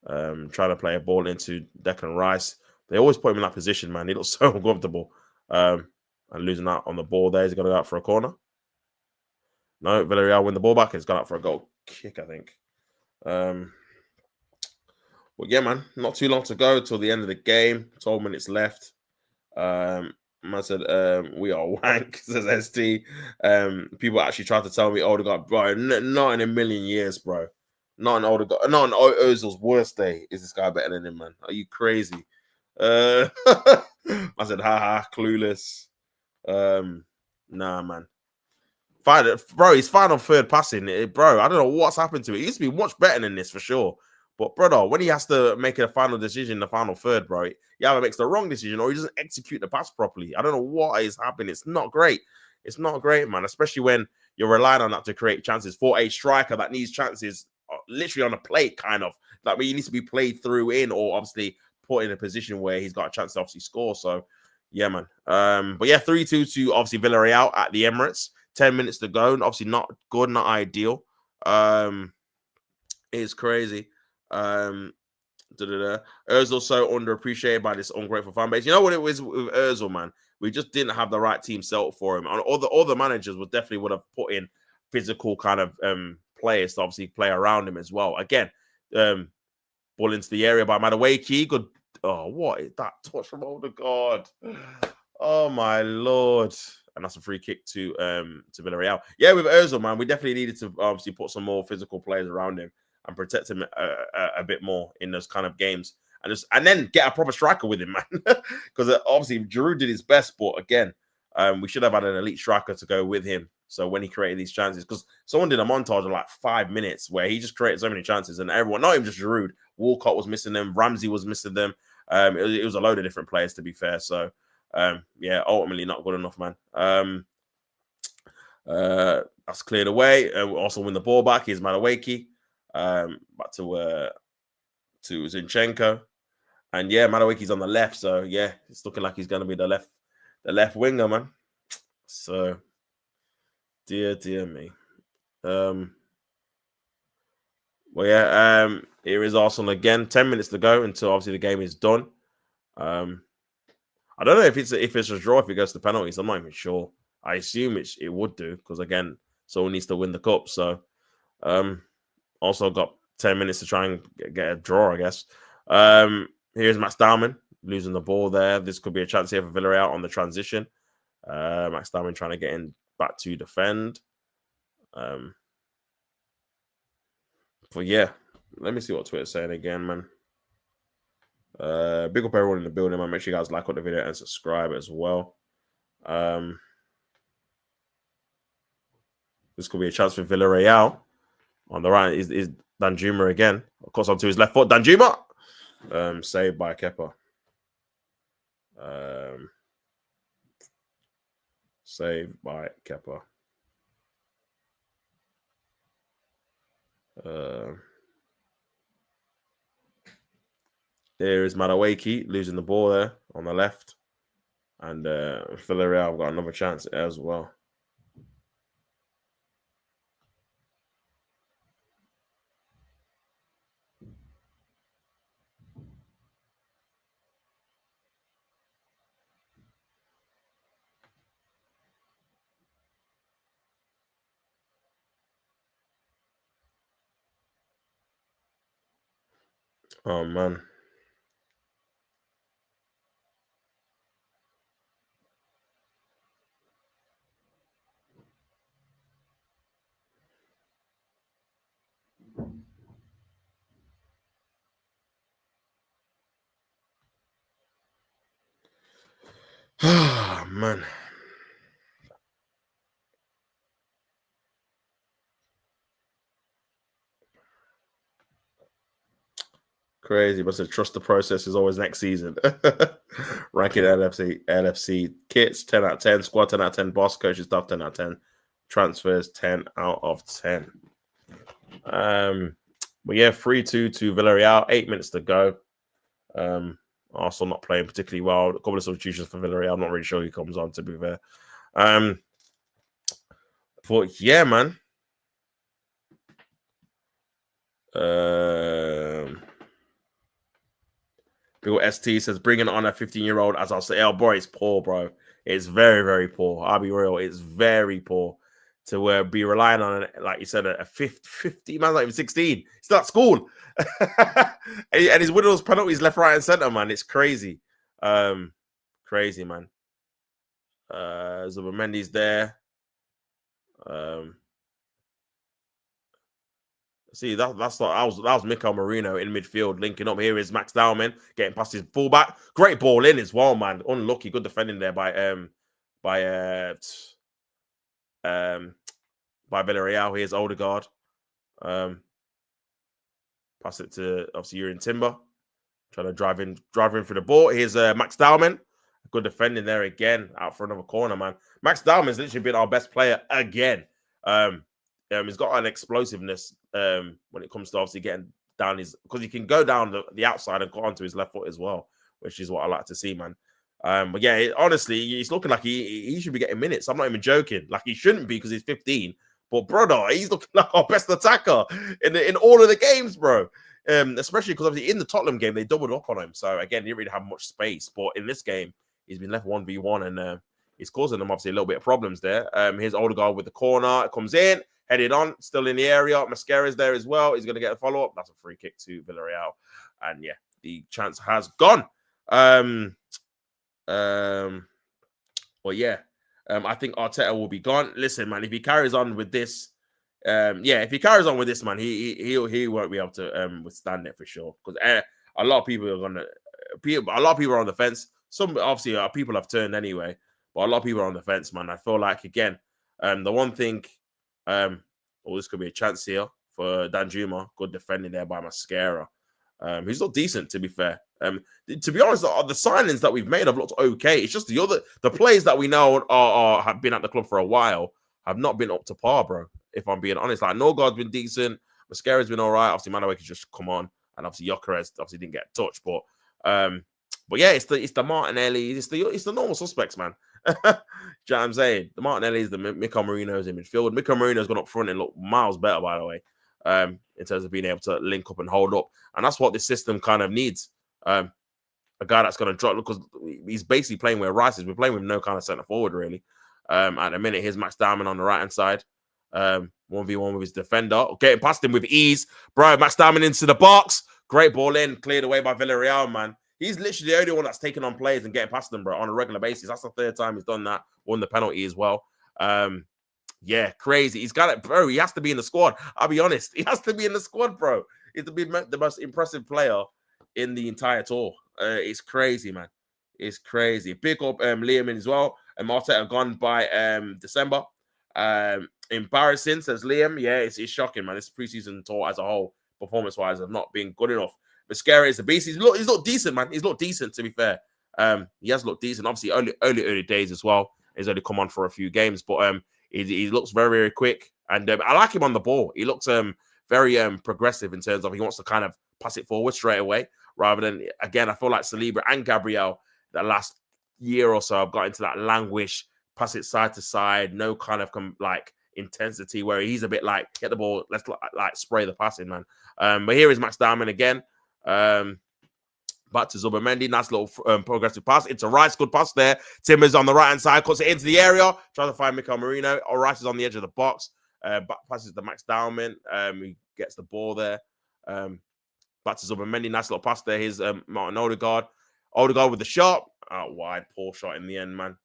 Trying to play a ball into Declan Rice. They always put him in that position, man. He looks so uncomfortable. And losing out on the ball there. He's going to go out for a corner. No, Villarreal win the ball back. He's gone out for a goal kick, I think. But yeah, man, not too long to go till the end of the game. 12 minutes left. I said, we are wank, says ST. People actually tried to tell me, Odegaard, bro, not in a million years, bro. Not an Odegaard, not an Ozil's worst day is this guy better than him, man. Are you crazy? I said, haha, clueless. Nah, man. His final third passing, bro. I don't know what's happened to it. He used to be much better than this for sure. But brother, when he has to make a final decision, the final third, bro, he either makes the wrong decision or he doesn't execute the pass properly. I don't know what is happening. It's not great. It's not great, man. Especially when you're relying on that to create chances for a striker that needs chances literally on a plate, kind of like where he needs to be played through in or obviously put in a position where he's got a chance to obviously score. So yeah, man. But yeah, 3-2 to obviously Villarreal at the Emirates. 10 minutes to go. Obviously not good, not ideal. It's crazy. Ozil so underappreciated by this ungrateful fan base. You know what it was with Ozil, man? We just didn't have the right team set up for him. And all the managers would definitely would have put in physical kind of players to obviously play around him as well. Again, ball into the area by Madueke. Good. Oh, what is that touch from Odegaard? Oh my lord. And that's a free kick to Villarreal. Yeah, with Ozil, man, we definitely needed to obviously put some more physical players around him and protect him a bit more in those kind of games, and then get a proper striker with him, man. Because obviously Giroud did his best, but again, we should have had an elite striker to go with him. So when he created these chances, because someone did a montage of like 5 minutes where he just created so many chances, and everyone, not even just Giroud, Walcott was missing them, Ramsey was missing them. It was a load of different players, to be fair. So yeah, ultimately not good enough, man. That's cleared away. We also win the ball back. Here's Madueke. Back to Zinchenko. And yeah, Madueke's on the left. So yeah, it's looking like he's gonna be the left winger, man. So dear me. Well, yeah, here is Arsenal again. 10 minutes to go until obviously the game is done. I don't know if it's a draw if it goes to penalties. I'm not even sure. I assume it would do because again, someone needs to win the cup. So also got 10 minutes to try and get a draw, I guess. Here's Max Diamond losing the ball there. This could be a chance here for Villarreal on the transition. Max Diamond trying to get in back to defend. But yeah, let me see what Twitter's saying again, man. Big up everyone in the building, man. Make sure you guys like the video and subscribe as well. This could be a chance for Villarreal. On the right is Danjuma again. Of course, onto his left foot. Danjuma! Saved by Kepa. Saved by Kepa. There is Madueke losing the ball there on the left. And Villarreal have got another chance as well. Oh, man. Man. Crazy, but to trust the process is always next season. Ranking LFC kits 10 out of 10, squad 10 out of 10, boss coaches stuff 10 out of 10, transfers 10 out of 10. But yeah, 3-2 to Villarreal, 8 minutes to go. Arsenal not playing particularly well. A couple of substitutions for Villarreal. I'm not really sure who comes on, to be fair. But yeah, man. Bill ST says, bringing on a 15-year-old as I'll say, oh, boy, it's poor, bro. It's very, very poor. I'll be real. It's very poor to be relying on, like you said, a 50 man's not even 16. He's still at school. and he's winning those penalties left, right, and center, man. It's crazy. Crazy, man. Zubimendi's there. See, that was Mikel Merino in midfield, linking up. Here is Max Dowman getting past his fullback. Great ball in as well, man. Unlucky, good defending there by Villarreal. Here's Odegaard. Pass it to obviously you're in Timber. Trying to drive in for the ball. Here's Max Dowman. Good defending there again, out for another corner, man. Max Dowman's literally been our best player again. He's got an explosiveness when it comes to obviously getting down because he can go down the outside and go onto his left foot as well, which is what I like to see, man. But yeah, honestly, he's looking like he should be getting minutes. I'm not even joking. Like he shouldn't be because he's 15. But brother, he's looking like our best attacker in all of the games, bro. Especially because obviously in the Tottenham game they doubled up on him. So again, he didn't really have much space. But in this game, he's been left 1v1 and he's causing them obviously a little bit of problems there. Here's Odegaard with the corner. It comes in, headed on, still in the area. Mascara's there as well. He's going to get a follow-up. That's a free kick to Villarreal. And yeah, the chance has gone. Well, yeah. I think Arteta will be gone. Listen, man, if he carries on with this, man, he won't be able to withstand it for sure. Because a lot of people are on the fence. Some obviously people have turned anyway, but a lot of people are on the fence, man. I feel like again, the one thing, this could be a chance here for Danjuma. Good defending there by Mascara. He's not decent, to be fair. To be honest, the signings that we've made have looked okay. It's just the players that we know have been at the club for a while have not been up to par, bro. If I'm being honest, like Norgard's been decent, Mascara's been all right. Obviously, Manaway can just come on, and obviously Gyökeres obviously didn't get touched, but yeah, it's the Martinelli, it's the normal suspects, man. Do you know what I'm saying? The Martinellis, the Mikel Marinos in midfield. Mikel Marino's gone up front and look miles better, by the way. In terms of being able to link up and hold up. And that's what this system kind of needs. A guy that's going to drop, because he's basically playing where Rice is. We're playing with no kind of centre forward, really. At the minute, here's Max Diamond on the right-hand side. 1v1 with his defender. Getting past him with ease. Bro, Max Diamond into the box. Great ball in. Cleared away by Villarreal, man. He's literally the only one that's taking on players and getting past them, bro, on a regular basis. That's the third time he's done that. Won the penalty as well. Yeah, crazy. He's got it, bro. He has to be in the squad. I'll be honest. He has to be in the squad, bro. He's the most impressive player in the entire tour. It's crazy, man. It's crazy. Pick up Liam in as well. And Arteta gone by December. Embarrassing, says Liam. Yeah, it's shocking, man. This preseason tour as a whole, performance-wise, have not been good enough. But Scary is a beast. He's looked decent, man. He's looked decent, to be fair. He has looked decent. Obviously, early days as well. He's only come on for a few games, but he looks very, very quick. And I like him on the ball. He looks very progressive in terms of he wants to kind of pass it forward straight away, rather than, again, I feel like Saliba and Gabriel, the last year or so, have got into that languish, pass it side to side, no kind of intensity, where he's a bit like, get the ball, let's like spray the passing, man. But here is Max Diamond again. Back to Zubimendi. Nice little progressive pass. It's a Rice. Good pass there. Timbers on the right-hand side. Cuts it into the area. Tries to find Mikel Merino. Rice is on the edge of the box. Back passes to Max Dowman. He gets the ball there. Back to Zubimendi. Nice little pass there. Here's Martin Odegaard. Odegaard with the shot. Out wide. Poor shot in the end, man.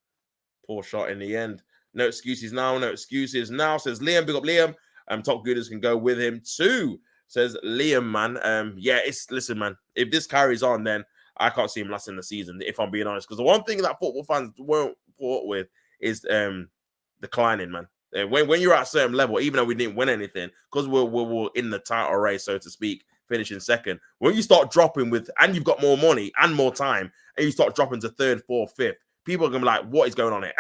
Poor shot in the end. No excuses now. No excuses now. Says Liam. Big up Liam. Top Gooders can go with him too. Says Liam, man. Yeah, listen, man. If this carries on, then I can't see him lasting the season, if I'm being honest. Because the one thing that football fans won't put up with is declining, man. When you're at a certain level, even though we didn't win anything, because we're in the title race, so to speak, finishing second. When you start dropping and you've got more money and more time, and you start dropping to third, fourth, fifth, people are gonna be like, "What is going on here?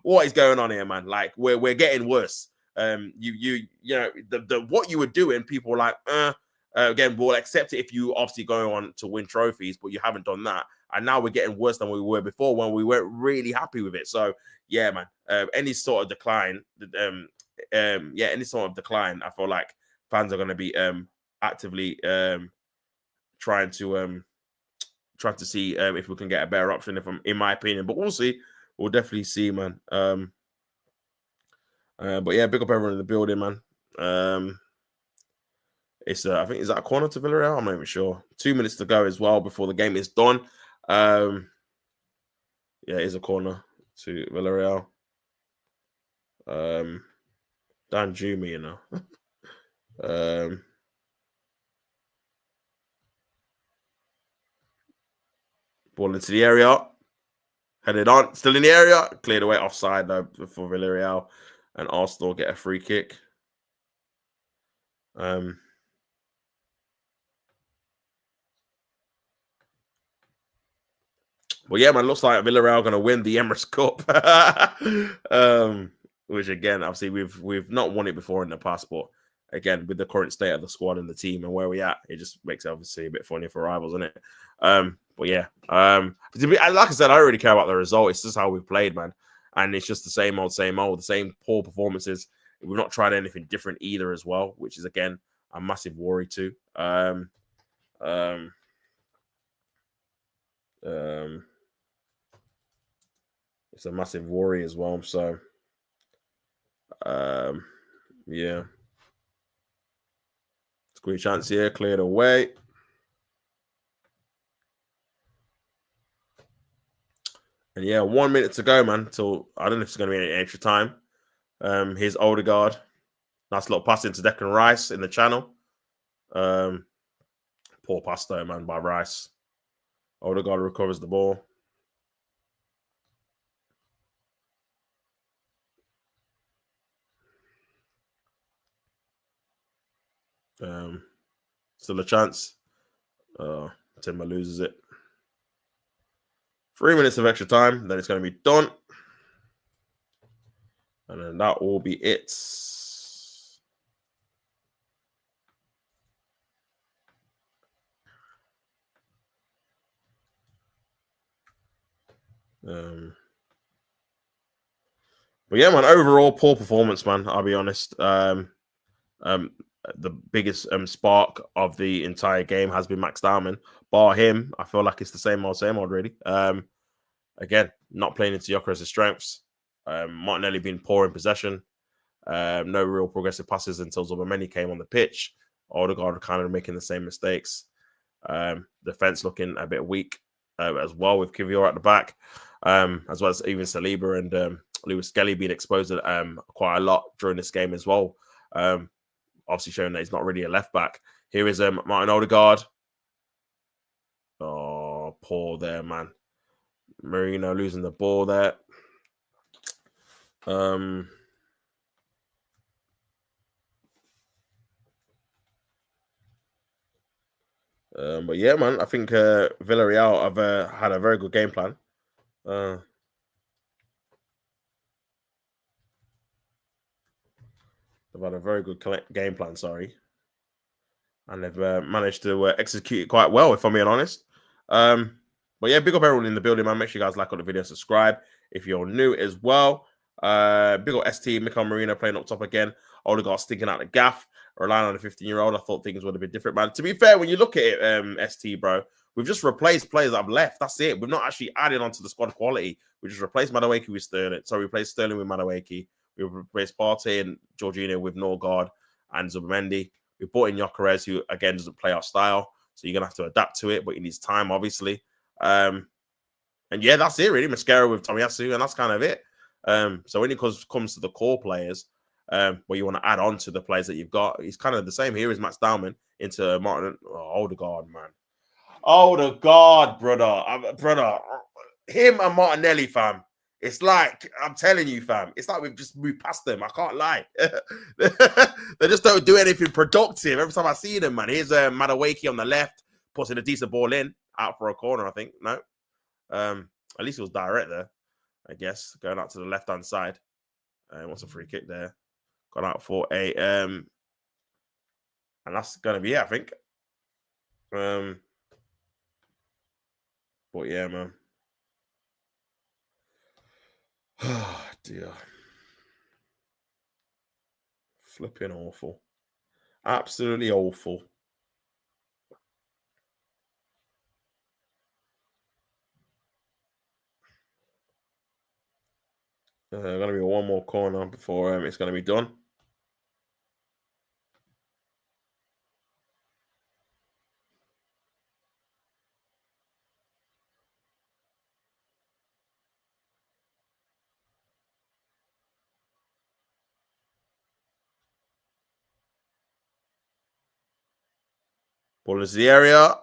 What is going on here, man? Like we're getting worse." You know the what you were doing, people were like, again, we'll accept it if you obviously go on to win trophies, but you haven't done that. And now we're getting worse than we were before when we weren't really happy with it. So yeah, man, any sort of decline, any sort of decline, I feel like fans are going to be actively trying to see if we can get a better option, in my opinion. But we'll see. We'll definitely see, man. But yeah, big up everyone in the building, man. It's I think, is that a corner to Villarreal? I'm not even sure. 2 minutes to go as well before the game is done. Yeah, it is a corner to Villarreal. Dan Jumi, you know. Ball into the area. Headed on. Still in the area. Cleared away offside though for Villarreal. And Arsenal get a free kick. But yeah, man, looks like Villarreal going to win the Emirates Cup. Which again, obviously we've not won it before in the past, but again, with the current state of the squad and the team and where we at, it just makes it obviously a bit funny for rivals, isn't it? But yeah, like I said, I don't really care about the result. It's just how we've played, man, and it's just the same old, the same poor performances. We've not tried anything different either, as well, which is again a massive worry too. It's a massive worry as well. So, yeah. Squeeze chance here, cleared away. And yeah, 1 minute to go, man. Till I don't know if it's going to be any extra time. Here's Odegaard. Nice little pass into Declan Rice in the channel. Poor pass though, man, by Rice. Odegaard recovers the ball. Still a chance. Timber loses it. 3 minutes of extra time, then it's going to be done. And then that will be it. But yeah, man, overall poor performance, man. I'll be honest. The biggest spark of the entire game has been Max Dowman. Bar him, I feel like it's the same old, really. Again, not playing into Gyökeres' strengths. Martinelli being poor in possession. No real progressive passes until Zubimendi came on the pitch. Odegaard kind of making the same mistakes. Defense looking a bit weak as well, with Kivior at the back, as well as even Saliba and Lewis Skelly being exposed quite a lot during this game as well. Obviously showing that he's not really a left back. Here is Martin Odegaard. Oh, poor there, man. Marino losing the ball there. But yeah, man, I think Villarreal have had a very good game plan. They've had a very good game plan, and they've managed to execute it quite well, if I'm being honest. But yeah, big up everyone in the building, man. Make sure you guys like on the video, subscribe if you're new as well. Big up ST, Mikel Marino playing up top again. Odegaard sticking out the gaff, relying on a 15-year-old. I thought things would have been different, man. To be fair, when you look at it, ST, bro, we've just replaced players that have left. That's it. We've not actually added onto the squad quality. We just replaced Madueke with Sterling. So we replaced Sterling with Madueke. We replaced Partey and Jorginho with Norgard and Zubimendi. We brought in Gyökeres, who again doesn't play our style, so you're gonna have to adapt to it, but he needs time, obviously. And yeah, that's it, really. Mascara with Tomiyasu, and that's kind of it. So when it comes to the core players, where you want to add on to the players that you've got, it's kind of the same. Here is Max Dowman into Martin Odegaard, man. Oh, the God, brother. Him and Martinelli, fam. It's like, I'm telling you, fam. It's like we've just moved past them. I can't lie. They just don't do anything productive. Every time I see them, man. Here's Madawaki on the left, puts in a decent ball in, out for a corner, I think. No. At least it was direct there, I guess. Going out to the left-hand side. What's a free kick there? Gone out for a and that's gonna be it, I think. But yeah, man. Oh dear. Flipping awful. Absolutely awful. Gonna be one more corner before it's gonna be done. Ball into the area.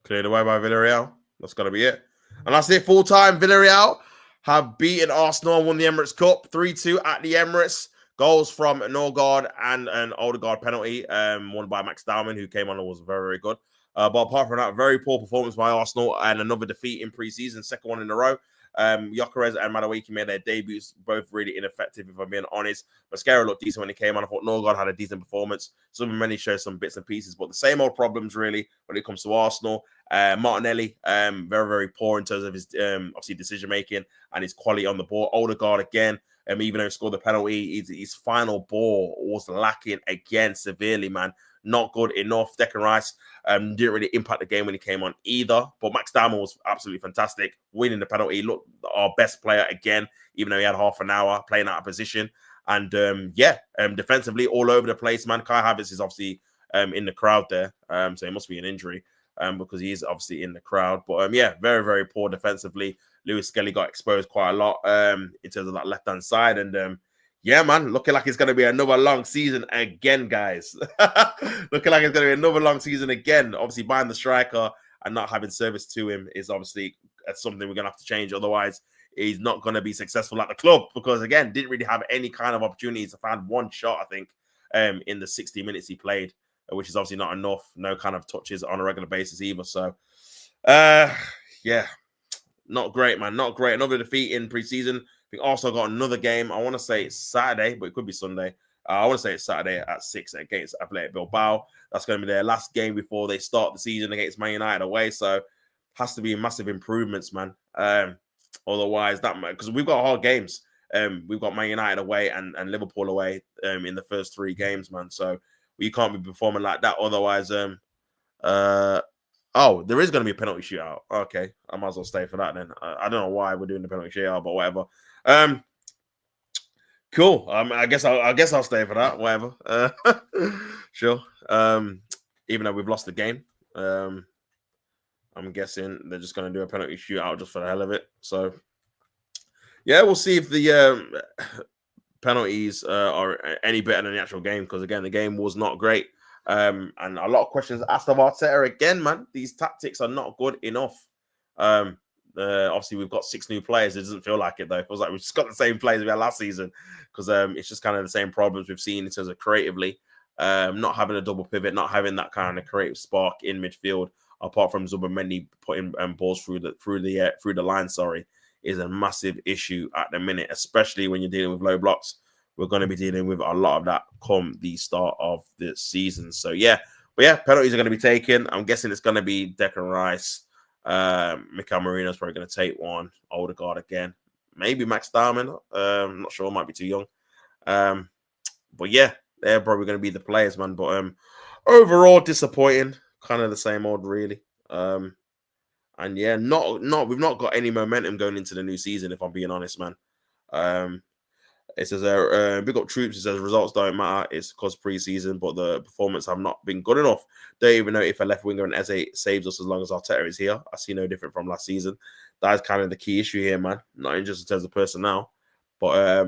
Cleared away by Villarreal. That's gonna be it. And that's it. Full time. Villarreal have beaten Arsenal and won the Emirates Cup 3-2 at the Emirates. Goals from Norgard and an Odegaard penalty, won by Max Dowman, who came on and was very, very good. But apart from that, very poor performance by Arsenal and another defeat in pre-season, second one in a row. Gyökeres and Madueke made their debuts, both really ineffective, if I'm being honest. Mascara looked decent when he came on. I thought Norgard had a decent performance. Many showed some bits and pieces, but the same old problems, really, when it comes to Arsenal. Martinelli, very, very poor in terms of his obviously decision making and his quality on the ball. Odegaard again, even though he scored the penalty, his final ball was lacking again severely, man. Not good enough. Declan Rice didn't really impact the game when he came on either. But Max Dowman was absolutely fantastic, winning the penalty. Looked our best player again, even though he had half an hour playing out of position. And defensively all over the place, man. Kai Havertz is obviously in the crowd there, so it must be an injury because he is obviously in the crowd. But very, very poor defensively. Lewis Skelly got exposed quite a lot in terms of that left-hand side. And yeah, man, looking like it's going to be another long season again, guys. Looking like it's going to be another long season again. Obviously, buying the striker and not having service to him is obviously something we're going to have to change. Otherwise, he's not going to be successful at the club because, again, didn't really have any kind of opportunities. I found one shot, I think, in the 60 minutes he played, which is obviously not enough. No kind of touches on a regular basis either. So, yeah, not great, man. Not great. Another defeat in preseason. We also got another game. I want to say it's Saturday, but it could be Sunday. I want to say it's Saturday at 6 against Athletic Bilbao. That's going to be their last game before they start the season against Man United away. So has to be massive improvements, man. Otherwise, that because we've got hard games. We've got Man United away and Liverpool away in the first 3 games, man. So we can't be performing like that. Otherwise, oh, there is going to be a penalty shootout. Okay, I might as well stay for that then. I don't know why we're doing the penalty shootout, but whatever. Cool. I guess I'll stay for that. Whatever. Sure. Even though we've lost the game, I'm guessing they're just going to do a penalty shootout just for the hell of it. So, yeah, we'll see if the penalties are any better than the actual game. Because again, the game was not great. And a lot of questions asked of Arteta again, man. These tactics are not good enough. Obviously, we've got 6 new players. It doesn't feel like it, though. It feels like we've just got the same players we had last season because it's just kind of the same problems we've seen in terms of creatively. Not having a double pivot, not having that kind of creative spark in midfield, apart from Zubomendi putting balls through the line, is a massive issue at the minute, especially when you're dealing with low blocks. We're going to be dealing with a lot of that come the start of the season. So, yeah. But, yeah, penalties are going to be taken. I'm guessing it's going to be Declan Rice. Mikel Merino's probably going to take one. Odegaard again. Maybe Max Dowman. I'm not sure. Might be too young. But, yeah, they're probably going to be the players, man. But overall, disappointing. Kind of the same old, really. And, yeah, we've not got any momentum going into the new season, if I'm being honest, man. It says big up troops. It says results don't matter. It's because preseason, but the performance have not been good enough. Don't even know if a left winger and Eze saves us as long as Arteta is here. I see no different from last season. That is kind of the key issue here, man. Not just in terms of personnel, but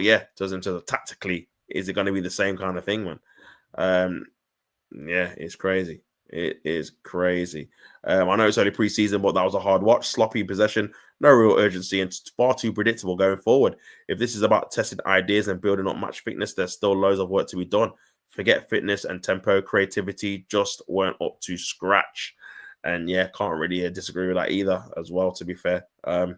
yeah, in terms of tactically, is it going to be the same kind of thing, man? Yeah, it's crazy. It is crazy. I know it's only preseason, but that was a hard watch. Sloppy possession, no real urgency, and far too predictable going forward. If this is about testing ideas and building up match fitness, there's still loads of work to be done. Forget fitness and tempo, creativity just weren't up to scratch. And yeah, can't really disagree with that either as well, to be fair. I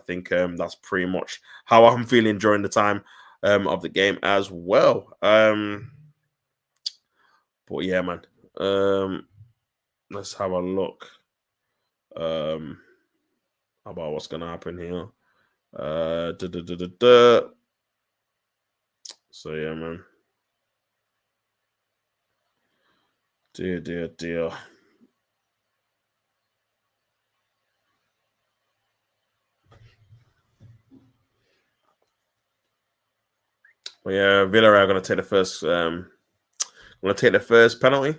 think that's pretty much how I'm feeling during the time of the game as well. But yeah, man. Let's have a look about what's gonna happen here. So yeah, man. Dear. Well, yeah, Villarreal are gonna take the first. Gonna take the first penalty.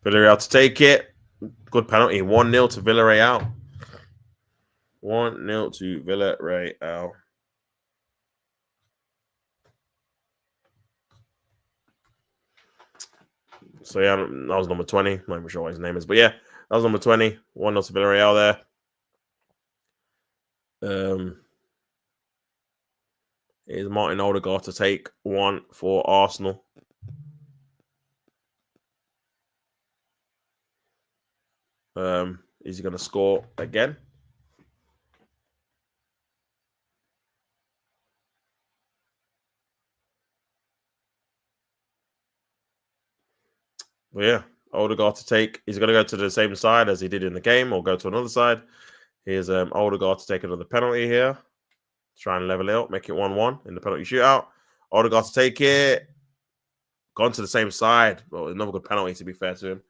Villarreal to take it. Good penalty. 1-0 to Villarreal. 1-0 to Villarreal. So yeah, that was number 20. Not even sure what his name is, but yeah, that was number 20. 1-0 to Villarreal there. Is Martin Odegaard to take one for Arsenal. Is he going to score again? Well, yeah, Odegaard to take. He's going to go to the same side as he did in the game, or go to another side. Here's Odegaard to take another penalty here. Try and level it up, make it 1-1 in the penalty shootout. Odegaard to take it. Gone to the same side. Well, another good penalty, to be fair to him.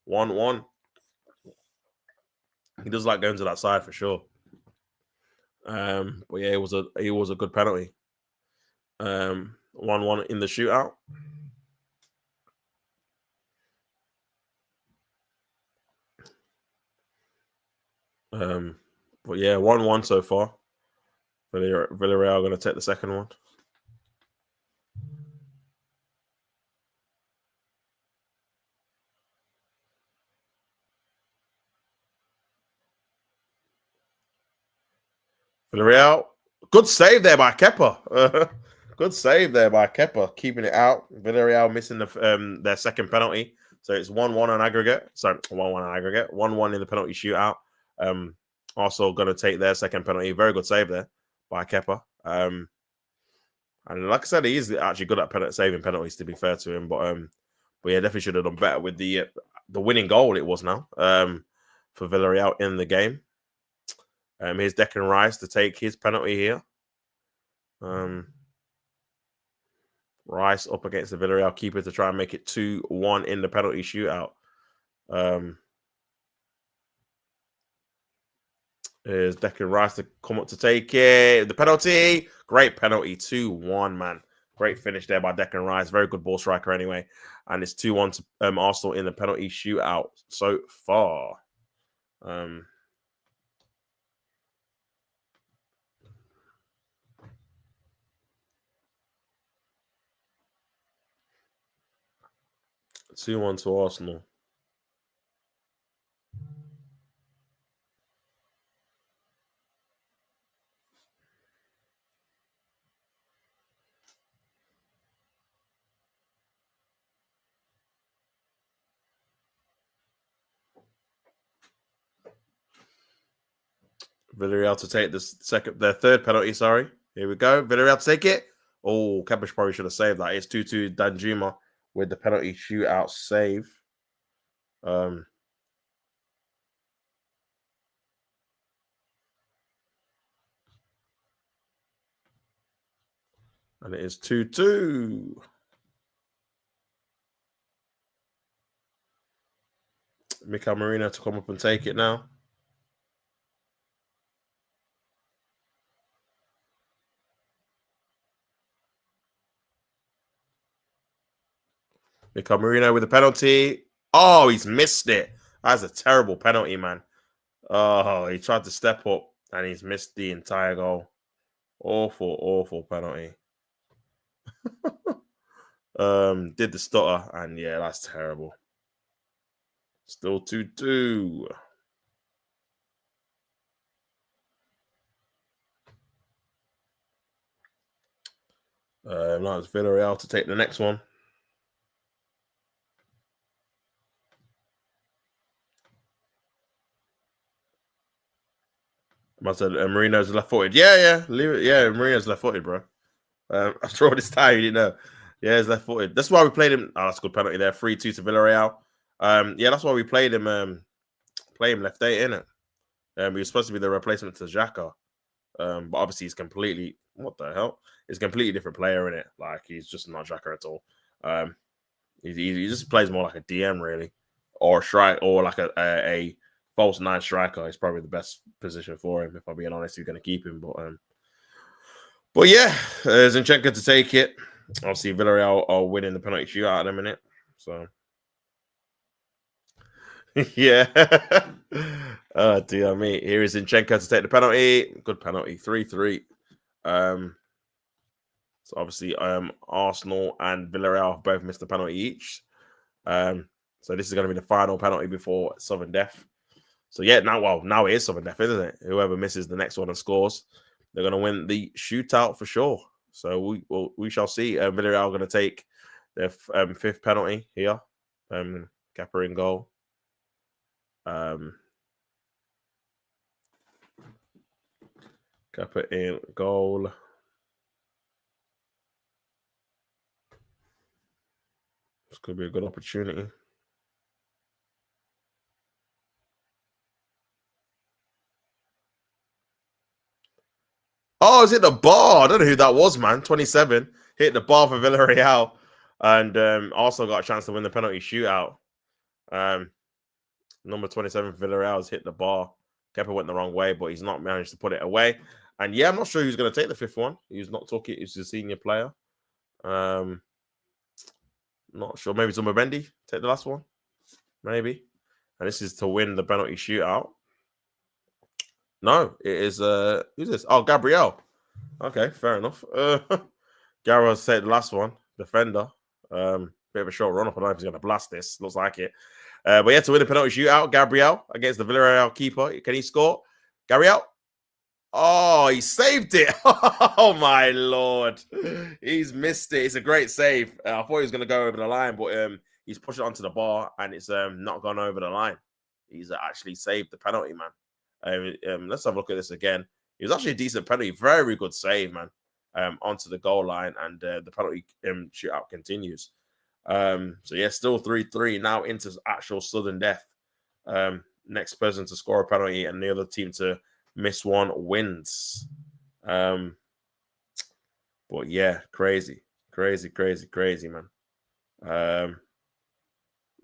1-1. He does like going to that side for sure. But yeah, it was a good penalty. 1-1 in the shootout. But yeah, 1-1 so far. Villarreal are going to take the second one. Villarreal, good save there by Kepa. Good save there by Kepa, keeping it out. Villarreal missing their second penalty. So it's 1-1 on aggregate. Sorry, 1-1 on aggregate. 1-1 in the penalty shootout. Also going to take their second penalty. Very good save there by Kepa. And like I said, he is actually good at saving penalties, to be fair to him. But yeah, definitely should have done better with the winning goal it was now for Villarreal in the game. Here's Declan Rice to take his penalty here. Rice up against the Villarreal keeper to try and make it 2-1 in the penalty shootout. Here's Declan Rice to come up to take it. The penalty. Great penalty. 2-1, man. Great finish there by Declan Rice. Very good ball striker anyway. And it's 2-1 to Arsenal in the penalty shootout so far. 2-1 to Arsenal. Villarreal to take their third penalty. Sorry, here we go. Villarreal to take it. Oh, Kepa probably should have saved that. It's 2-2 Danjuma with the penalty shootout save. And it is 2-2. Mikel Merino to come up and take it now. Mikel Merino with the penalty. Oh, he's missed it. That's a terrible penalty, man. Oh, he tried to step up and he's missed the entire goal. Awful, awful penalty. Did the stutter, and yeah, that's terrible. Still 2-2. Now it's Villarreal to take the next one. I said Marino's left-footed. Yeah, leave it. Yeah, Marino's left-footed, bro. After all this time, you didn't know. Yeah, he's left-footed. That's why we played him. Oh, that's a good penalty there. 3-2 to Villarreal. Yeah, that's why we played him. Play him left 8, innit? He was supposed to be the replacement to Xhaka. But obviously he's completely what the hell? He's a completely different player in it. Like he's just not Xhaka at all. He just plays more like a DM really, or strike, or like a false 9 striker. Is probably the best position for him. If I'm being honest, you're going to keep him. But yeah, Zinchenko to take it. Obviously Villarreal are winning the penalty shootout in a minute. So yeah. Oh dear me. Here is Zinchenko to take the penalty. Good penalty. 3-3. So obviously Arsenal and Villarreal have both missed a penalty each. So this is going to be the final penalty before Southern Death. So yeah, now it is Southern Death, isn't it? Whoever misses the next one and scores, they're going to win the shootout for sure. So we shall see. Villarreal going to take their 5th penalty here. Kepa in goal. Kepa in goal. This could be a good opportunity. Oh, is it the bar? I don't know who that was, man. 27 hit the bar for Villarreal, and also got a chance to win the penalty shootout. Number 27 Villarreal has hit the bar. Kepa went the wrong way, but he's not managed to put it away. And yeah, I'm not sure who's going to take the 5th one. He's not took it. He's a senior player. Not sure. Maybe Zumabendi take the last one. Maybe. And this is to win the penalty shootout. No, it is who's this? Oh, Gabriel. Okay, fair enough. Gabriel's take the last one. Defender. Bit of a short run up. I don't know if he's gonna blast this. Looks like it. But yeah, to win the penalty shootout, Gabriel against the Villarreal keeper. Can he score? Gabriel. Oh, he saved it. Oh my lord. He's missed it. It's a great save. I thought he was gonna go over the line, but he's pushed it onto the bar and it's not gone over the line. He's actually saved the penalty, man. Let's have a look at this again. It was actually a decent penalty. Very good save, man. Onto the goal line, and the penalty shootout continues. So yeah, still 3-3 now into actual sudden death. Next person to score a penalty and the other team to miss one wins. But yeah, crazy, man.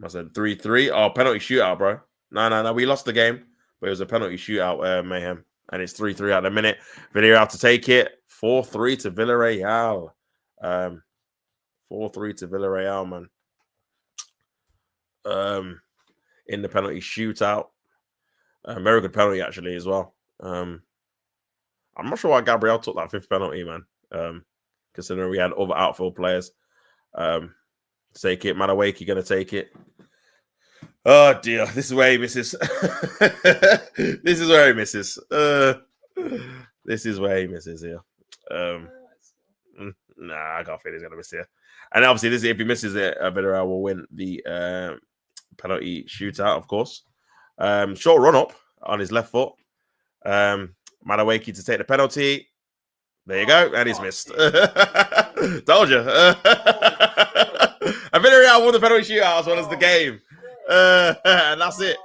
I said 3-3. Oh, penalty shootout, bro. No. We lost the game, but it was a penalty shootout, mayhem. And it's 3-3 at the minute. Villarreal to take it. 4-3 to Villarreal. 4-3 to Villarreal, man. In the penalty shootout. Very good penalty, actually, as well. I'm not sure why Gabriel took that 5th penalty, man. Considering we had other outfield players. Take it. Madawake going to take it. Oh dear, this is where he misses. This is where he misses. This is where he misses here. Nah, I can't feel he's gonna miss here. And obviously, this if he misses it, Villarreal will win the penalty shootout, of course. Short run up on his left foot. Madawake to take the penalty. There you go, and he's missed. Told you. And Villarreal won the penalty shootout as well as the game. And that's it.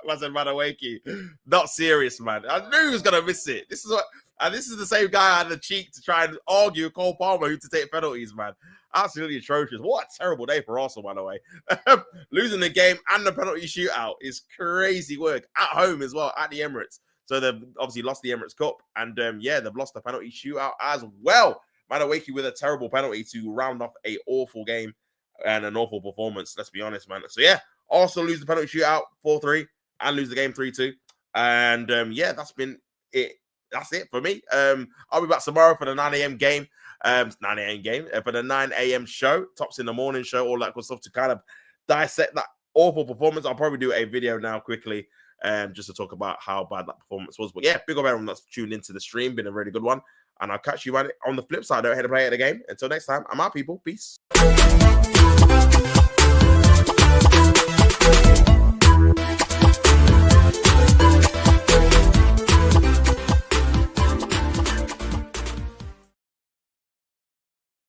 I said Madawake. Not serious, man. I knew he was gonna miss it. This is the same guy I had the cheek to try and argue with Cole Palmer who to take penalties, man. Absolutely atrocious. What a terrible day for Arsenal, by the way. Losing the game and the penalty shootout is crazy work. At home as well, at the Emirates. So they've obviously lost the Emirates Cup. And yeah, they've lost the penalty shootout as well. Madawake with a terrible penalty to round off a awful game. and an awful performance. Let's be honest, man. So yeah, Arsenal lose the penalty shootout 4-3 and lose the game 3-2. And yeah, that's been it. That's it for me. I'll be back tomorrow for the 9 a.m. game. 9 a.m. game for the 9 a.m. show, Tops in the Morning show, all that good stuff to kind of dissect that awful performance. I'll probably do a video now quickly just to talk about how bad that performance was. But yeah, big up everyone that's tuned into the stream. Been a really good one. And I'll catch you on the flip side. Don't hate to play at the game. Until next time, I'm out, people. Peace.